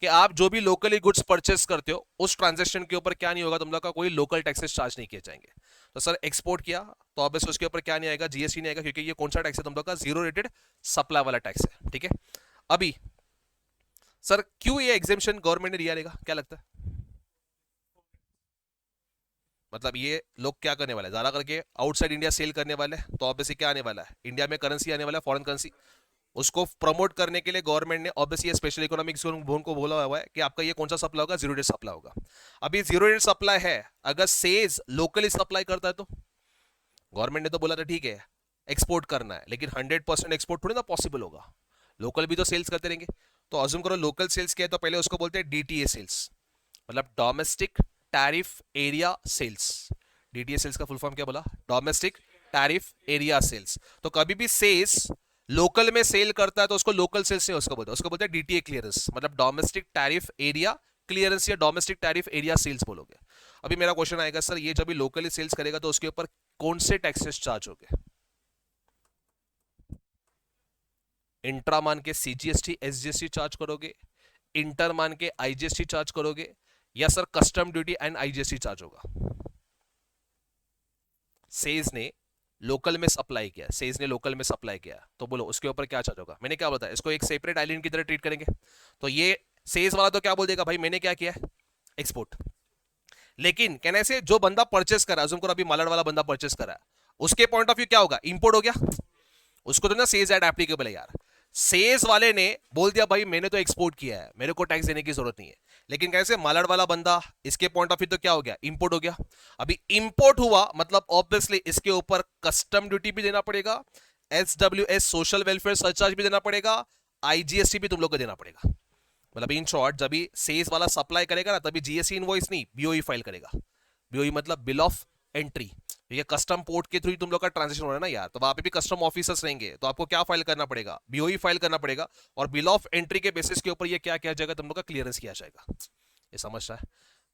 कि आप जो भी लोकली गुड्स परचेस करते हो उस ट्रांजेक्शन के ऊपर क्या नहीं होगा, तुम लोग का कोई लोकल टैक्सेस चार्ज नहीं किए जाएंगे। तो सर एक्सपोर्ट किया तो ऑब्वियसली उसके ऊपर क्या नहीं आएगा, जीएसटी नहीं आएगा, क्योंकि ये कौन सा टैक्स है तुम लोग का, जीरो रेटेड सप्लाई वाला टैक्स है। ठीक है, अभी सर क्यों ये एग्जेम्पशन गवर्नमेंट ने दिया रहेगा, क्या लगता है? मतलब ये लोग क्या करने वाले हैं, ज्यादा करके आउटसाइड इंडिया सेल करने वाले हैं, तो ऑब्वियसली क्या आने वाला है, इंडिया में करेंसी आने वाला है, फॉरेन करेंसी। उसको प्रमोट करने के लिए गवर्नमेंट ने ऑब्वियसली स्पेशल इकोनॉमिक जोन को बोला हुआ है कि आपका ये कौन सा सप्लाई होगा, जीरो रेट सप्लाई होगा। अभी जीरो रेट सप्लाई है, अगर सेज लोकली सप्लाई करता है तो गवर्नमेंट ने तो बोला था ठीक है एक्सपोर्ट करना है, लेकिन 100% एक्सपोर्ट थोड़ी ना पॉसिबल होगा, लोकल भी तो सेल्स करते रहेंगे। तो अज्यूम करो लोकल सेल्स क्या है, तो पहले उसको बोलते हैं डीटीए सेल्स, मतलब domestic tariff area sales. DTA sales का फुल फॉर्म क्या बोला, डोमेस्टिक टैरिफ एरिया सेल्स। तो कभी भी सेल्स लोकल में सेल करता है तो उसको लोकल सेल्स नहीं उसको बोलते हैं, उसको बोलते हैं डीटीए क्लियरेंस, मतलब डोमेस्टिक टैरिफ एरिया क्लियरेंस या डोमेस्टिक टैरिफ एरिया सेल्स बोलोगे। अभी मेरा क्वेश्चन आएगा सर ये जब भी लोकली सेल्स करेगा तो उसके ऊपर कौन से टैक्सेस चार्ज होंगे? इंट्रा मान के सीजीएसटी एसजीएसटी चार्ज करोगे, इंटर मान के आईजीएसटी चार्ज करोगे, या sir custom duty and IGST charge होगा? सेज ने लोकल में सप्लाई किया, सेज ने लोकल में सप्लाई किया, तो बोलो उसके ऊपर क्या चार्ज होगा? मैंने क्या बताया, इसको एक सेपरेट आइलैंड की तरह ट्रीट करेंगे। तो ये सेज वाला तो क्या बोल देगा, भाई मैंने क्या किया है, एक्सपोर्ट। लेकिन कहने से जो बंदा परचेस करा, अभी मालाड वाला बंदा परचेस करा, उसके पॉइंट ऑफ व्यू क्या होगा, इंपोर्ट हो गया, उसको तो ना सेज एड एप्लीकेबल है यार। सेज वाले ने बोल दिया भाई मैंने तो एक्सपोर्ट किया है, मेरे को टैक्स देने की जरूरत नहीं है। लेकिन कैसे मालाड वाला बंदा, इसके पॉइंट ऑफ व्यू तो क्या हो गया, इंपोर्ट हो गया। अभी इंपोर्ट हुआ मतलब ऑब्वियसली इसके ऊपर कस्टम ड्यूटी भी देना पड़ेगा, एसडब्ल्यूएस सोशल वेलफेयर सरचार्ज भी देना पड़ेगा, आईजीएसटी भी तुम लोग को देना पड़ेगा। मतलब इन शॉर्ट जब भी सेज वाला सप्लाई करेगा ना तभी जीएसटी इनवॉइस नहीं बीओई फाइल करेगा। बीओई मतलब बिल ऑफ एंट्री, ये कस्टम पोर्ट के थ्रू तुम लोग का ट्रांजेक्शन हो रहा है ना यार, तो वहां पे भी कस्टम ऑफिसर्स रहेंगे, तो आपको क्या फाइल करना पड़ेगा, बीओई फाइल करना पड़ेगा। और बिल ऑफ एंट्री के बेसिस के ऊपर ये क्या किया जाएगा, तुम लोग का क्लियरेंस किया जाएगा। ये समझ रहा है?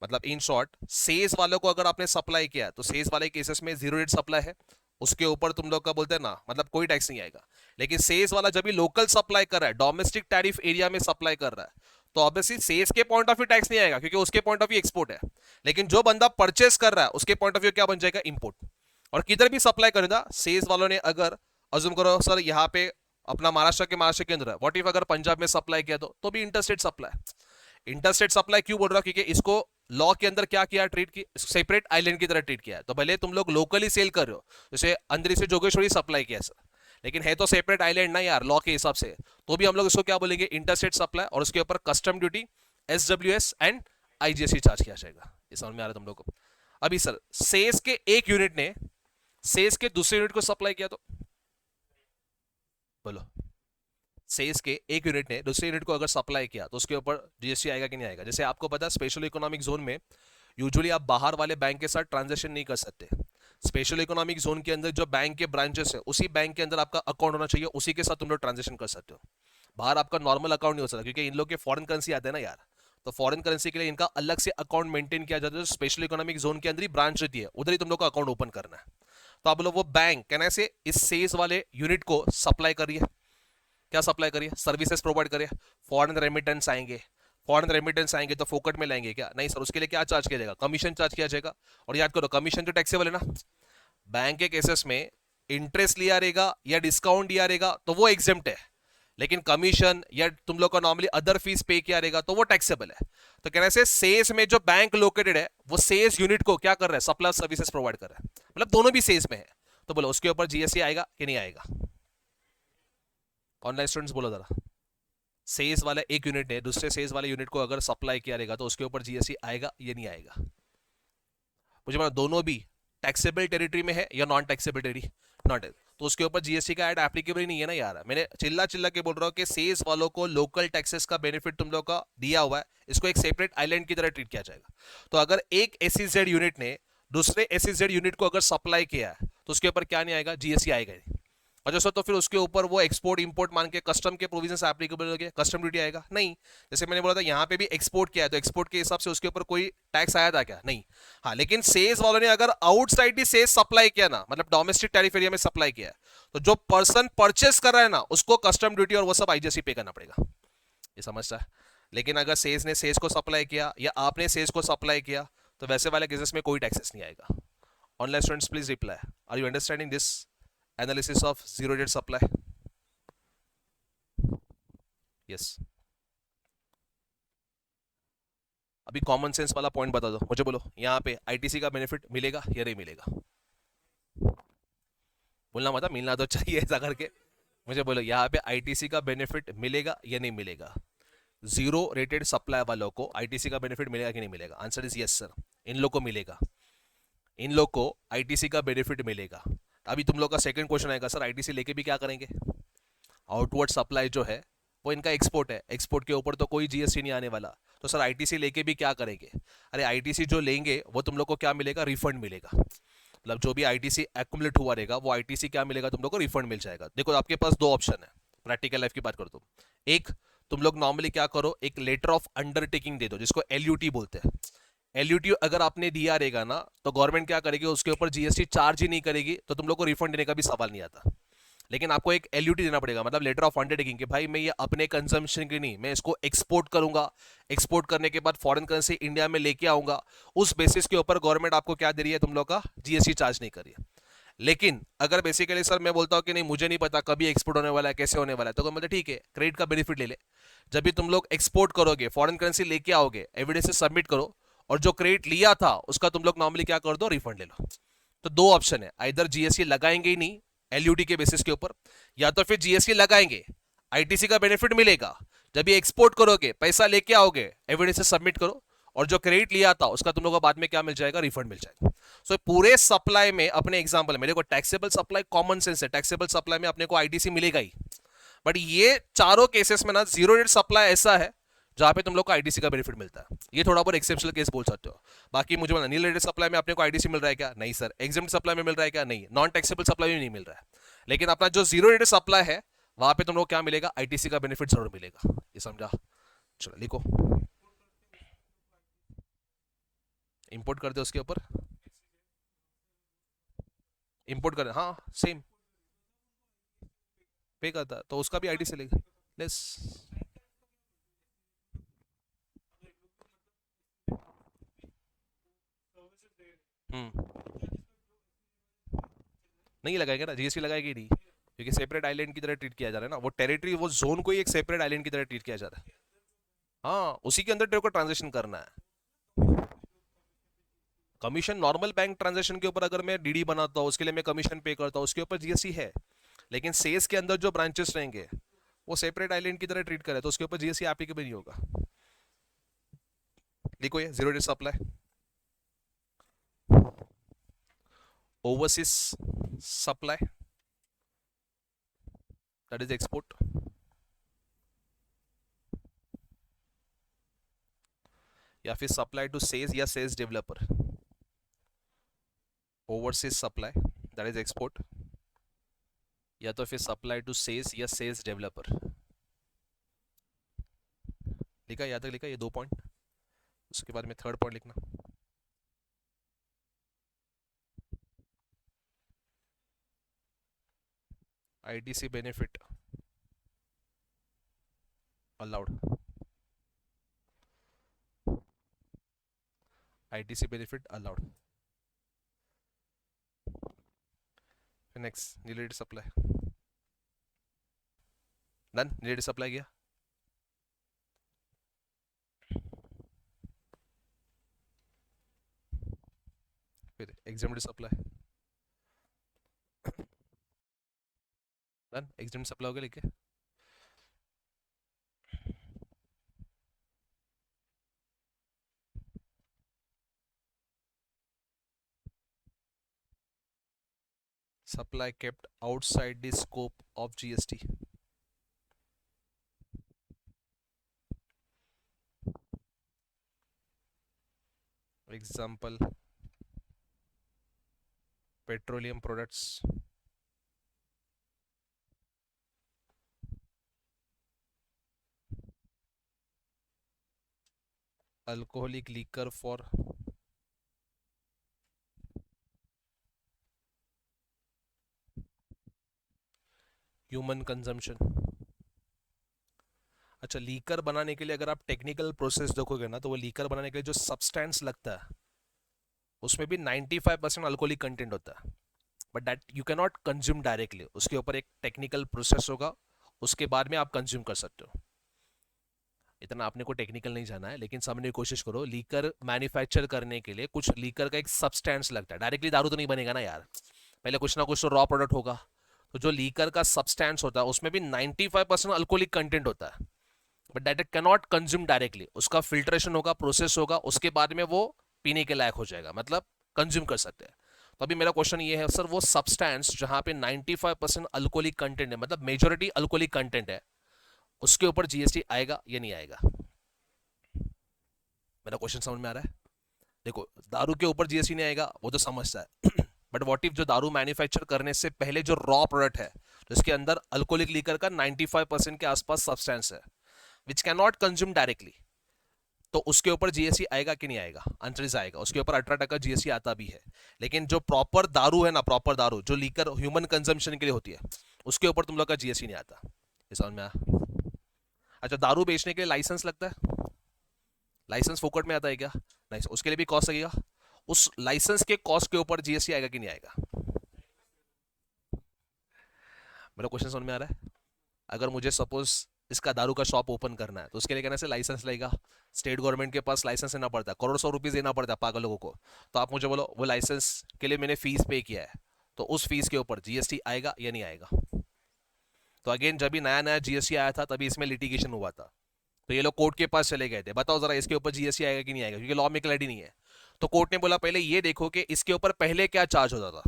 मतलब इन शॉर्ट सेज वालों को अगर आपने सप्लाई किया तो सेज वाले केसेस में जीरो रेट सप्लाई है, उसके ऊपर तुम लोग का बोलते हैं ना मतलब कोई टैक्स नहीं आएगा। लेकिन सेज वाला जब भी लोकल सप्लाई कर रहा है, डोमेस्टिक टैरिफ एरिया में सप्लाई कर रहा है, तो ऑब्वियसली सेल्स के पॉइंट ऑफ व्यू टैक्स नहीं आएगा, क्योंकि उसके पॉइंट ऑफ व्यू एक्सपोर्ट है। लेकिन जो बंदा परचेस कर रहा है उसके पॉइंट ऑफ व्यू क्या बन जाएगा, इंपोर्ट। और किधर भी सप्लाई करेगा सेल्स वालों ने, अगर अज्यूम करो सर यहाँ पे अपना महाराष्ट्र के अंदर है, व्हाट इफ अगर पंजाब में सप्लाई किया तो भी इंटरस्टेट सप्लाई। इंटरस्टेट सप्लाई क्यों बोल रहा हूं, क्योंकि इसको लॉ के अंदर क्या किया, ट्रीट की सेपरेट आइलैंड की तरह ट्रीट किया है। तो भले तुम लोग लोकली सेल कर रहे हो, जैसे अंदर से जोगेश्वरी सप्लाई किया सर, लेकिन है तो सेपरेट आइलैंड ना यार लॉ के हिसाब से, तो भी हम लोग इसको क्या बोलेंगे, इंटरस्टेट सप्लाई, और उसके ऊपर custom duty, SWS and IGST charge किया जाएगा। ये समझ में आ रहा है तुम लोग को? अभी सर सेज के एक यूनिट ने सेज के दूसरे यूनिट को सप्लाई किया तो बोलो, सेज के एक यूनिट ने दूसरे यूनिट को अगर सप्लाई किया तो उसके ऊपर जीएसटी आएगा कि नहीं आएगा? जैसे आपको पता है स्पेशल इकोनॉमिक जोन में यूजुअली आप बाहर वाले बैंक के साथ ट्रांजेक्शन नहीं कर सकते। स्पेशल इकोनॉमिक जोन के अंदर जो बैंक के ब्रांचेस है उसी बैंक के अंदर आपका अकाउंट होना चाहिए, उसी के साथ तुम लोग ट्रांजेक्शन कर सकते हो। बाहर आपका नॉर्मल अकाउंट नहीं हो सकता, क्योंकि इन लोग के फॉरेन करेंसी आते हैं ना यार, तो फॉरेन करेंसी के लिए इनका अलग से अकाउंट मेंटेन किया जाता है। स्पेशल इकोनॉमिक जोन के अंदर ही ब्रांच रहती है, उधर ही तुम लोग का अकाउंट ओपन करना है। तो आप लोग वो बैंक कहने से इस सेज वाले यूनिट को सप्लाई करिए, क्या सप्लाई करिए, सर्विसेज प्रोवाइड करिए। फॉरेन रेमिटेंस आएंगे, फॉरेन रेमिटेंस आएंगे तो फोकट में लाएंगे क्या? नहीं सर, उसके लिए क्या चार्ज किया जाएगा, कमीशन चार्ज किया जाएगा। और याद करो कमीशन तो टैक्सेबल है ना। बैंक के केसेस में इंटरेस्ट लिया रहेगा या डिस्काउंट दिया रहेगा तो वो एग्जेम्प्ट है, लेकिन कमीशन या तुम लोग का नॉर्मली अदर फीस पे किया रहेगा तो वो टैक्सेबल है। तो कहने से सेज में जो बैंक लोकेटेड है वो सेज यूनिट को क्या कर रहा है, सप्लाई सर्विसेज प्रोवाइड कर रहा है, मतलब दोनों भी सेज में है। तो बोलो उसके ऊपर जीएसटी आएगा कि नहीं आएगा? ऑनलाइन स्टूडेंट्स बोलो जरा, सेज वाला एक यूनिट ने दूसरे सेज वाले यूनिट को अगर सप्लाई किया रहेगा तो उसके ऊपर जीएसटी आएगा ये नहीं आएगा? मुझे मानो दोनों भी टैक्सेबल टेरिटरी में है या नॉन टैक्सेबल टेरिटरी, नॉट, तो उसके ऊपर जीएसटी का ऐड एप्लीकेबल ही नहीं है ना यार। मैंने चिल्ला चिल्ला के बोल रहा हूँ कि सेज वालों को लोकल टैक्सेस का बेनिफिट तुम लोग का दिया हुआ है, इसको एक सेपरेट आइलैंड की तरह ट्रीट किया जाएगा। तो अगर एक एसईजेड यूनिट ने दूसरे एसईजेड यूनिट को अगर सप्लाई किया है तो उसके ऊपर क्या नहीं आएगा, जीएसटी आएगा नहीं। अच्छा सर, तो फिर उसके ऊपर वो एक्सपोर्ट इंपोर्ट मान के कस्टम के प्रोविजंस एप्लीकेबल हो गए, कस्टम ड्यूटी आएगा नहीं। जैसे मैंने बोला था यहाँ पे भी एक्सपोर्ट किया है तो एक्सपोर्ट के हिसाब से उसके ऊपर कोई टैक्स आया था क्या, नहीं। हाँ, लेकिन सेल्स वालों ने अगर आउटसाइड ही सेल्स सप्लाई किया ना, मतलब डोमेस्टिक टैरिफ एरिया में सप्लाई किया है, तो जो पर्सन परचेस कर रहा है ना उसको कस्टम ड्यूटी और वो सब आईजीएसटी पे करना पड़ेगा, ये समझता है। लेकिन अगर सेल्स ने सेल्स को सप्लाई किया या आपने सेल्स को सप्लाई किया तो वैसे वाले केसेस में कोई टैक्सेस नहीं आएगा। Online students please reply, are you understanding this analysis of zero rated supply? Yes. अभी कॉमन सेंस वाला पॉइंट बता दो मुझे, बोलो यहाँ पे आईटीसी का बेनिफिट मिलेगा या नहीं मिलेगा? बोलना मत, मिलना तो चाहिए ऐसा करके। मुझे बोलो यहाँ पे आईटीसी का बेनिफिट मिलेगा या नहीं मिलेगा? जीरो रेटेड सप्लाई वालों को आईटीसी का बेनिफिट मिलेगा कि नहीं मिलेगा? आंसर इज यस सर, इन लोग को मिलेगा, इन लोग को आईटीसी का बेनिफिट मिलेगा। अभी तुम लोग का सेकंड क्वेश्चन आएगा, सर आईटीसी लेके भी क्या करेंगे? आउटवर्ड सप्लाई जो है वो इनका एक्सपोर्ट है, एक्सपोर्ट के ऊपर तो कोई जीएसटी नहीं आने वाला, तो सर आईटीसी लेके भी क्या करेंगे? अरे आईटीसी जो लेंगे वो तुम लोग को क्या मिलेगा, रिफंड मिलेगा। मतलब जो भी आईटीसी एक्युमुलेट हुआ रहेगा वो आईटीसी क्या मिलेगा, तुम लोग को रिफंड मिल जाएगा। देखो आपके पास दो ऑप्शन है, प्रैक्टिकल लाइफ की बात करो तो, एक तुम लोग नॉर्मली क्या करो, एक लेटर ऑफ अंडरटेकिंग दे दो जिसको एलयूटी बोलते हैं। एलयूटी अगर आपने दिया रहेगा ना तो गवर्नमेंट क्या करेगी, उसके ऊपर जीएसटी चार्ज ही नहीं करेगी, तो तुम लोग को रिफंड देने का भी सवाल नहीं आता। लेकिन आपको एक एलयूटी देना पड़ेगा, मतलब लेटर ऑफ अंडरटेकिंग, कि भाई मैं ये अपने कंजम्पशन की नहीं, मैं इसको एक्सपोर्ट करूंगा, एक्सपोर्ट करने के बाद फॉरेन करेंसी इंडिया में लेके आऊंगा, उस बेसिस के ऊपर गवर्नमेंट आपको क्या दे रही है, तुम लोग का जीएसटी चार्ज नहीं कर रही है। लेकिन अगर बेसिकली सर मैं बोलता हूं कि नहीं मुझे नहीं पता कभी एक्सपोर्ट होने वाला है, कैसे होने वाला है, तो मतलब ठीक है क्रेडिट का बेनिफिट ले ले। जब भी तुम लोग एक्सपोर्ट करोगे, फॉरेन करेंसी लेके आओगे, एविडेंस सबमिट करो, और जो क्रेडिट लिया था उसका तुम लोग नॉर्मली क्या कर दो, रिफंड ले लो। तो दो ऑप्शन है, आइदर जीएसटी लगाएंगे ही नहीं एलयूटी के बेसिस के ऊपर, या तो फिर जीएसटी लगाएंगे, आईटीसी का बेनिफिट मिलेगा, जब ये एक्सपोर्ट करोगे पैसा लेके आओगे, एविडेंस सबमिट करो, और जो क्रेडिट लिया था उसका तुम लोग को बाद में क्या मिल जाएगा, रिफंड मिल जाएगा। सो पूरे सप्लाई में अपने एग्जांपल में देखो, टैक्सेबल सप्लाई कॉमन सेंस है, टैक्सेबल सप्लाई में अपने को आईटीसी मिलेगा ही। बट ये चारों केसेस में ना जीरो रेट सप्लाई ऐसा है जहां पे तुम लोग को आईटीसी का बेनिफिट मिलता है, ये थोड़ा बहुत एक्सेप्शनल केस बोल सकते हो। बाकी मुझे बोला नील रेटेड सप्लाई में अपने को आईटीसी मिल रहा है क्या, नहीं सर। एग्जाम सप्लाई में मिल रहा है क्या, नहीं। नॉन टैक्सेबल सप्लाई में नहीं मिल रहा है। लेकिन अपना जो जीरो रेटेड सप्लाई है वहां पे तुम लोग क्या मिलेगा, आईटीसी का बेनिफिट जरूर मिलेगा, ये समझा? चलो लिखो, इंपोर्ट कर दे उसके ऊपर, इंपोर्ट कर, हाँ सेम पे करता तो उसका भी आईटीसी लेगा लेस। हम्म, नहीं लगाएंगे ना, जीएसटी लगाएगी नहीं, क्योंकि सेपरेट आइलैंड की तरह ट्रीट किया जा रहा है ना, वो टेरिटरी वो जोन को ही एक सेपरेट आइलैंड की तरह ट्रीट किया जा रहा है। हाँ, उसी के अंदर तेरे को ट्रांजेक्शन करना है। कमीशन नॉर्मल बैंक ट्रांजेक्शन के ऊपर अगर मैं डीडी बनाता हूँ उसके लिए मैं कमीशन पे करता हूँ, उसके ऊपर जीएसटी है। लेकिन सेल्स के अंदर जो ब्रांचेस रहेंगे वो सेपरेट आइलैंड की तरह ट्रीट करे तो उसके ऊपर जीएसटी एप्लीकेबल नहीं होगा। देखो ये zero rated supply, overseas supply that is export, या फिर सप्लाई टू सेल्स या सेल्स developer, overseas supply that is export, या तो फिर सप्लाई टू सेल्स या सेल्स डेवलपर। लिखा, याद तक लिखा ये दो पॉइंट, उसके बाद में थर्ड पॉइंट लिखना, ITC benefit allowed, ITC benefit allowed. Next needed supply, done, needed supply किया। फिर examined supply, done, examined supply हो गया लिखे। supply kept outside the scope of GST. Example, petroleum products, alcoholic liquor for human consumption. अच्छा, liquor बनाने के लिए अगर आप टेक्निकल प्रोसेस देखोगे ना, तो वो लीकर बनाने के लिए जो सब्सटेंस लगता है उसमें भी 95% अल्कोहलिक कंटेंट होता है, but that you can not consume directly. उसके ऊपर एक टेक्निकल प्रोसेस होगा, उसके बाद में आप कंज्यूम कर सकते हो. इतना आपने को टेक्निकल नहीं जाना है, लेकिन समझने की कोशिश करो. लीकर मैन्युफैक्चर करने के लिए कुछ लीकर का एक सब्सटेंस लगता है. डायरेक्टली दारू तो नहीं बनेगा ना यार, पहले कुछ ना कुछ तो रॉ प्रोडक्ट होगा. तो जो लीकर का सब्सटेंस होता है उसमें भी 95% अल्कोहलिक कंटेंट होता है, but that it can not consume directly. उसका फिल्ट्रेशन होगा, प्रोसेस होगा, उसके बाद में वो पीने के लायक हो जाएगा, मतलब कंज्यूम कर सकते हैं. तो अभी मेरा क्वेश्चन ये है सर, वो सब्सटेंस जहां पे 95% अल्कोहलिक कंटेंट है, मतलब मेजोरिटी अल्कोहलिक कंटेंट है, उसके ऊपर जीएसटी आएगा या नहीं आएगा? मेरा क्वेश्चन समझ में आ रहा है? देखो, दारू के ऊपर जीएसटी नहीं आएगा वो तो समझता है, बट व्हाट इफ जो दारू मैन्युफैक्चर करने से पहले जो रॉ प्रोडक्ट है, तो इसके अंदर अल्कोहलिक लीकर का 95% के आसपास सब्सटेंस है which can not consume directly, तो उसके ऊपर जीएसटी आएगा कि नहीं आएगा? आंसर इज आएगा. उसके ऊपर 18% जीएसटी आता भी है. लेकिन जो प्रॉपर दारू है ना, प्रॉपर दारू जो लीकर ह्यूमन कंजम्पशन के लिए होती है, उसके ऊपर तुम लोग का जीएसटी नहीं आता. ये समझ में आया? अच्छा, दारू बेचने के लिए लाइसेंस लगता है, लाइसेंस फोकट में आता है क्या? नहीं, उसके लिए भी कॉस्ट लगेगा. उस लाइसेंस के कॉस्ट के ऊपर जीएसटी आएगा कि नहीं आएगा? मेरा क्वेश्चन समझ में आ रहा है? अगर मुझे सपोज इसका दारू का शॉप ओपन करना है, तो उसके लिए कहने से लाइसेंस लगेगा. स्टेट गवर्नमेंट के पास लाइसेंस लेना पड़ता है, करोड़ सौ रुपीज देना पड़ता है पागल लोगों को. तो आप मुझे बोलो, वो लाइसेंस के लिए मैंने फीस पे किया है, तो उस फीस के ऊपर जीएसटी आएगा या नहीं आएगा? तो अगेन, जब भी नया नया जीएसटी आया था तभी इसमें लिटिगेशन हुआ था, तो ये लोग कोर्ट के पास चले गए थे, बताओ जरा इसके ऊपर जीएसटी आएगा कि नहीं आएगा, क्योंकि लॉ में क्लैरिटी नहीं है. तो कोर्ट ने बोला पहले ये देखो कि इसके ऊपर पहले क्या चार्ज होता था,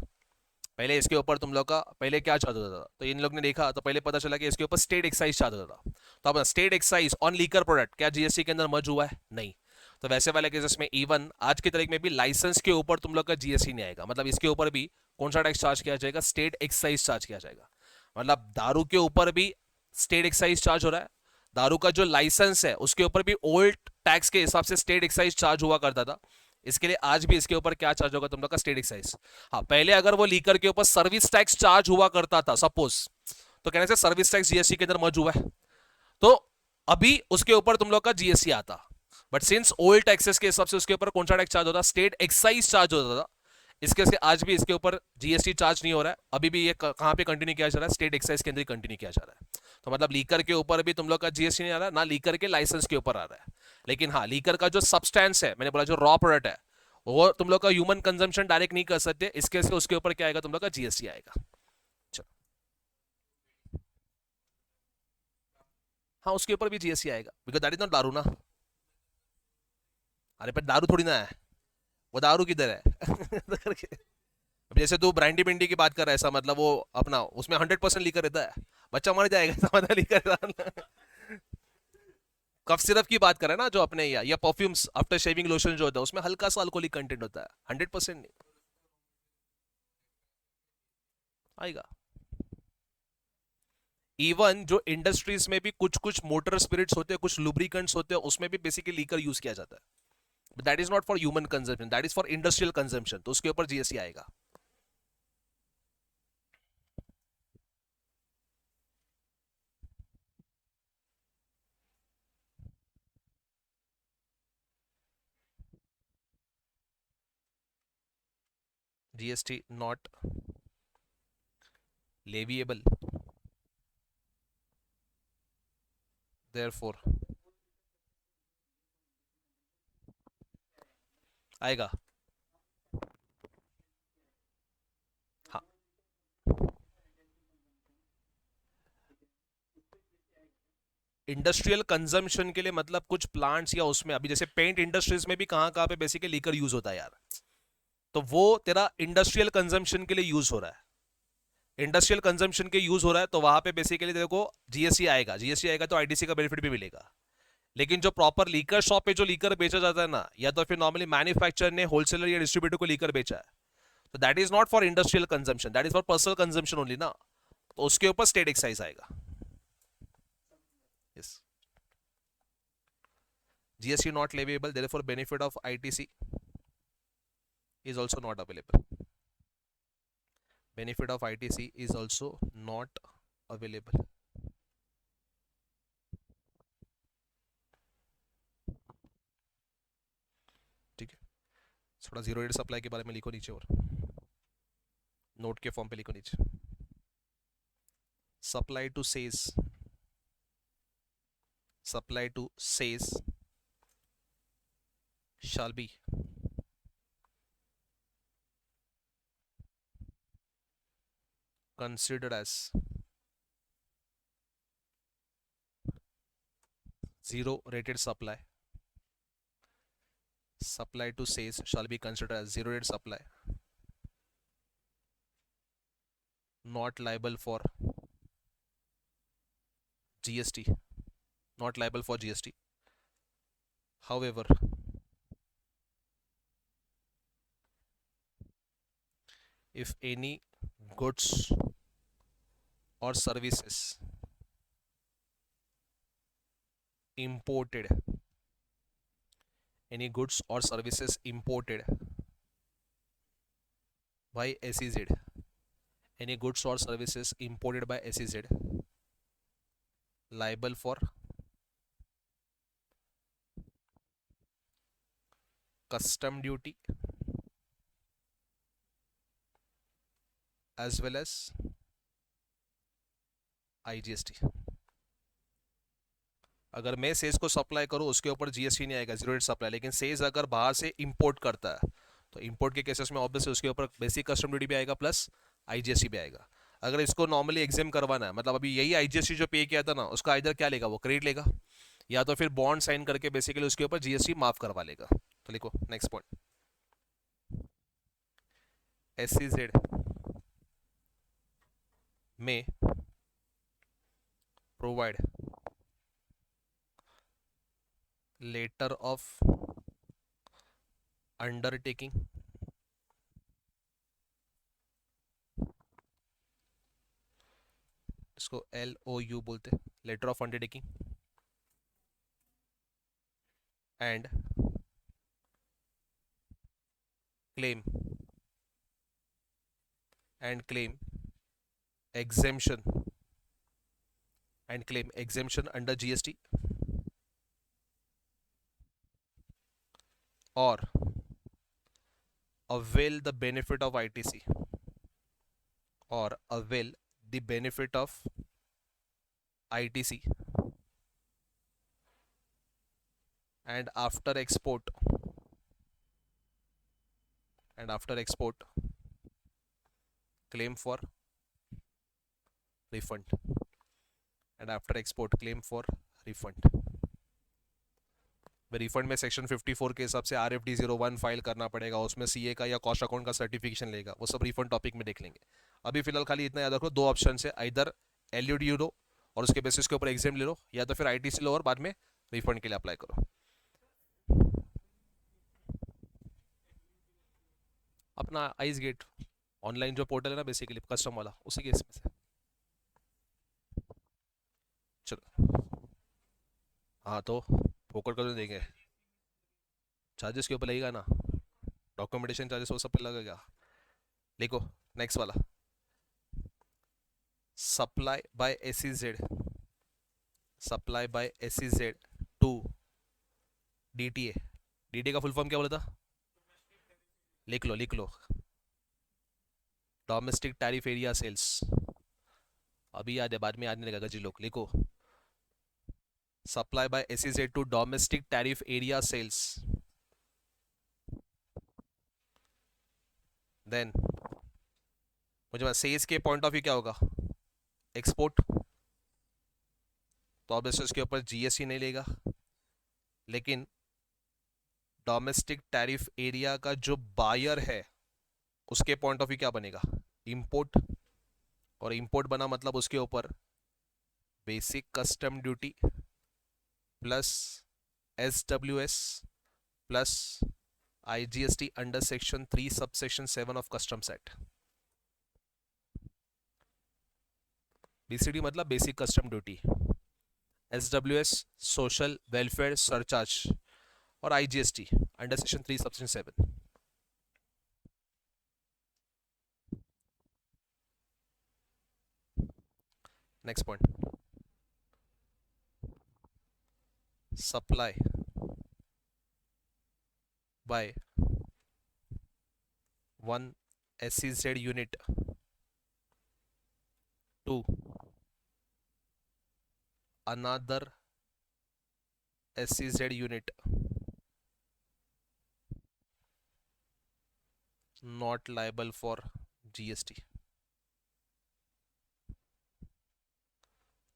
पहले इसके ऊपर तुम लोग का पहले क्या चार्ज होता था. तो इन लोग ने देखा तो पहले पता चला कि इसके ऊपर स्टेट एक्साइज चार्ज होता था. तो अब state excise on liquor product क्या जीएसटी के अंदर मर्ज हुआ है? नहीं. तो वैसे वाले केसेस में इवन आज की तारीख में भी लाइसेंस के ऊपर तुम लोग का जीएसटी नहीं आएगा, मतलब इसके ऊपर भी कौन सा टैक्स चार्ज किया जाएगा? स्टेट एक्साइज चार्ज किया जाएगा. मतलब दारू के ऊपर भी स्टेट एक्साइज चार्ज हो रहा है, दारू का जो लाइसेंस है उसके ऊपर भी ओल्ड टैक्स के हिसाब से स्टेट एक्साइज चार्ज हुआ करता था. इसके लिए आज भी इसके ऊपर क्या चार्ज होगा तुम लोग का? State excise. हाँ, पहले अगर वो लीकर के ऊपर सर्विस टैक्स चार्ज हुआ करता था सपोज, तो कहने से सर्विस टैक्स जीएसटी के अंदर मौजूद हुआ है, तो अभी उसके ऊपर तुम लोग का जीएसटी आता. बट सिंस ओल्ड टैक्सेस के हिसाब से उसके ऊपर कौन सा टैक्स चार्ज होता? स्टेट एक्साइज चार्ज होता था. इसके से आज भी इसके ऊपर जीएसटी चार्ज नहीं हो रहा है, अभी भी ये कहां पे कंटिन्यू किया जा रहा है? स्टेट एक्साइज के अंदर कंटिन्यू किया जा रहा है. तो मतलब लीकर के ऊपर भी तुम लोग का जीएसटी नहीं आ रहा, ना लीकर के लाइसेंस के ऊपर आ रहा है. लेकिन हाँ, लीकर का जो सब्सटेंस है, मैंने बोला जो रॉ प्रोडक्ट है, वो तुम लोग का ह्यूमन कंजम्पशन डायरेक्ट नहीं कर सकते, इसके से उसके ऊपर क्या आएगा? तुम लोग का जीएसटी आएगा. चलो, हाँ, उसके ऊपर भी जीएसटी आएगा, बिकॉज दैट इज नॉट दारू ना. अरे पर दारू थोड़ी ना है, वो दारू किधर है? तो करके अब जैसे तू ब्रांडी बिंडी की बात कर रहा है, ऐसा मतलब वो अपना उसमें 100% लीकर रहता है, बच्चा मर जाएगा ऐसा मतलब लीकर. कफ सिरप की बात कर रहे हैं ना जो अपने, या परफ्यूम्स आफ्टर शेविंग लोशन जो होता है उसमें हल्का सा अल्कोहलिक कंटेंट होता है, 100% नहीं आएगा. इवन जो इंडस्ट्रीज में भी कुछ कुछ मोटर स्पिरिट्स होते हैं, कुछ लुब्रिकेंट्स होते हैं, उसमें भी बेसिकली लीकर यूज किया जाता है. That is not for human consumption, that is for industrial consumption, तो उसके ऊपर जीएसटी आएगा. जीएसटी नॉट लेविएबल, देयरफॉर आएगा. हाँ, इंडस्ट्रियल कंजम्पशन के लिए मतलब कुछ प्लांट्स या उसमें, अभी जैसे पेंट इंडस्ट्रीज में भी कहां कहां पे बेसिकली लीकर यूज होता है यार, तो वो तेरा इंडस्ट्रियल कंजम्पशन के लिए यूज हो रहा है. इंडस्ट्रियल कंजम्पशन के यूज हो रहा है तो वहां पे बेसिकली देखो जीएसटी आएगा, जीएसटी आएगा तो आईटीसी का बेनिफिट भी मिलेगा। लेकिन जो प्रॉपर लीकर शॉप पे जो लीकर बेचा जाता है ना, या तो फिर नॉर्मली मैन्युफैक्चरर ने होलसेलर या डिस्ट्रीब्यूटर को लीकर बेचा है, तो that is not for industrial consumption, that is for personal consumption only ना, तो उसके ऊपर स्टेट एक्साइज आएगा। Yes, GST not leviable, therefore benefit of ITC is also not available. Benefit of ITC is also not available. ठीक है, थोड़ा zero rate supply के बारे में लिखो नीचे, और नोट के फॉर्म पे लिखो नीचे, supply to SEZ, supply to SEZ shall be considered as zero rated supply. Supply to sales shall be considered as zero rate supply, not liable for GST, not liable for GST. However, if any goods or services imported, any goods or services imported by SEZ, any goods or services imported by SEZ liable for custom duty as well as IGST. अगर मैं says को supply करूं उसके ऊपर GST नहीं आएगा, zero rate supply, लेकिन says अगर बाहर से इंपोर्ट करता है तो इंपोर्ट के केसेस में ऑब्वियसली उसके ऊपर बेसिक कस्टम ड्यूटी भी आएगा प्लस आईजीएसटी भी आएगा। अगर इसको नॉर्मली एग्जाम करवाना है, मतलब अभी यही आईजीएसटी जो पे किया था ना, उसका इधर क्या लेगा, वो क्रेडिट लेगा, या तो फिर बॉन्ड साइन करके बेसिकली उसके ऊपर जीएसटी माफ करवा लेगा। तो लिखो नेक्स्ट पॉइंट, SEZ में प्रोवाइड लेटर ऑफ अंडरटेकिंग इसको LOU बोलते हैं, letter of undertaking, and claim exemption and claim exemption under GST or avail the benefit of ITC or avail the benefit of ITC and after export claim for refund and after export claim for refund। Refund में section 54 के हिसाब से RFD 01 file करना पड़ेगा, उसमें CA का या cost account का सर्टिफिकेशन लेगा, वो सब रिफंड टॉपिक में देख लेंगे। अभी फिलहाल खाली इतना याद रखो, दो ऑप्शन है, इधर LUDU लो और उसके बेसिस के ऊपर एग्जाम ले लो, या तो फिर ITC लो और बाद में रिफंड के लिए अप्लाई करो। अपना आइस गेट ऑनलाइन जो पोर्टल है ना बेसिकली कस्टम वाला, उसी के इसमें से। चलो हाँ, तो फोकट कर देंगे, चार्जेस के ऊपर लगेगा ना, डॉक्यूमेंटेशन चार्जेस वो सब पे लगेगा। लिखो नेक्स्ट वाला, supply by SEZ to DTA का फुल फॉर्म क्या बोला था, लिख लो डोमेस्टिक टैरिफ एरिया सेल्स, अभी याद है बाद में याद नहीं लगेगा जी लोग। लिखो supply by SEZ to domestic tariff area sales, then मुझे सेल्स के पॉइंट ऑफ व्यू क्या होगा, एक्सपोर्ट, तो ऑब्वियसली उसके ऊपर GST नहीं लेगा, लेकिन डोमेस्टिक टैरिफ एरिया का जो बायर है उसके पॉइंट ऑफ व्यू क्या बनेगा, इंपोर्ट, और इंपोर्ट बना मतलब उसके ऊपर basic custom duty plus SWS plus IGST under section 3 sub section 7 of customs act. BCD मतलब basic custom duty, SWS social welfare surcharge और IGST under section 3 sub section 7। Next point, supply by one SEZ unit to another SEZ unit not liable for GST,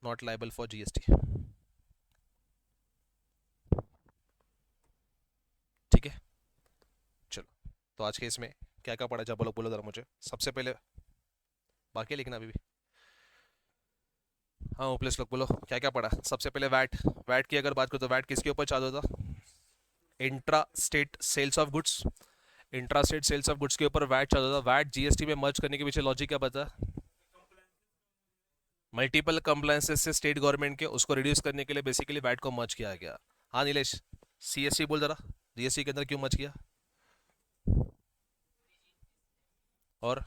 not liable for GST। ठीक है, चलो तो आज के इसमें क्या क्या पढ़ा, जब बोलो बोलो जरा मुझे। सबसे पहले बाकी लिखना अभी भी, हाँ प्लीज लोग बोलो क्या क्या पढ़ा। सबसे पहले वैट, वैट की अगर बात करो तो वैट किसके ऊपर चार्ज होता? Intra state sales of goods, intra state sales of goods के ऊपर वैट चार्ज होता। वैट GST में मर्ज करने के पीछे लॉजिक क्या पता? मल्टीपल कंप्लायंसेस से स्टेट गवर्नमेंट के, उसको रिड्यूस करने के लिए बेसिकली वैट को मर्ज किया गया। हाँ नीलेश, CST बोल जरा, GST के अंदर क्यों मर्ज किया? और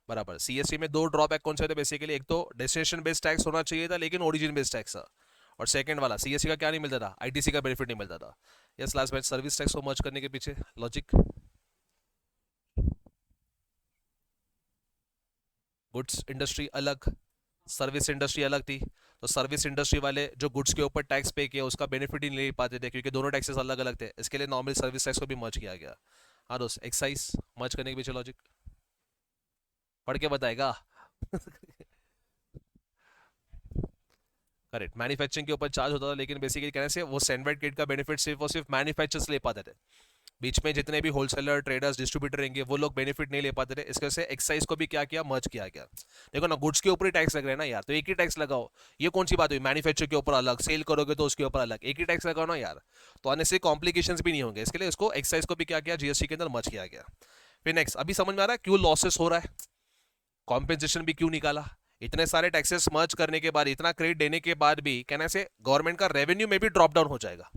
बराबर CST में दो ड्रॉबैक कौन से थे बेसिकली? एक तो डेस्टिनेशन बेस्ड टैक्स होना चाहिए था लेकिन ओरिजिन बेस्ड टैक्स था, और सेकंड वाला CST का क्या नहीं मिलता था? ITC का बेनिफिट नहीं मिलता था। यस लास्ट में सर्विस टैक्स को मर्ज करने के पीछे लॉजिक, गुड्स इंडस्ट्री अलग, सर्विस इंडस्ट्री अलग थी, तो सर्विस इंडस्ट्री वाले जो गुड्स के ऊपर टैक्स पे किया उसका बेनिफिट ही नहीं ले पाते थे क्योंकि दोनों टैक्सेस अलग अलग थे। इसके लिए नॉर्मल सर्विस टैक्स को भी मर्ज किया गया। हाँ दोस्त, एक्साइज मर्ज करने के पीछे लॉजिक पढ़ के बताएगा। करेक्ट, मैन्युफैक्चरिंग के ऊपर चार्ज होता था लेकिन बेसिकली कहने से वो सैंडविच किट का बेनिफिट सिर्फ और सिर्फ मैन्युफैक्चरर्स ले पाते थे। बीच में जितने भी होलसेलर ट्रेडर्स डिस्ट्रीब्यूटर रहेंगे वो लोग बेनिफिट नहीं ले पाते थे। इसके से एक्साइज को भी क्या किया? मर्ज किया गया। देखो ना, गुड्स के ऊपर ही टैक्स लग रहा है ना यार, तो एक ही टैक्स लगाओ। ये कौन सी बात हुई? मैन्युफैक्चर के ऊपर अलग, सेल करोगे तो उसके ऊपर अलग, एक ही टैक्स लगाओ ना यार, तो आने से कॉम्प्लिकेशंस भी नहीं होंगे। इसके लिए इसको एक्साइज को भी क्या किया? GST के अंदर मर्ज किया गया। फिर नेक्स्ट, अभी समझ में आ रहा है क्यों लॉसेस हो रहा है, कॉम्पेंसेशन भी क्यों निकाला? इतने सारे टैक्सेस मर्ज करने के बाद, इतना क्रेडिट देने के बाद भी कहने से गवर्नमेंट का रेवेन्यू में भी ड्रॉप डाउन हो जाएगा।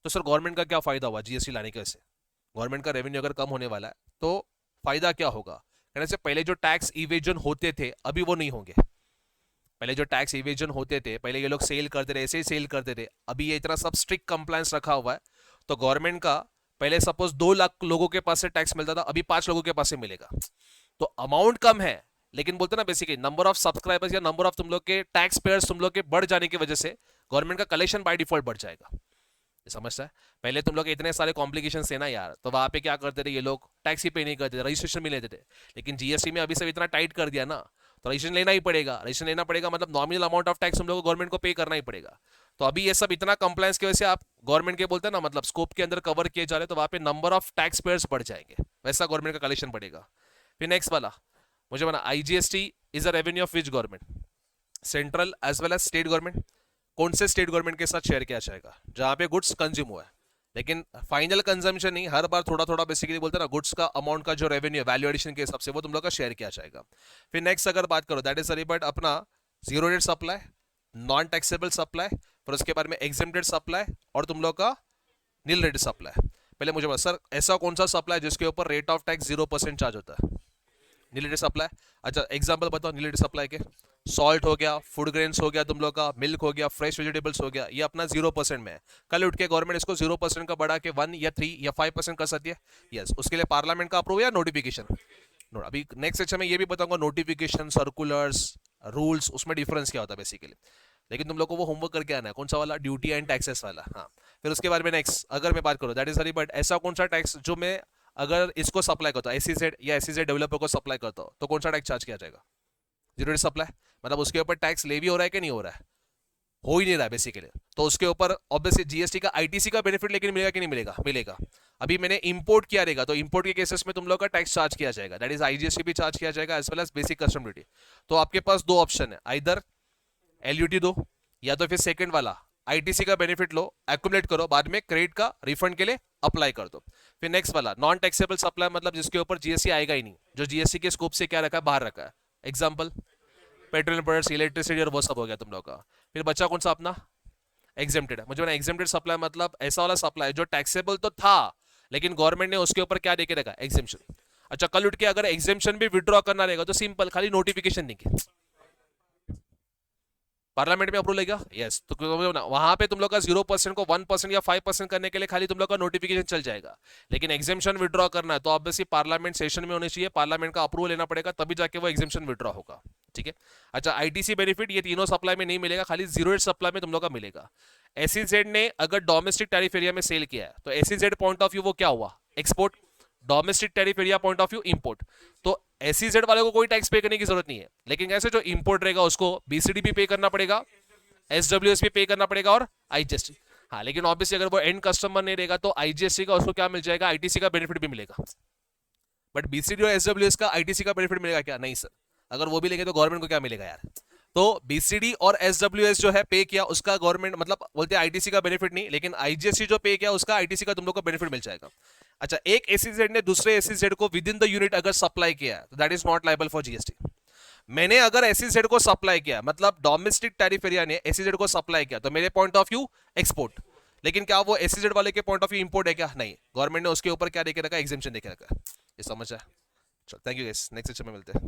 तो सर गवर्नमेंट का क्या फायदा हुआ GST लाने के वजह से? गवर्नमेंट का रेवेन्यू अगर कम होने वाला है तो फायदा क्या होगा? कहने से पहले जो टैक्स इवेजन होते थे अभी वो नहीं होंगे। पहले जो टैक्स इवेजन होते थे, पहले ये लोग सेल करते थे, ऐसे ही सेल करते थे। अभी ये इतना सब स्ट्रिक्ट कंप्लायंस रखा हुआ है तो गवर्नमेंट का पहले सपोज 2 लाख लोगों के पास से टैक्स मिलता था, अभी 5 लोगों के पास से मिलेगा। तो अमाउंट कम है लेकिन बोलते ना बेसिकली नंबर ऑफ सब्सक्राइबर्स या नंबर ऑफ तुम लोग के टैक्स पेयर्स तुम लोग के बढ़ जाने की वजह से गवर्नमेंट का कलेक्शन बाय डिफॉल्ट बढ़ जाएगा। समझता है? पहले तुम लोग इतने सारे कॉम्प्लिकेशन थे ना यार, तो वहां पे क्या करते थे ये लोग? टैक्स ही पे नहीं करते थे, रजिस्ट्रेशन भी लेते थे। लेकिन GST में अभी सब इतना टाइट कर दिया ना, तो रजिस्ट्रेशन लेना ही पड़ेगा। रजिस्ट्रेशन लेना पड़ेगा मतलब नॉमिनल अमाउंट ऑफ टैक्स तुम लोग को गवर्नमेंट को पे करना ही पड़ेगा। तो अभी ये सब इतना कंप्लायंस की वजह से आप गवर्नमेंट के बोलते हैं ना मतलब स्कोप के अंदर कवर किए जा रहे, तो वहां पे नंबर ऑफ टैक्स पेयर्स बढ़ जाएंगे, वैसा गवर्नमेंट का कलेक्शन बढ़ेगा। फिर नेक्स्ट वाला मुझे बना, IGST is a revenue of which government? Central as well as state government. कौन से स्टेट गवर्नमेंट के साथ शेयर किया जाएगा? जहां पे गुड्स कंज्यूम हुआ है, लेकिन फाइनल कंजम्पशन नहीं, हर बार थोड़ा थोड़ा बेसिकली बोलते हैं ना, गुड्स का अमाउंट का जो रेवेन्यू वैल्यू एडिशन के हिसाब से वो तुम लोग का शेयर किया जाएगा। फिर नेक्स्ट अगर बात करो दैट इज सरी बट अपना zero rate supply, non taxable supply, फिर उसके बाद में एग्जेम्प्टेड सप्लाई और तुम लोग का नील रेट सप्लाई। पहले मुझे बता सर ऐसा कौन सा सप्लाई जिसके ऊपर रेट ऑफ टैक्स 0% चार्ज होता है? Nil rate supply. अच्छा एग्जांपल बताओ नील रेट सप्लाई के। सॉल्ट हो गया, फूड ग्रेन्स हो गया, तुम लोग का मिल्क हो गया, फ्रेश वेजिटेबल्स हो गया, ये अपना 0% में है। कल उठ के गवर्नमेंट इसको 0% का बढ़ा के 1 या 3 या 5% कर सकती है। यस, उसके लिए पार्लियामेंट का अप्रूव या नोटिफिकेशन। अभी नेक्स्ट सेक्शन में ये भी बताऊंगा नोटिफिकेशन, सर्कुलर्स, रूल्स, उसमें डिफरेंस क्या होता है बेसिकली। लेकिन तुम लोग को वो होमवर्क करके आना है, कौन सा वाला? ड्यूटी एंड टैक्सेस वाला। हाँ, फिर उसके बाद में नेक्स्ट अगर मैं बात करूँ दैट इज सरी बट ऐसा कौन सा टैक्स जो मैं अगर इसको सप्लाई करता हूँ SEZ या SEZ डेवलपर को सप्लाई करता हूँ तो कौन सा टैक्स चार्ज किया जाएगा? Zero rate supply. मतलब उसके ऊपर टैक्स लेवी हो रहा है कि नहीं हो रहा है? हो ही नहीं रहा है बेसिकली, तो उसके ऊपर ऑब्वियसली जीएसटी का आईटीसी का बेनिफिट लेकिन मिलेगा कि नहीं मिलेगा? मिलेगा। अभी मैंने इंपोर्ट किया रहेगा तो इंपोर्ट के केसेस में तुम लोग का टैक्स चार्ज किया जाएगा, दैट इज आईजीएसटी भी चार्ज किया जाएगा as well as basic custom duty. तो आपके पास दो ऑप्शन है, आइदर एलयूटी दो या तो फिर सेकंड वाला आईटीसी का बेनिफिट लो, एक्यूमुलेट करो, बाद में क्रेडिट का रिफंड के लिए अप्लाई कर दो। फिर नेक्स्ट वाला नॉन टैक्सेबल सप्लाई, मतलब जिसके ऊपर जीएसटी आएगा ही नहीं, जो जीएसटी के स्कोप से क्या रखा है, बाहर रखा है। एग्जांपल पेट्रोलियम प्रोडक्ट्स, इलेक्ट्रिसिटी और वो सब हो गया तुम लोग का। फिर बच्चा कौन सा अपना एग्जेम्प्टेड है, मुझे एग्जेम्प्टेड सप्लाई मतलब ऐसा वाला सप्लाई जो टैक्सेबल तो था लेकिन गवर्नमेंट ने उसके ऊपर क्या देके रखा, एग्जेम्पशन। अच्छा कल उठ के अगर एग्जेम्पशन भी विड्रॉ करना रहेगा तो सिंपल खाली नोटिफिकेशन देंगे, पार्लियामेंट में अप्रूवल लेगा, यस। तो वहां पे तुम लोग का 0% को 1% या 5% करने के लिए खाली तुम लोग का नोटिफिकेशन चल जाएगा। लेकिन एग्जेम्पशन विड्रॉ करना है तो ऑब्वियसली पार्लियामेंट सेशन में होनी चाहिए, पार्लियामेंट का अप्रूवल लेना पड़ेगा, तभी जाके वो एग्जेम्पशन विड्रॉ होगा। ठीक है। अच्छा आईटीसी बेनिफिट ये तीनों सप्लाई में नहीं मिलेगा, खाली 0 सप्लाई में तुम लोग का मिलेगा। एसईजेड ने अगर डोमेस्टिक टैरिफ एरिया में सेल किया है तो एसईजेड पॉइंट ऑफ व्यू वो क्या हुआ, export. Domestic tariff area point of view import. तो एसईजेड वाले को कोई टैक्स पे करने की जरूरत नहीं है, लेकिन कैसे जो इंपोर्ट रहेगा उसको बीसीडी भी पे करना पड़ेगा, एसडब्ल्यूएस भी पे करना पड़ेगा और आईजीएसटी। हाँ लेकिन ऑब्वियसली अगर वो एंड कस्टमर नहीं रहेगा तो आईजीएसटी का उसको क्या मिल जाएगा, आईटीसी का बेनिफिट भी मिलेगा। बट बीसीडी और एसडब्ल्यूएस का आईटीसी का बेनिफिट मिलेगा क्या? नहीं सर। अगर वो भी लेंगे तो गवर्नमेंट को क्या मिलेगा यार? तो बीसीडी और एसडब्ल्यूएस जो है पे किया उसका गवर्नमेंट, मतलब बोलते हैं आईटीसी का बेनिफिट नहीं, लेकिन आईजीएसटी जो पे किया उसका आईटीसी का तुम लोग को बेनिफिट मिल जाएगा। अच्छा एक एसईजेड ने दूसरे एसईजेड को विद इन द यूनिट अगर सप्लाई किया तो that is not liable for GST. मैंने अगर एसईजेड को सप्लाई किया, मतलब डोमेस्टिक टैरिफ एरिया ने एसईजेड को सप्लाई किया, तो मेरे पॉइंट ऑफ व्यू एक्सपोर्ट, लेकिन क्या वो एसईजेड वाले के पॉइंट ऑफ व्यू इंपोर्ट है क्या? नहीं, गवर्नमेंट ने उसके ऊपर क्या देके रखा, एग्जेम्पशन देके रखा है। ये समझ है? चलो thank you guys, next section में मिलते हैं।